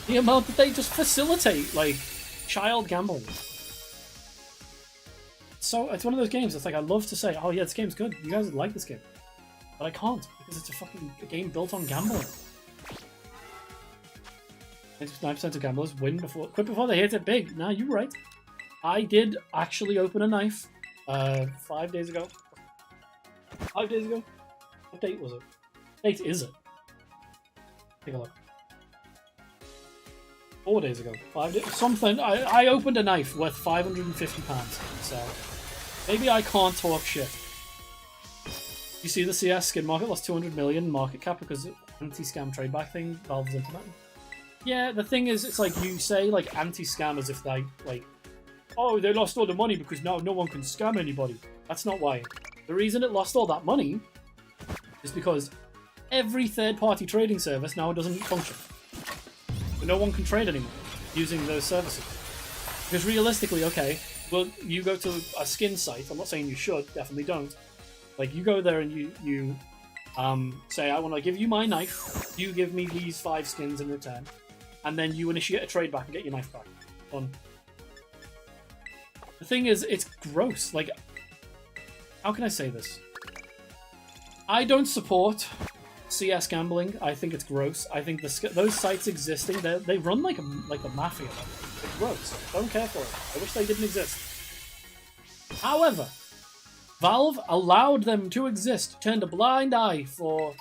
S1: The amount that they just facilitate, like, child gambling. So, it's one of those games, it's like, I love to say, oh yeah, this game's good, you guys like this game. But I can't, because it's a fucking game built on gambling. 99% of gamblers win quit before they hit it big. Nah, you're right. I did actually open a knife 5 days ago. 5 days ago? What date was it? What date is it? Take a look. 4 days ago. 5 days. Something. I opened a knife worth £550. So maybe I can't talk shit. You see the CS skin market lost 200 million market cap because of anti-scam tradeback thing Valve's implementing. Yeah, the thing is, it's like you say like anti-scam as if they like, oh, they lost all the money because now no one can scam anybody. That's not why. The reason it lost all that money is because every third-party trading service now doesn't function. So no one can trade anymore using those services. Because realistically, okay, well, you go to a skin site. I'm not saying you should. Definitely don't. Like, you go there and you say, I want to give you my knife. You give me these 5 skins in return. And then you initiate a trade back and get your knife back. Done. The thing is, it's gross. Like, how can I say this? I don't support CS gambling. I think it's gross. I think those sites existing, they run like a mafia. It's gross. I don't care for it. I wish they didn't exist. However, Valve allowed them to exist, turned a blind eye for...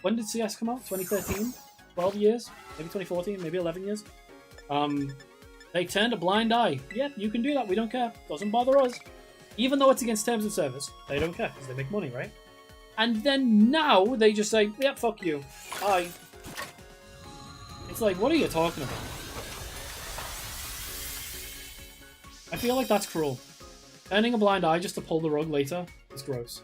S1: When did CS come out? 2013? 12 years? Maybe 2014? Maybe 11 years? They turned a blind eye. Yeah, you can do that. We don't care. Doesn't bother us. Even though it's against terms of service, they don't care because they make money, right? And then now they just say, yeah, fuck you. Bye. It's like, what are you talking about? I feel like that's cruel. Turning a blind eye just to pull the rug later is gross.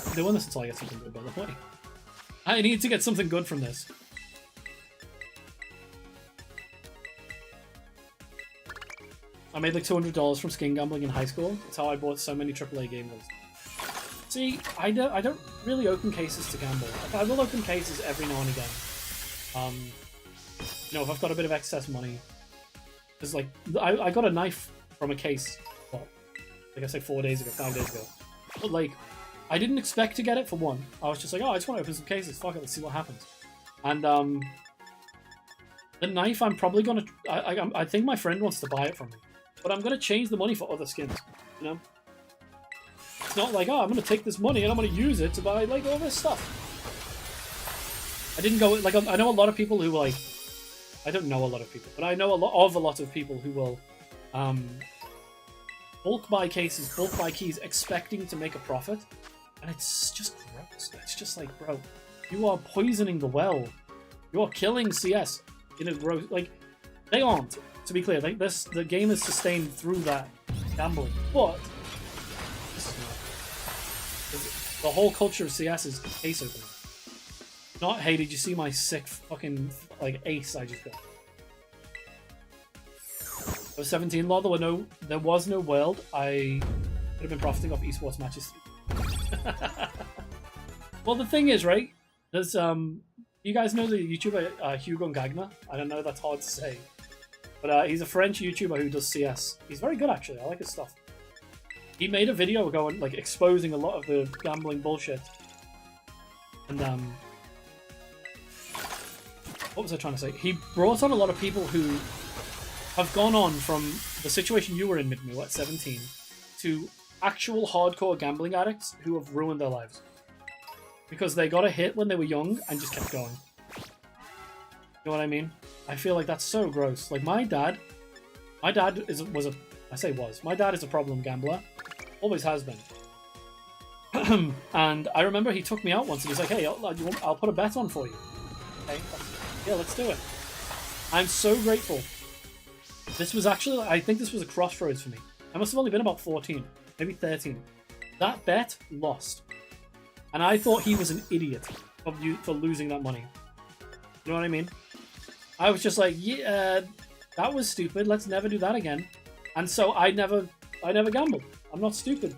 S1: I'm doing this until I get something good, by the way. I need to get something good from this. I made like $200 from skin gambling in high school. That's how I bought so many AAA games. See, I don't really open cases to gamble. Like, I will open cases every now and again. You know, if I've got a bit of excess money. Because, like, I got a knife from a case, what, like I said, 4 days ago, 5 days ago. But, like, I didn't expect to get it for one. I was just like, oh, I just want to open some cases. Fuck it, let's see what happens. And, the knife, I'm probably going to... I think my friend wants to buy it from me. But I'm going to change the money for other skins, you know? It's not like, oh, I'm going to take this money and I'm going to use it to buy, like, all this stuff. I didn't go... Like, I know a lot of people who, like... I don't know a lot of people, but I know a lot of people who will bulk buy cases, bulk buy keys, expecting to make a profit. And it's just gross. It's just like, bro, you are poisoning the well. You are killing CS in a gross... Like, they aren't. To be clear, like the game is sustained through that gambling, but this is not. The whole culture of CS is case opening. Not, hey, did you see my sick fucking like ace I just got? I was 17, Law. There was no world. I could have been profiting off esports matches. Well, the thing is, right? There's you guys know the YouTuber Hugo Gagner? I don't know. That's hard to say. But he's a French YouTuber who does CS. He's very good, actually. I like his stuff. He made a video going, like, exposing a lot of the gambling bullshit. And, what was I trying to say? He brought on a lot of people who have gone on from the situation you were in, Midmu, at 17, to actual hardcore gambling addicts who have ruined their lives. Because they got a hit when they were young and just kept going. You know what I mean? I feel like that's so gross. Like, my dad my dad is a problem gambler. Always has been. And I remember he took me out once and he's like, hey, I'll put a bet on for you. Okay, yeah, let's do it. I'm so grateful. This was actually, I think this was a crossroads for me. I must have only been about 14, maybe 13. That bet lost. And I thought he was an idiot for losing that money. You know what I mean? I was just like, yeah, that was stupid. Let's never do that again. And so I never gambled. I'm not stupid.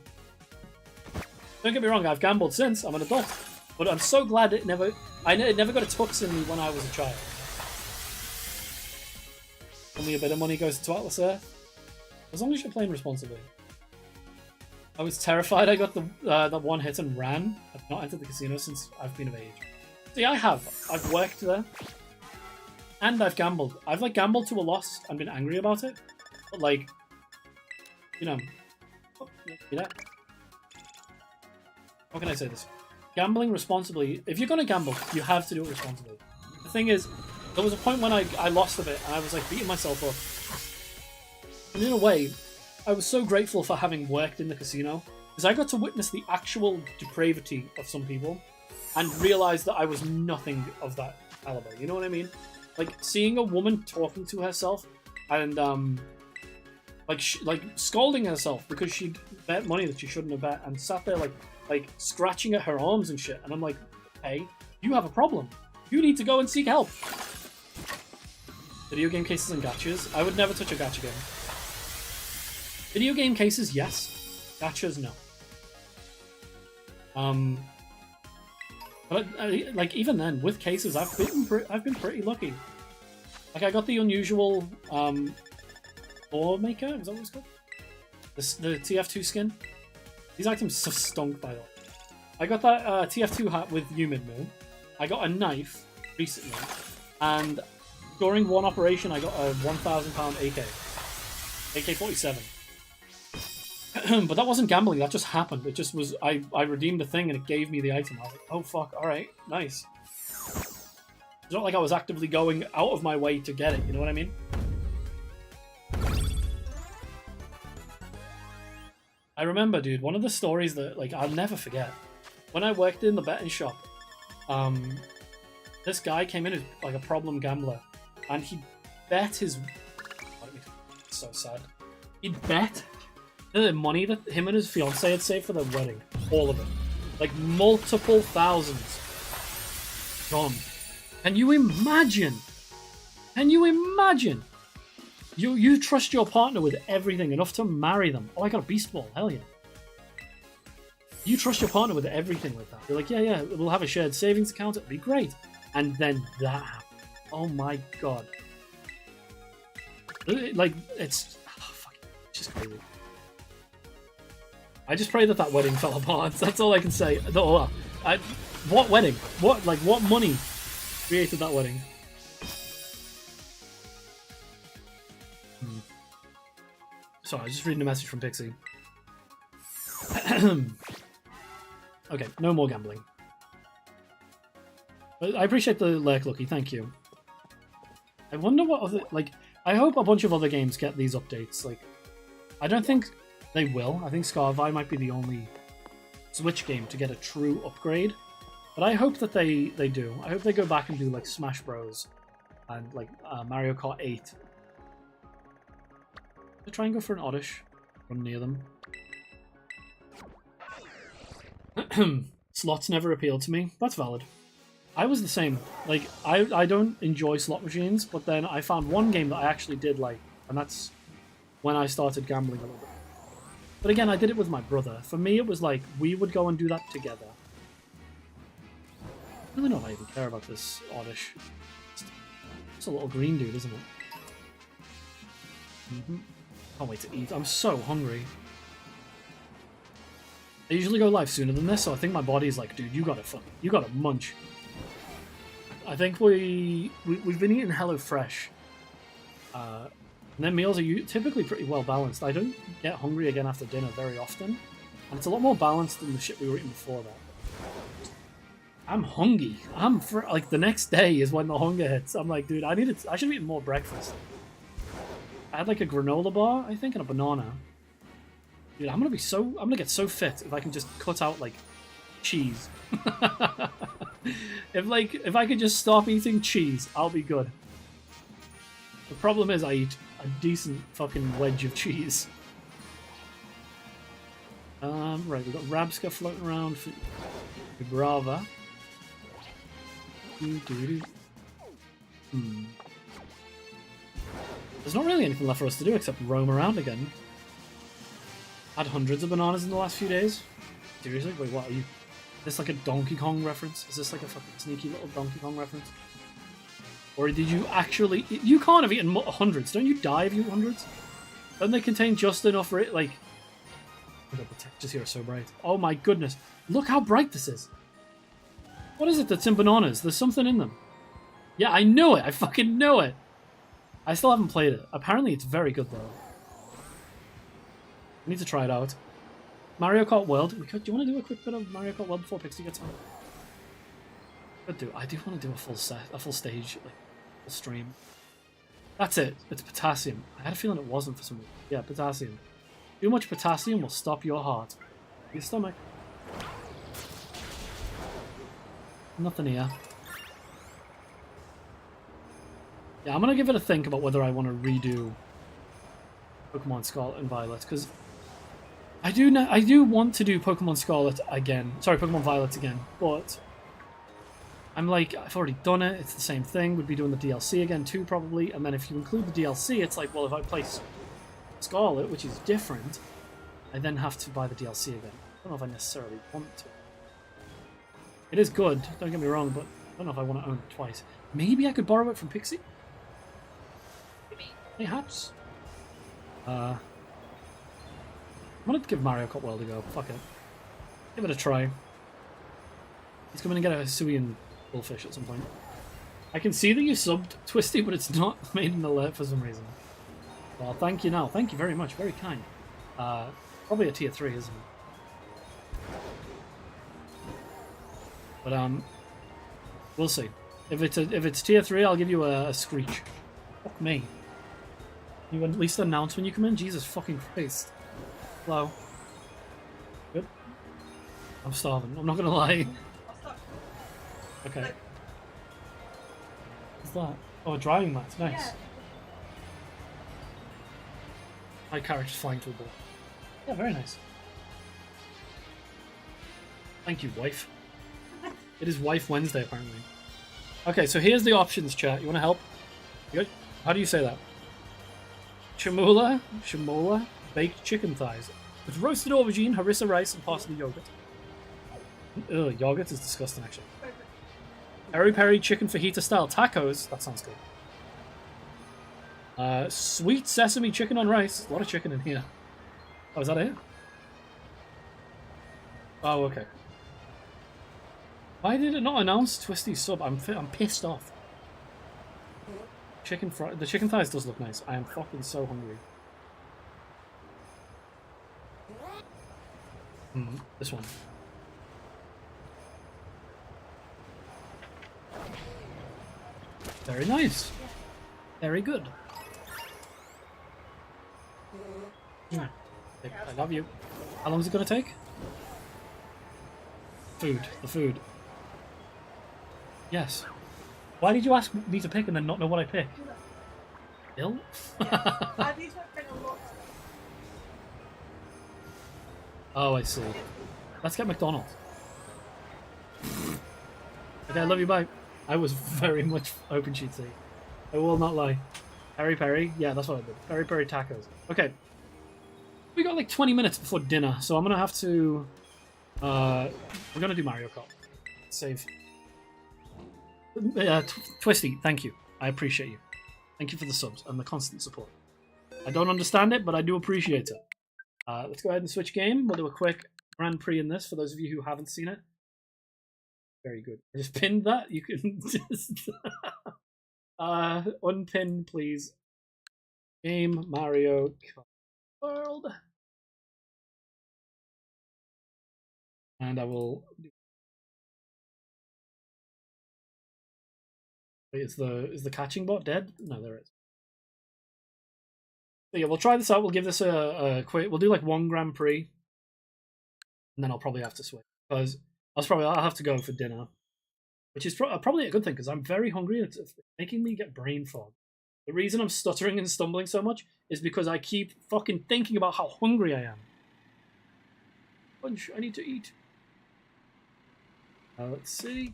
S1: Don't get me wrong, I've gambled since. I'm an adult. But I'm so glad it never got a tux in me when I was a child. Only a bit of money goes to Atlas Earth. As long as you're playing responsibly. I was terrified I got that one hit and ran. I've not entered the casino since I've been of age. See, I have. I've worked there. And I've gambled. I've, like, gambled to a loss and been angry about it. But, like, you know... Oh, yeah. How can I say this? Gambling responsibly... If you're gonna gamble, you have to do it responsibly. The thing is, there was a point when I lost a bit, and I was, like, beating myself up. And in a way, I was so grateful for having worked in the casino, because I got to witness the actual depravity of some people, and realize that I was nothing of that caliber. You know what I mean? Like, seeing a woman talking to herself and like scolding herself because she'd bet money that she shouldn't have bet, and sat there like scratching at her arms and shit. And I'm like, hey, you have a problem. You need to go and seek help. Video game cases and gachas. I would never touch a gacha game. Video game cases, yes. Gachas, no. But like, even then, with cases, I've been pretty lucky. Like, I got the unusual Ore Maker. Is that what it's called? The TF2 skin. These items have stunk, by the way. I got that TF2 hat with Humid Moon. I got a knife recently, and during one operation, I got a £1,000 AK-47. But that wasn't gambling, that just happened. It just was, I redeemed a thing and it gave me the item. I was like, oh fuck, alright, nice. It's not like I was actively going out of my way to get it, you know what I mean? I remember, dude, one of the stories that, like, I'll never forget. When I worked in the betting shop, this guy came in as, like, a problem gambler. And he bet his... It's so sad. He'd bet the money that him and his fiancée had saved for their wedding. All of it. Like, multiple thousands. Gone. Can you imagine? Can you imagine? You trust your partner with everything, enough to marry them. Oh, I got a beast ball. Hell yeah. You trust your partner with everything like that. You're like, yeah, we'll have a shared savings account. It'll be great. And then that happened. Oh my god. Like, it's... Oh, fuck. It's just crazy. I just pray that that wedding fell apart. That's all I can say. What wedding? What money created that wedding? Sorry, I was just reading a message from Pixie. Okay, no more gambling. I appreciate the lurk, Lucky. Thank you. I wonder what other... Like, I hope a bunch of other games get these updates. Like, I don't think they will. I think Scarvi might be the only Switch game to get a true upgrade. But I hope that they do. I hope they go back and do, like, Smash Bros. And, like, Mario Kart 8. I'll try and go for an Oddish. Run near them. Slots never appealed to me. That's valid. I was the same. Like, I don't enjoy slot machines, but then I found one game that I actually did like, and that's when I started gambling a little bit. But again, I did it with my brother. For me, it was like, we would go and do that together. I really don't even care about this Oddish. It's a little green dude, isn't it? Can't wait to eat. I'm so hungry. I usually go live sooner than this, so I think my body's like, dude, you gotta munch. I think we've been eating HelloFresh. And their meals are typically pretty well balanced. I don't get hungry again after dinner very often. And it's a lot more balanced than the shit we were eating before that. I'm hungry. Like, the next day is when the hunger hits. I'm like, dude, I should have eaten more breakfast. I had like a granola bar, I think, and a banana. Dude, I'm gonna get so fit if I can just cut out, like, cheese. If I could just stop eating cheese, I'll be good. The problem is I eat a decent fucking wedge of cheese. Right, we've got Rabska floating around for Brava. There's not really anything left for us to do except roam around again. Had hundreds of bananas in the last few days. Seriously? Wait, what are you... Is this like a Donkey Kong reference? Is this like a fucking sneaky little Donkey Kong reference? Or did you actually... You can't have eaten hundreds. Don't you die if you eat hundreds? Don't they contain just enough for it, like... Oh my god, the textures here are so bright. Oh my goodness. Look how bright this is. What is it that's in bananas? There's something in them. Yeah, I knew it. I fucking knew it. I still haven't played it. Apparently it's very good, though. I need to try it out. Mario Kart World. Do you want to do a quick bit of Mario Kart World before Pixie gets on? I do want to do a full stage, like, full stream. That's it. It's potassium. I had a feeling it wasn't for some reason. Yeah, potassium. Too much potassium will stop your heart. Your stomach. Nothing here. Yeah, I'm gonna give it a think about whether I want to redo Pokemon Scarlet and Violet, because I do want to do Pokemon Scarlet again. Sorry, Pokemon Violet again, but I'm like, I've already done it. It's the same thing. Would be doing the DLC again too, probably. And then if you include the DLC, it's like, well, if I play Scarlet, which is different, I then have to buy the DLC again. I don't know if I necessarily want to. It is good, don't get me wrong, but I don't know if I want to own it twice. Maybe I could borrow it from Pixie? Perhaps. I'm gonna give Mario Kart World a go. Fuck it. Give it a try. He's coming to get a Hisuian bullfish at some point. I can see that you subbed Twisty, but it's not made an alert for some reason. Well, thank you now. Thank you very much. Very kind. Probably a tier 3, isn't it? But we'll see. If it's tier 3, I'll give you a screech. Fuck me. You at least announce when you come in? Jesus fucking Christ. Hello. Good. I'm starving. I'm not gonna lie. Okay. What's that? Oh, a drying mat. Nice. Yeah. My character's flying to a ball. Yeah, very nice. Thank you, wife. It is Wife Wednesday, apparently. Okay, so here's the options, chat. You want to help? You good? How do you say that? Chamola, baked chicken thighs with roasted aubergine, harissa rice, and parsley yogurt. Ugh, yogurt is disgusting, actually. Peri peri chicken fajita style tacos. That sounds good. Sweet sesame chicken on rice. A lot of chicken in here. Oh, is that it? Oh, okay. Why did it not announce Twisty's sub? I'm pissed off. The chicken thighs does look nice. I am fucking so hungry. This one. Very nice. Very good. I love you. How long is it gonna take? Food. The food. Yes. Why did you ask me to pick and then not know what I picked? Ill? Oh, I see. Let's get McDonald's. Okay, I love you, bye. I was very much hoping she'd say. I will not lie. Peri peri? Yeah, that's what I did. Peri peri tacos. Okay. We got like 20 minutes before dinner, so I'm gonna have to... we're gonna do Mario Kart. Save. Twisty, thank you. I appreciate you. Thank you for the subs and the constant support. I don't understand it, but I do appreciate it. Let's go ahead and switch game. We'll do a quick Grand Prix in this for those of you who haven't seen it. Very good. I just pinned that. You can just unpin, please. Game Mario Kart World. And I will... Wait, is the catching bot dead? No, there is. So yeah, we'll try this out. We'll give this a quick... We'll do like one Grand Prix. And then I'll probably have to switch. Because I'll have to go for dinner. Which is probably a good thing, because I'm very hungry. It's making me get brain fog. The reason I'm stuttering and stumbling so much is because I keep fucking thinking about how hungry I am. Lunch, I need to eat. Let's see.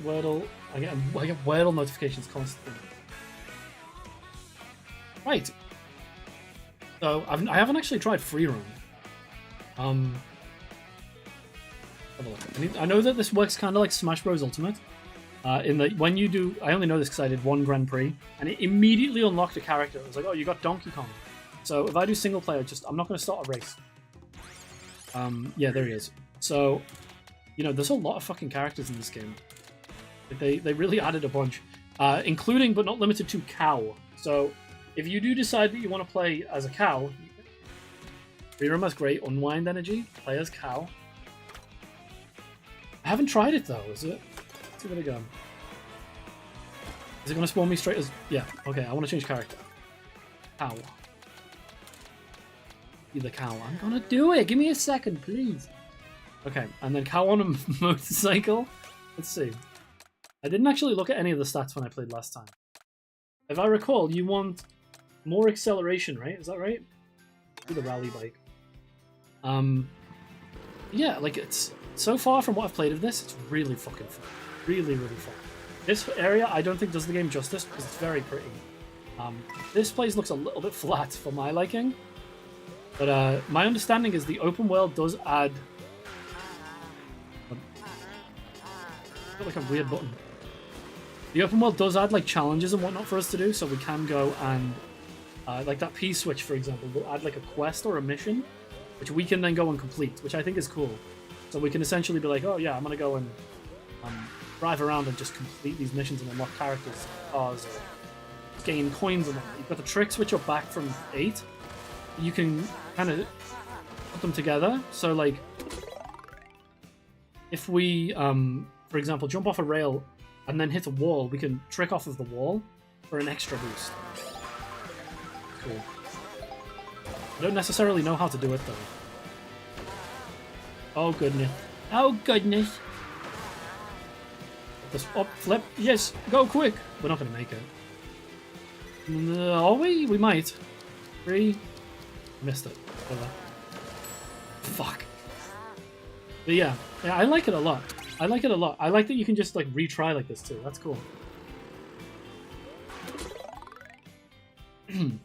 S1: Wordle. I get Wordle notifications constantly. Right. So I haven't actually tried free roam. Have a look. I know that this works kind of like Smash Bros. Ultimate. In that when you do, I only know this because I did one Grand Prix, and it immediately unlocked a character. It was like, oh, you got Donkey Kong. So if I do single player, I'm not going to start a race. Yeah, there he is. So, you know, there's a lot of fucking characters in this game. They really added a bunch, including but not limited to cow. So, if you do decide that you want to play as a cow, Freedom has great unwind energy. Play as cow. I haven't tried it though. Is it? Let's give it a go. Is it going to spawn me straight as? Yeah. Okay. I want to change character. Cow. Be the cow. I'm gonna do it. Give me a second, please. Okay, and then cow on a motorcycle. Let's see. I didn't actually look at any of the stats when I played last time. If I recall, you want more acceleration, right? Is that right? Do the rally bike. Yeah, like it's so far from what I've played of this, it's really fucking fun. Really, really fun. This area, I don't think does the game justice because it's very pretty. This place looks a little bit flat for my liking. But my understanding is the open world does add... I feel like a weird button. The open world does add like challenges and whatnot for us to do, so we can go and... like that P-switch, for example, will add like a quest or a mission, which we can then go and complete, which I think is cool. So we can essentially be like, oh yeah, I'm going to go and drive around and just complete these missions and unlock characters, cars, or gain coins and whatnot. You've got the tricks, which are back from 8. You can kind of put them together. So, like, if we, for example, jump off a rail and then hit a wall, we can trick off of the wall for an extra boost. Cool. I don't necessarily know how to do it, though. Oh, goodness. Oh, goodness. This up, flip. Yes, go quick. We're not going to make it. Are we? We might. 3... Missed it. Fuck. But yeah, I like it a lot. I like it a lot. I like that you can just like retry like this too. That's cool. In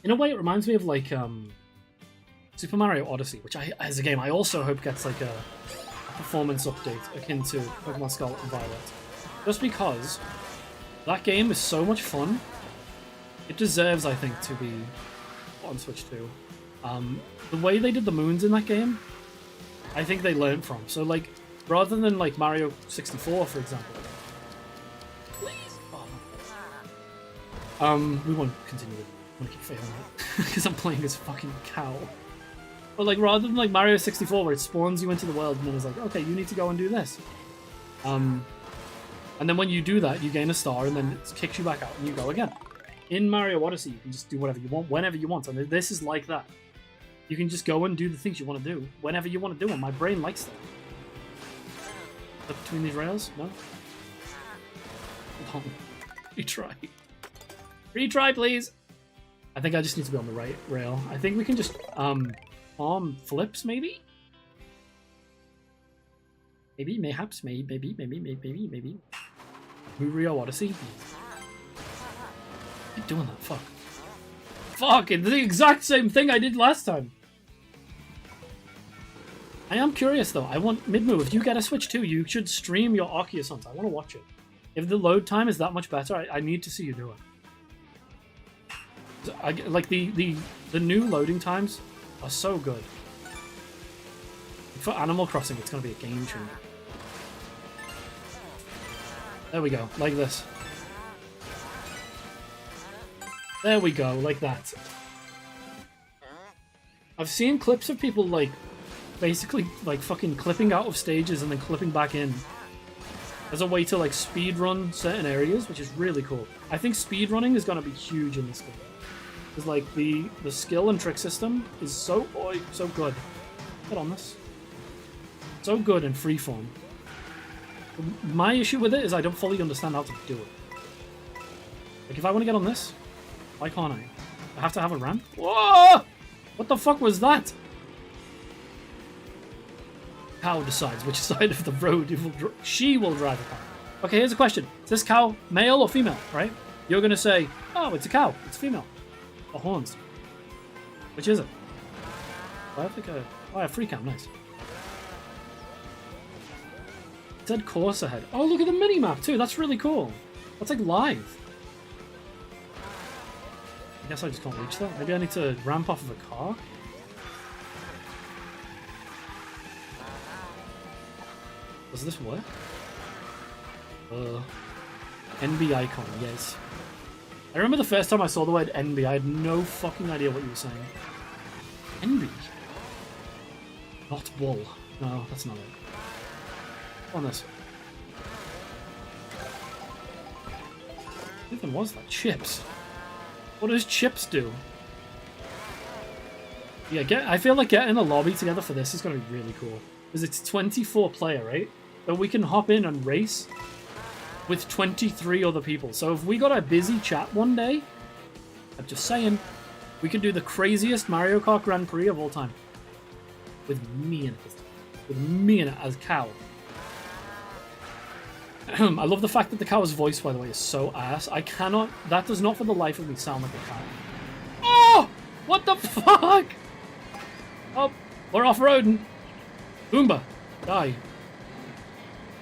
S1: a way, it reminds me of like Super Mario Odyssey, which as a game I also hope gets like a performance update akin to Pokemon Scarlet and Violet. Just because that game is so much fun, it deserves, I think, to be on Switch 2. The way they did the moons in that game, I think they learned from. So, like, rather than like Mario 64, for example. Please. We won't continue with it. I want to keep failing it because I'm playing as fucking cow. But like, rather than like Mario 64, where it spawns you into the world and then it's like, okay, you need to go and do this. And then when you do that, you gain a star, and then it kicks you back out, and you go again. In Mario Odyssey, you can just do whatever you want, whenever you want, and this is like that. You can just go and do the things you want to do, whenever you want to do them. My brain likes that. Up between these rails? No? Hold on. Retry. Retry, please! I think I just need to be on the right rail. I think we can just, arm flips, maybe? Maybe, mayhaps, maybe. Mario Odyssey? Keep doing that, fuck. Fuck, it's the exact same thing I did last time. I am curious though, I want, Midmoo, if you get a Switch 2, you should stream your Arceus hunt. I want to watch it. If the load time is that much better, I need to see you do it. Like, the new loading times are so good. For Animal Crossing, it's going to be a game changer. There we go, like this. There we go, like that. I've seen clips of people, like, basically, like, fucking clipping out of stages and then clipping back in as a way to, like, speedrun certain areas, which is really cool. I think speedrunning is going to be huge in this game. Because, like, the skill and trick system is so good. Get on this. So good in freeform. My issue with it is I don't fully understand how to do it. Like, if I want to get on this, why can't I? I have to have a ramp? Whoa! What the fuck was that? Cow decides which side of the road she will drive upon. Okay, here's a question. Is this cow male or female, right? You're going to say, oh, it's a cow. It's female. Or horns. Which is it? I have like a free cam, nice. It said course ahead. Oh, look at the mini-map too. That's really cool. That's like live. I guess I just can't reach that. Maybe I need to ramp off of a car. Does this work? NB icon, yes. I remember the first time I saw the word NB, I had no fucking idea what you were saying. NB? Not bull. No, that's not it. On this. What even was that? Chips. What does chips do? Yeah, I feel like getting a lobby together for this is going to be really cool. Because it's 24 player, right? But we can hop in and race with 23 other people. So if we got a busy chat one day, I'm just saying, we could do the craziest Mario Kart Grand Prix of all time. With me in it. With me in it as Cow. I love the fact that the cow's voice, by the way, is so ass. I cannot... That does not for the life of me sound like a cow. Oh! What the fuck? Oh, we're off-roading. Boomba, die.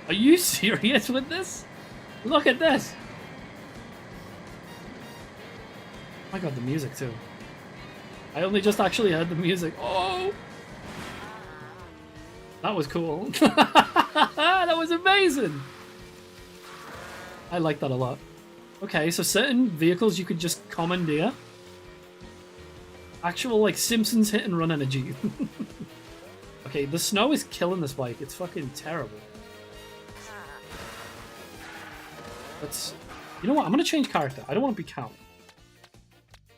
S1: Are you serious with this? Look at this. Oh my god, the music too. I only just actually heard the music. Oh! That was cool. That was amazing. I like that a lot. Okay, so certain vehicles you could just commandeer. Actual, like, Simpsons hit and run energy. Okay, the snow is killing this bike. It's fucking terrible. Let's... You know what? I'm gonna change character. I don't want to be Count.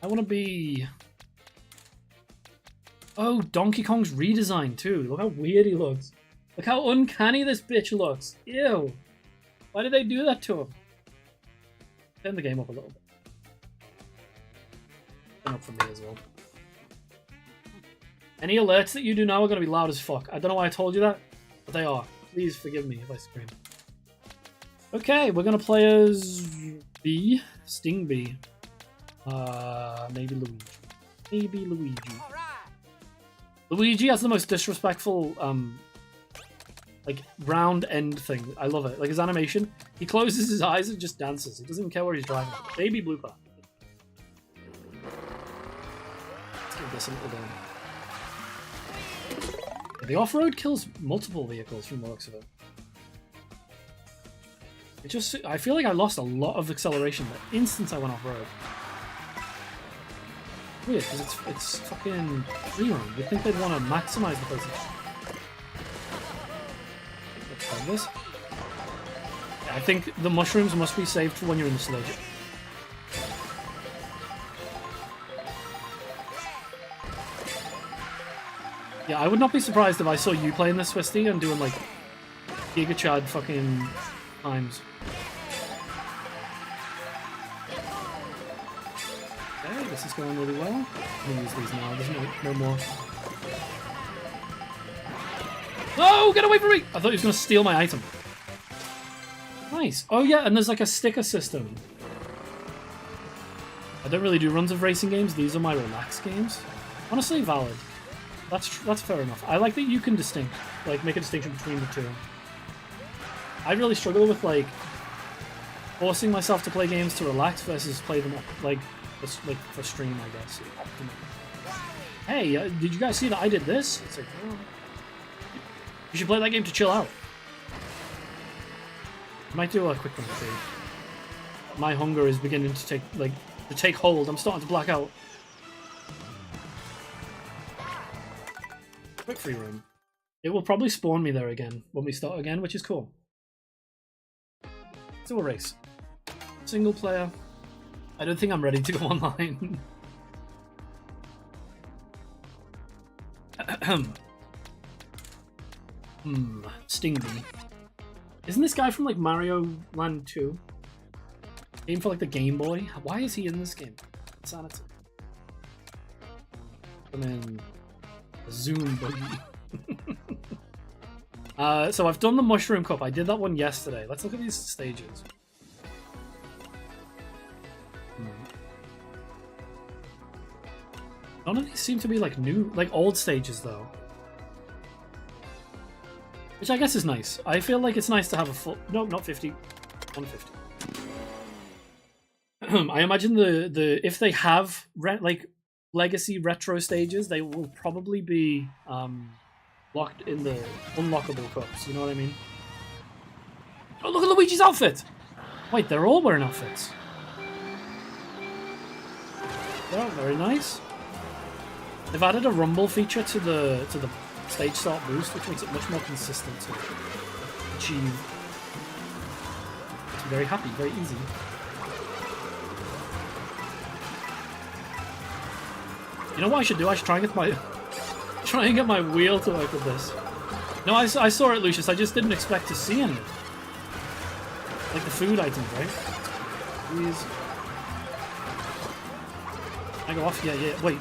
S1: I want to be... Oh, Donkey Kong's redesigned too. Look how weird he looks. Look how uncanny this bitch looks. Ew. Why did they do that to him? Turn the game up a little bit. Turn up for me as well. Any alerts that you do now are going to be loud as fuck. I don't know why I told you that, but they are. Please forgive me if I scream. Okay, we're going to play as B. Sting B. Maybe Luigi. Maybe Luigi. Luigi has the most disrespectful, like, round end thing. I love it. Like, his animation, he closes his eyes and just dances. He doesn't even care where he's driving. Baby blue car. Let's give this a little down. The off-road kills multiple vehicles from the looks of it. It just... I feel like I lost a lot of acceleration the instant I went off-road. Weird, because it's fucking free roam. You'd think they'd want to maximize the place. Let's try this. I think the mushrooms must be saved for when you're in the sludge. Yeah, I would not be surprised if I saw you playing this, Swisty, and doing, like, Giga Chad fucking times. Okay, this is going really well. I'm gonna use these now, there's no more. No! Get away from me! I thought he was gonna steal my item. Nice. Oh yeah, and there's like a sticker system. I don't really do runs of racing games, these are my relaxed games. Honestly, valid. That's fair enough. I like that you can make a distinction between the two. I really struggle with, like, forcing myself to play games to relax versus play them, like for stream, I guess. Hey, did you guys see that I did this? It's like, oh. You should play that game to chill out. I might do a quick one too. My hunger is beginning to take hold. I'm starting to black out. Quick free roam. It will probably spawn me there again when we start again, which is cool. Let's do a race. Single player. I don't think I'm ready to go online. Sting Bee. Isn't this guy from like Mario Land 2? Game for like the Game Boy? Why is he in this game? Insanity. Come in. Zoom buggy. So I've done the Mushroom Cup. I did that one yesterday. Let's look at these stages. None of these seem to be like new, like old stages though. Which I guess is nice. I feel like it's nice to have a full... No, not 50. 150. I imagine the if they have like legacy retro stages, they will probably be locked in the unlockable cups. You know what I mean? Oh, look at Luigi's outfit! Wait, they're all wearing outfits. Yeah, very nice. They've added a rumble feature to the stage start boost, which makes it much more consistent to achieve. Makes me very happy, very easy. You know what I should do? I should try and get my wheel to work with this. No, I saw it, Lucius. I just didn't expect to see any. Like the food items, right? Please. I go off. Yeah. Wait.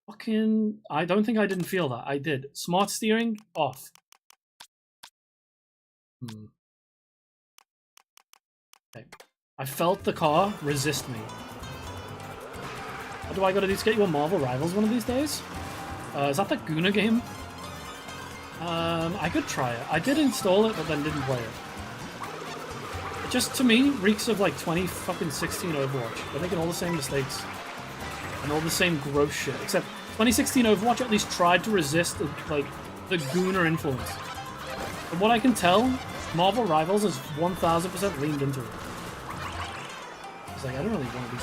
S1: Fucking. I don't think I didn't feel that. I did. Smart steering off. Okay. I felt the car resist me. What do I gotta do to get you a Marvel Rivals one of these days? Is that the Guna game? I could try it. I did install it, but then didn't play it. It just, to me, reeks of like 2016 Overwatch. They're making all the same mistakes. And all the same gross shit. Except 2016 Overwatch at least tried to resist like the Guna influence. From what I can tell, Marvel Rivals has 1000% leaned into it. It's like, I don't really want to be...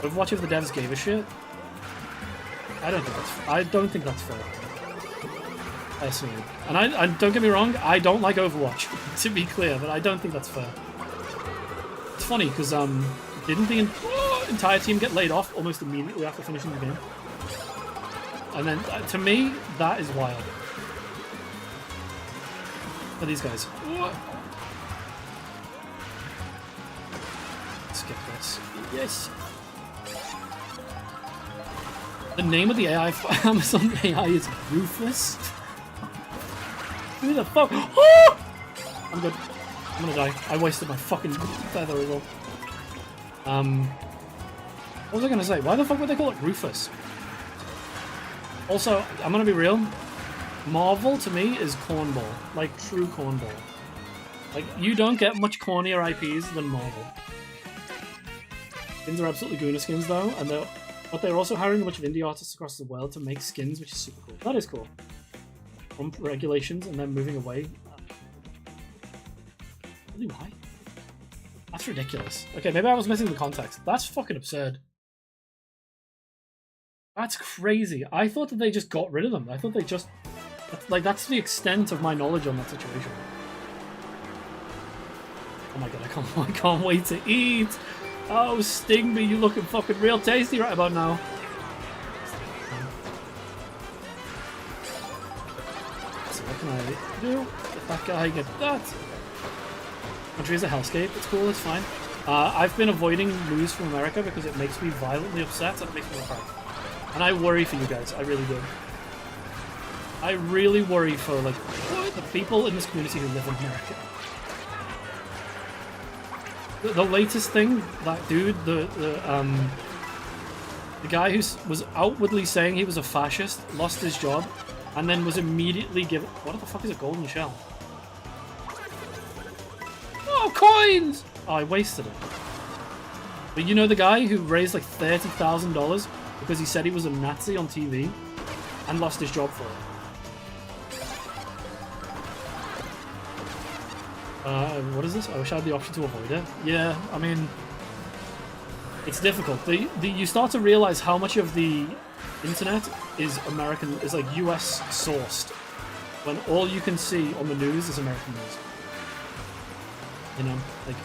S1: Overwatch if the devs gave a shit. I don't think that's fair. Personally. And I don't get me wrong, I don't like Overwatch, to be clear, but I don't think that's fair. It's funny, because didn't the entire team get laid off almost immediately after finishing the game? And then, to me, that is wild. For these guys. Skip this. Yes! The name of the AI for Amazon AI is Ruthless. Who the fuck? Oh! I'm good. I'm gonna die. I wasted my fucking feather as well. What was I gonna say? Why the fuck would they call it Ruthless? Also, I'm gonna be real. Marvel to me is cornball. Like true cornball. Like, you don't get much cornier IPs than Marvel. Skins are absolutely Guna skins though, and they're also hiring a bunch of indie artists across the world to make skins, which is super cool. That is cool. From regulations and then moving away. Really, why? That's ridiculous. Okay, maybe I was missing the context. That's fucking absurd. That's crazy. I thought that they just got rid of them. I thought they just... Like, that's the extent of my knowledge on that situation. Oh my god, I can't wait to eat! Oh, sting me, you looking fucking real tasty right about now. So what can I do? Get that guy, get that. Country is a hellscape, it's cool, it's fine. I've been avoiding news from America because it makes me violently upset and it makes me cry. And I worry for you guys, I really do. I really worry for, like, the people in this community who live in America. The latest thing, that dude, the guy who was outwardly saying he was a fascist, lost his job, and then was immediately given... What the fuck is a golden shell? Oh, coins! Oh, I wasted it. But you know the guy who raised like $30,000 because he said he was a Nazi on TV and lost his job for it? What is this? I wish I had the option to avoid it. Yeah, I mean, it's difficult. You start to realize how much of the internet is American, is like US sourced, when all you can see on the news is American news. You know, like,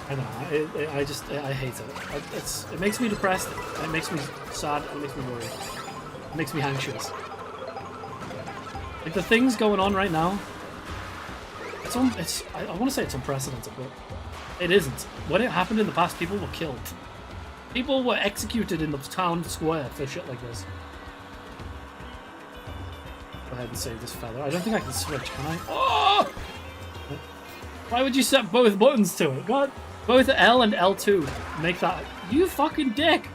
S1: I don't know. I hate it. It makes me depressed. It makes me sad. It makes me worried. It makes me anxious. Like the things going on right now. I want to say it's unprecedented, but it isn't. When it happened in the past, people were killed. People were executed in the town square for shit like this. Go ahead and save this feather. I don't think I can switch, can I? Oh! Why would you set both buttons to it? God, both L and L2 make that. You fucking dick!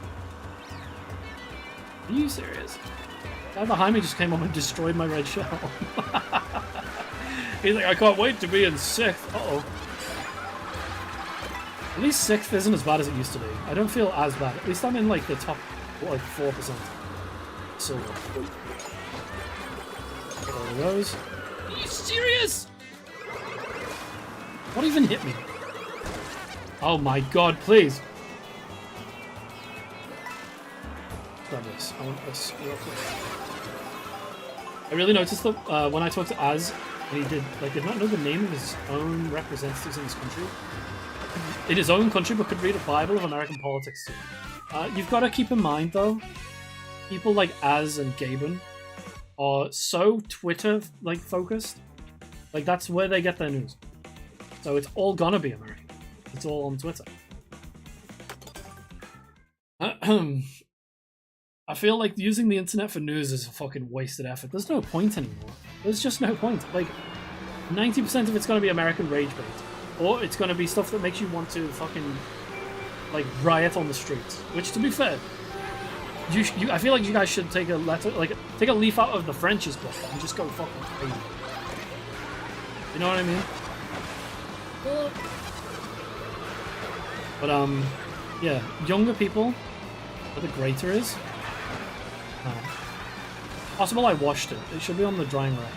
S1: Are you serious? The guy behind me just came up and destroyed my red shell. He's like, I can't wait to be in 6th. Uh-oh. At least 6th isn't as bad as it used to be. I don't feel as bad. At least I'm in like the top, like 4%. Silver. There it goes. Are you serious? What even hit me? Oh my god, please. Grab this. I want this real quick. I really noticed that when I talked to Az, and he did not know the name of his own representatives in his country. In his own country, but could read a Bible of American politics too. You've got to keep in mind, though, people like Az and Gaben are so Twitter focused. Like, that's where they get their news. So it's all gonna be American. It's all on Twitter. I feel like using the internet for news is a fucking wasted effort. There's no point anymore. There's just no point. Like, 90% of it's gonna be American rage bait. Or it's gonna be stuff that makes you want to fucking, like, riot on the streets. Which, to be fair, I feel like you guys should take a leaf out of the French's book and just go fucking crazy. You know what I mean? But, yeah, younger people, where the grater is. Possible I washed it. It should be on the drying rack.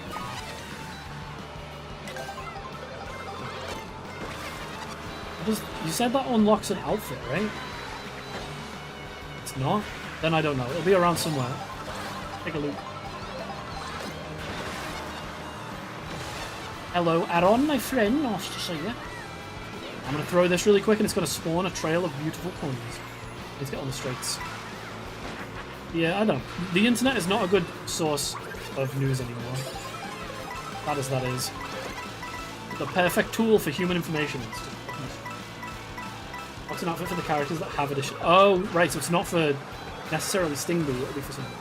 S1: You said that unlocks an outfit, right? It's not? Then I don't know. It'll be around somewhere. Take a look. Hello, Aaron, my friend. Nice to see you. I'm going to throw this really quick and it's going to spawn a trail of beautiful coins. Let's get on the streets. Yeah, I don't know. The internet is not a good source of news anymore. Bad as that is. The perfect tool for human information. What's an outfit for the characters that have addition? Oh, right, so it's not for necessarily Stingby, it'll be for something.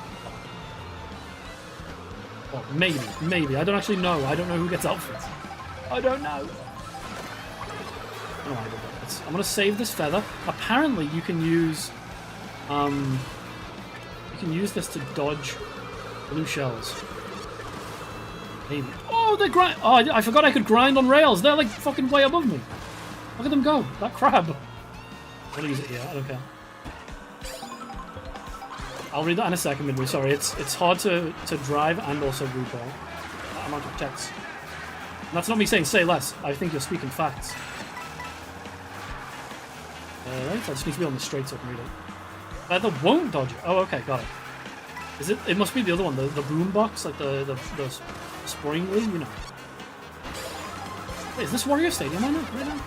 S1: Well, maybe. I don't actually know. I don't know who gets outfits. I don't know. I don't know why I did that. I'm gonna save this feather. Apparently you can use this to dodge blue shells. Maybe. Oh, they grind. Oh, I forgot I could grind on rails. They're like fucking way above me. Look at them go. That crab. I'm gonna use it here. I don't care. I'll read that in a second, Midway. Sorry, it's hard to drive and also read that amount of text. And that's not me saying say less. I think you're speaking facts. Alright, I just need to be on the straight so I can read it. Feather won't dodge it. Oh, okay, got it. Is it? It must be the other one, the boom box, like the springly, you know. Wait, is this Warrior Stadium on it right now?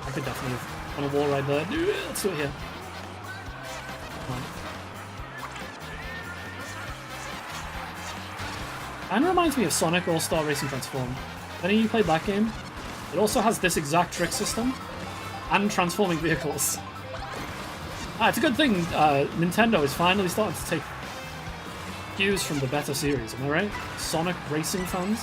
S1: I could definitely have on a wall right there. Let's do it here. Come on. Kind of reminds me of Sonic All-Star Racing Transform. If any of you played that game, it also has this exact trick system and transforming vehicles. It's a good thing Nintendo is finally starting to take cues from the better series, am I right? Sonic racing fans?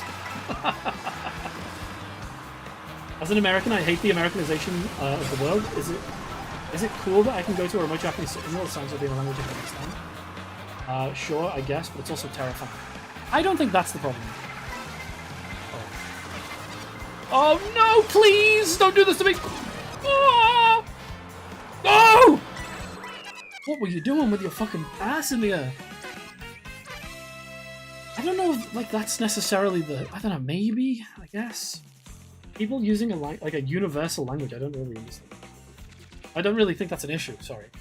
S1: As an American, I hate the Americanization of the world. Is it cool that I can go to a remote Japanese city that sounds like being a language I can understand? Sure, I guess, but it's also terrifying. I don't think that's the problem. Oh no, please! Don't do this to me! Oh! Oh! What were you doing with your fucking ass in the air? I don't know if, like, that's necessarily the... I don't know, maybe? I guess? People using a universal language, I don't really understand. I don't really think that's an issue, sorry.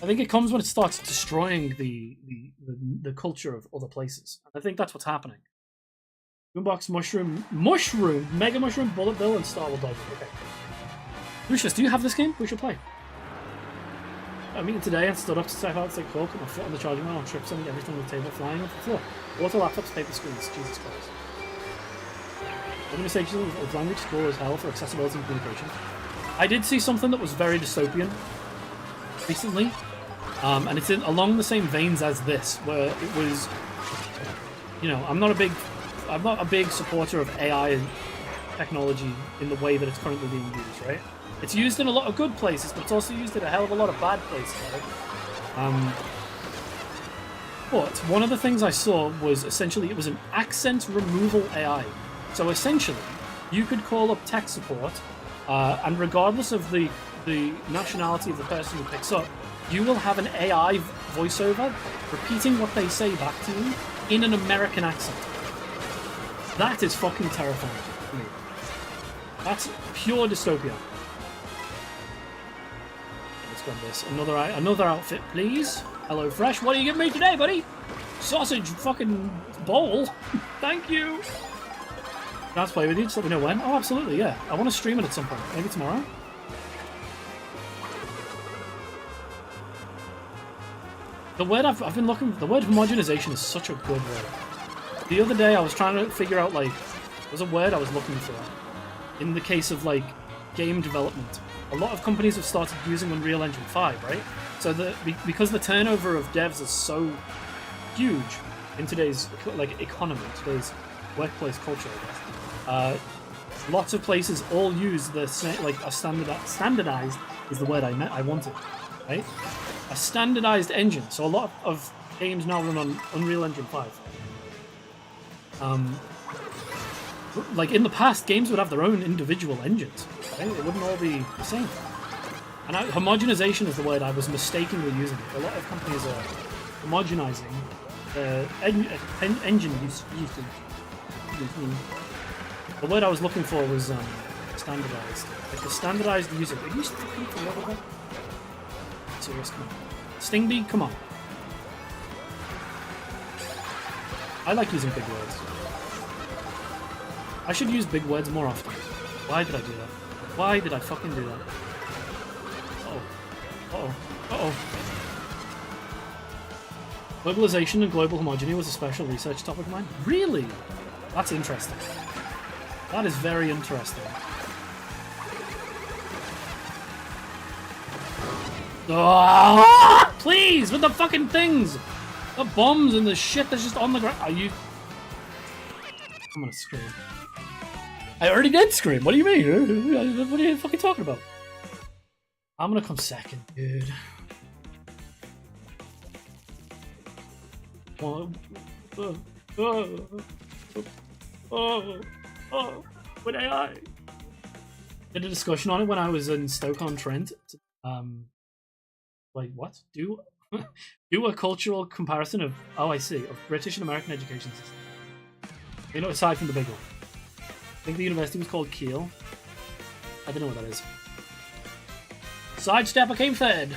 S1: I think it comes when it starts destroying the culture of other places. I think that's what's happening. Boombox, Mushroom, Mega Mushroom, Bullet Bill, and Star Wars Dodger. Okay. Lucius, do you have this game? We should play. I'm eating today and stood up to step out to take a call, put my foot on the charging wheel, on trip sending everything on the table, flying off the floor. Water, laptops, paper screens. Jesus Christ. Organization of language school is hell for accessibility and communication. I did see something that was very dystopian recently, and it's along the same veins as this, where it was, you know, I'm not a big supporter of AI technology in the way that it's currently being used, right? It's used in a lot of good places, but it's also used in a hell of a lot of bad places, right? But one of the things I saw was essentially it was an accent removal AI. So essentially, you could call up tech support, and regardless of the nationality of the person who picks up, you will have an AI voiceover repeating what they say back to you in an American accent. That is fucking terrifying to me. That's pure dystopia. Let's grab this. Another outfit, please. Hello, Fresh. What are you giving me today, buddy? Sausage fucking bowl. Thank you. Can I play with you? Just let me know when. Oh, absolutely, yeah. I want to stream it at some point. Maybe tomorrow. The word I've been looking. The word homogenization is such a good word. The other day I was trying to figure out like there's a word I was looking for. In the case of like game development, a lot of companies have started using Unreal Engine 5, right? So because the turnover of devs is so huge in today's like economy, today's workplace culture, I guess. Lots of places all use the like a standardized is the word I wanted, right? A standardized engine. So a lot of games now run on Unreal Engine 5. Like in the past, games would have their own individual engines, right? It wouldn't all be the same. And homogenization is the word I was mistakenly using. A lot of companies are homogenizing engine use. The word I was looking for was standardized. Like the standardized user. Are you fucking for the other guy? Serious, come on. Stingbee, come on. I like using big words. I should use big words more often. Why did I do that? Why did I fucking do that? Uh-oh. Uh-oh. Globalization and global homogeneity was a special research topic of mine. Really? That's interesting. That is very interesting. Oh, please, with the fucking things! The bombs and the shit that's just on the ground. Are you... I'm gonna scream. I already did scream. What do you mean? What are you fucking talking about? I'm gonna come second, dude. What AI? Did a discussion on it when I was in Stoke-on-Trent. Wait, what? Do a cultural comparison of of British and American education system. You know, aside from the big one. I think the university was called Kiel. I don't know what that is. Sidestepper came third.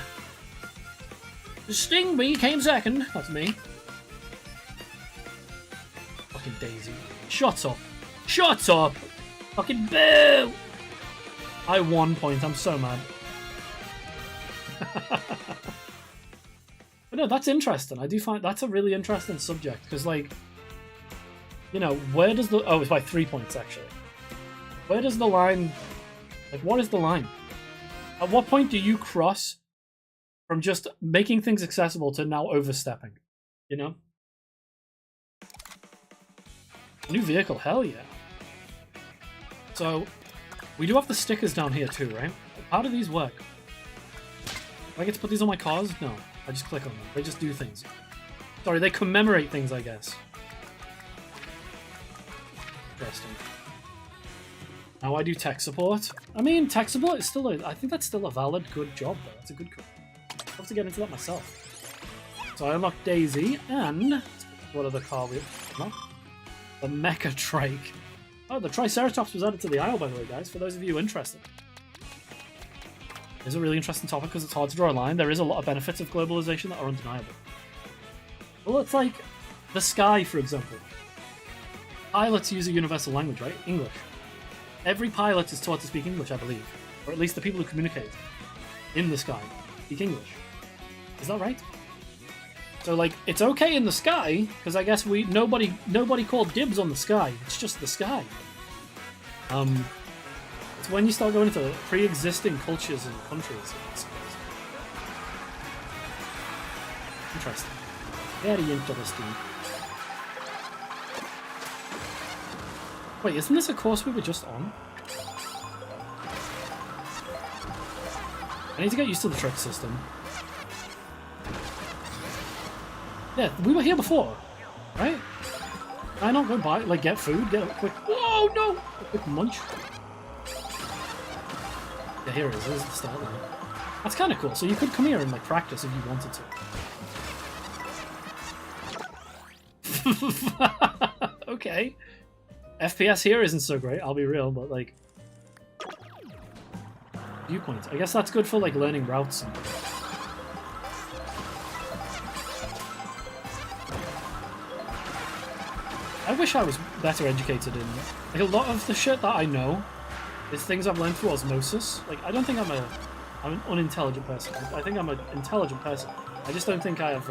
S1: Stingbee came second. That's me. Fucking Daisy. Shut up. Shut up! Fucking boo! I 1 point. I'm so mad. But no, that's interesting. I do find that's a really interesting subject because, like, you know, where does the it's by 3 points actually. Where does the line? Like, what is the line? At what point do you cross from just making things accessible to now overstepping? You know. New vehicle, hell yeah. So, we do have the stickers down here too, right? How do these work? Do I get to put these on my cars? No. I just click on them. They just do things. Sorry, they commemorate things, I guess. Interesting. Now I do tech support. I mean, tech support is still I think that's still a valid, good job, though. That's a good job. I'll have to get into that myself. So I unlocked Daisy, and... what other car we unlocked? The Mecha Trike. Oh, the Triceratops was added to the aisle, by the way, guys, for those of you interested. It's a really interesting topic because it's hard to draw a line. There is a lot of benefits of globalization that are undeniable. Well, it's like the sky, for example. Pilots use a universal language, right? English. Every pilot is taught to speak English, I believe. Or at least the people who communicate in the sky speak English. Is that right? So, like, it's okay in the sky, because I guess nobody called dibs on the sky. It's just the sky. It's when you start going into pre-existing cultures and countries. Interesting. Very interesting. Wait, isn't this a course we were just on? I need to get used to the trick system. Yeah, we were here before, right? Can I not go by, like, get food, get a quick... Whoa, no! A quick munch. Yeah, here it is. There's the start line. That's kind of cool. So you could come here and, like, practice if you wanted to. Okay. FPS here isn't so great, I'll be real, but, like... viewpoint. I guess that's good for like learning routes and... I wish I was better educated in... Like, a lot of the shit that I know is things I've learned through osmosis. Like, I don't think I'm an unintelligent person. I think I'm an intelligent person. I just don't think I have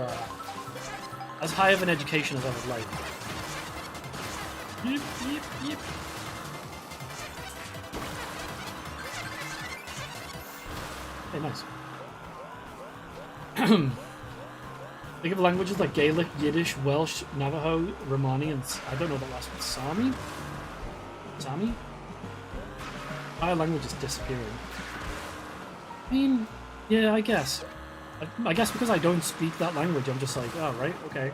S1: as high of an education as I would like. Yep, yep, yep. Hey, nice. Think of languages like Gaelic, Yiddish, Welsh, Navajo, Romani, and I don't know the last one. Sami? Sami? Our language is disappearing. I mean, yeah, I guess. I guess because I don't speak that language, I'm just like, oh, right, okay.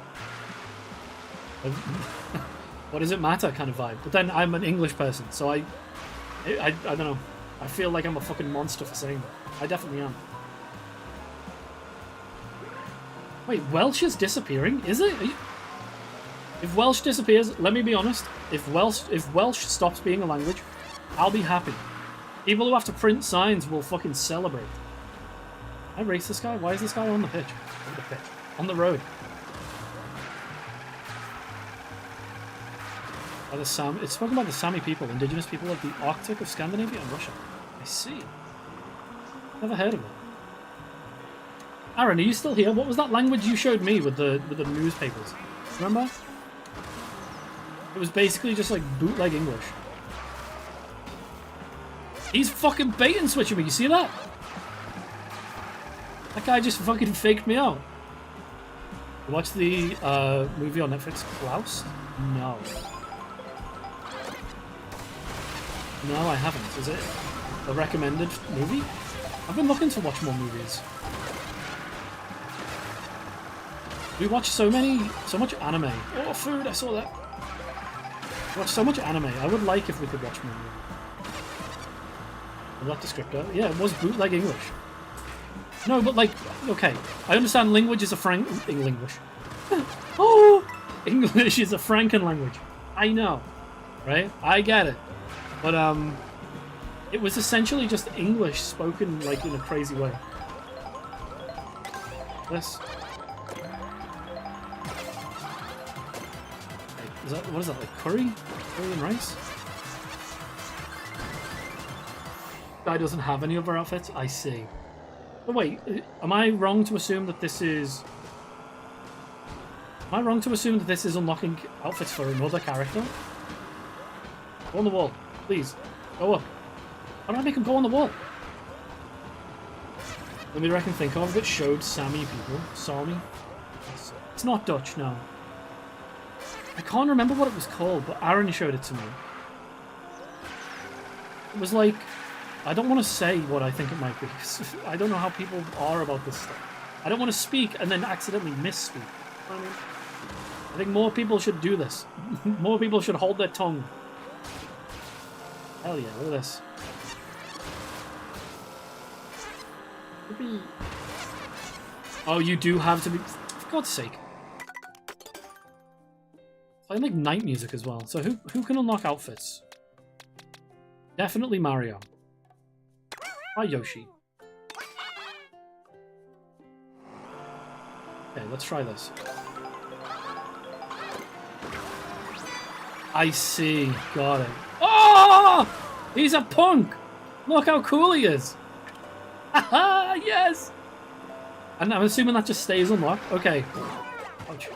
S1: What does it matter kind of vibe? But then I'm an English person, so I don't know. I feel like I'm a fucking monster for saying that. I definitely am. Wait, Welsh is disappearing? Is it? If Welsh disappears, let me be honest. If Welsh stops being a language, I'll be happy. People who have to print signs will fucking celebrate. Can I race this guy? Why is this guy on the pitch? On the road. It's spoken about the Sami people, indigenous people of the Arctic of Scandinavia and Russia. I see. Never heard of it. Aaron, are you still here? What was that language you showed me with the newspapers? Remember? It was basically just like bootleg English. He's fucking bait and switching me. You see that? That guy just fucking faked me out. You watch the movie on Netflix, Klaus? No. No, I haven't. Is it a recommended movie? I've been looking to watch more movies. We watch so much anime. Oh, food, I saw that. We watch so much anime. I would like if we could watch more movies. That descriptor. Yeah, it was bootleg English. No, but like, okay. I understand language is a English. Oh! English is a Franken language. I know. Right? I get it. But, it was essentially just English spoken, like, in a crazy way. This. What is that, like curry? Curry and rice? Guy doesn't have any other outfits? I see. But wait, am I wrong to assume that this is... Am I wrong to assume that this is unlocking outfits for another character? Go on the wall, please. Go up. How do I make him go on the wall? Let me reckon think of that showed Sami people. Sami? It's not Dutch, no. I can't remember what it was called, but Aaron showed it to me. It was like... I don't want to say what I think it might be, because I don't know how people are about this stuff. I don't want to speak and then accidentally misspeak. I think more people should do this. More people should hold their tongue. Hell yeah, look at this. Oh, you do have to be... For God's sake. I like night music as well. So who can unlock outfits? Definitely Mario. Hi, Yoshi. Okay, let's try this. I see. Got it. Oh! He's a punk! Look how cool he is! Haha! Yes! And I'm assuming that just stays unlocked. Okay. Ouch.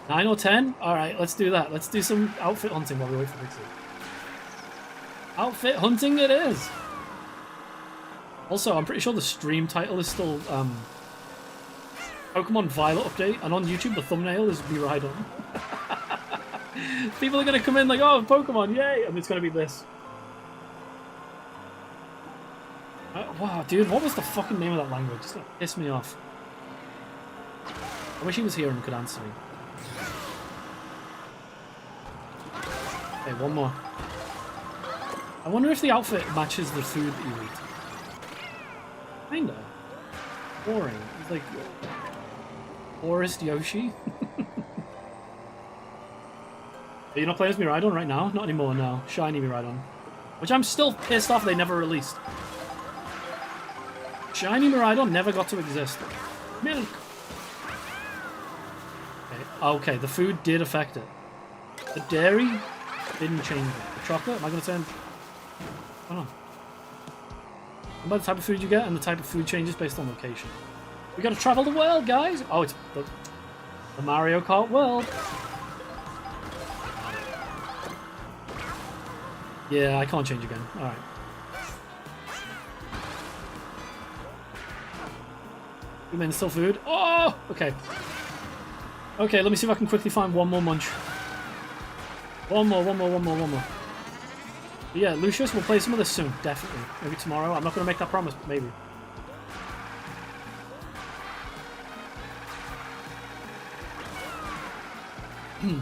S1: 9 or 10? Alright, let's do that. Let's do some outfit hunting while we wait for Pixie. Outfit hunting it is! Also, I'm pretty sure the stream title is still Pokemon Violet Update, and on YouTube the thumbnail is Be Right On. People are going to come in like, oh, Pokemon, yay! And it's going to be this. Wow, dude, what was the fucking name of that language? It's going to piss me off. I wish he was here and could answer me. Okay, one more. I wonder if the outfit matches the food that you eat. Kinda. Boring. It's like... Forest Yoshi? Are you not playing as Miraidon right now? Not anymore, no. Shiny Miraidon. Which I'm still pissed off they never released. Shiny Miraidon never got to exist. Milk! Okay, the food did affect it. The dairy didn't change it. The chocolate, am I going to turn... Hold on. About the type of food you get, and the type of food changes based on location. We gotta travel the world, guys! Oh, it's the Mario Kart world. Yeah, I can't change again. Alright. You mean still food? Oh! Okay. Okay, let me see if I can quickly find one more munch. One more. But yeah, Lucius, we'll play some of this soon, definitely. Maybe tomorrow. I'm not going to make that promise, but maybe. I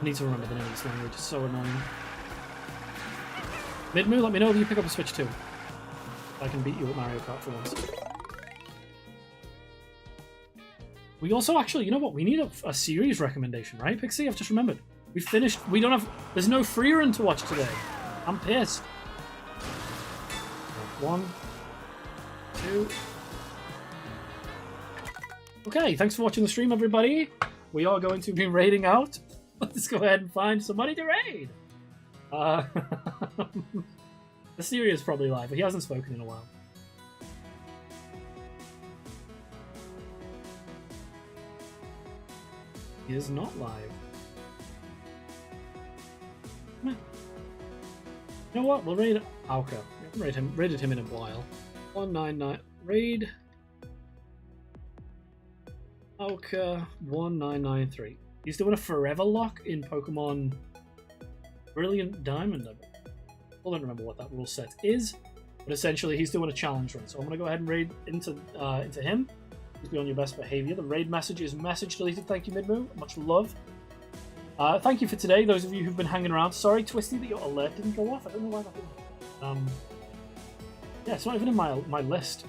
S1: need to remember the name of this language. It's so annoying. Midmoo, let me know if you pick up a Switch too. I can beat you at Mario Kart for once. We also actually, you know what? We need a series recommendation, right, Pixie? I've just remembered. We finished. We don't have. There's no free run to watch today. I'm pissed. 1, 2. Okay, thanks for watching the stream, everybody. We are going to be raiding out. Let's go ahead and find somebody to raid. The Siri is probably live, but he hasn't spoken in a while. He is not live. You know what? We'll raid Alka. We haven't raided him in a while. 199. Raid Alka 1993. He's doing a forever lock in Pokemon Brilliant Diamond. I don't remember what that rule set is, but essentially he's doing a challenge run. So I'm going to go ahead and raid into him. Please be on your best behavior. The raid message is message deleted. Thank you, Midmoo. Much love. Thank you for today, those of you who've been hanging around. Sorry, Twisty, that your alert didn't go off. I don't know why that didn't. Yeah, it's not even in my list.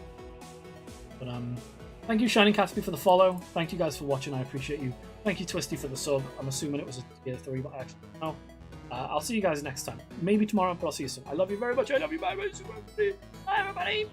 S1: But thank you, Shining Catsby, for the follow. Thank you guys for watching. I appreciate you. Thank you, Twisty, for the sub. I'm assuming it was a tier 3, but actually no. I'll see you guys next time. Maybe tomorrow, but I'll see you soon. I love you very much. I love you. Bye, bye, everybody.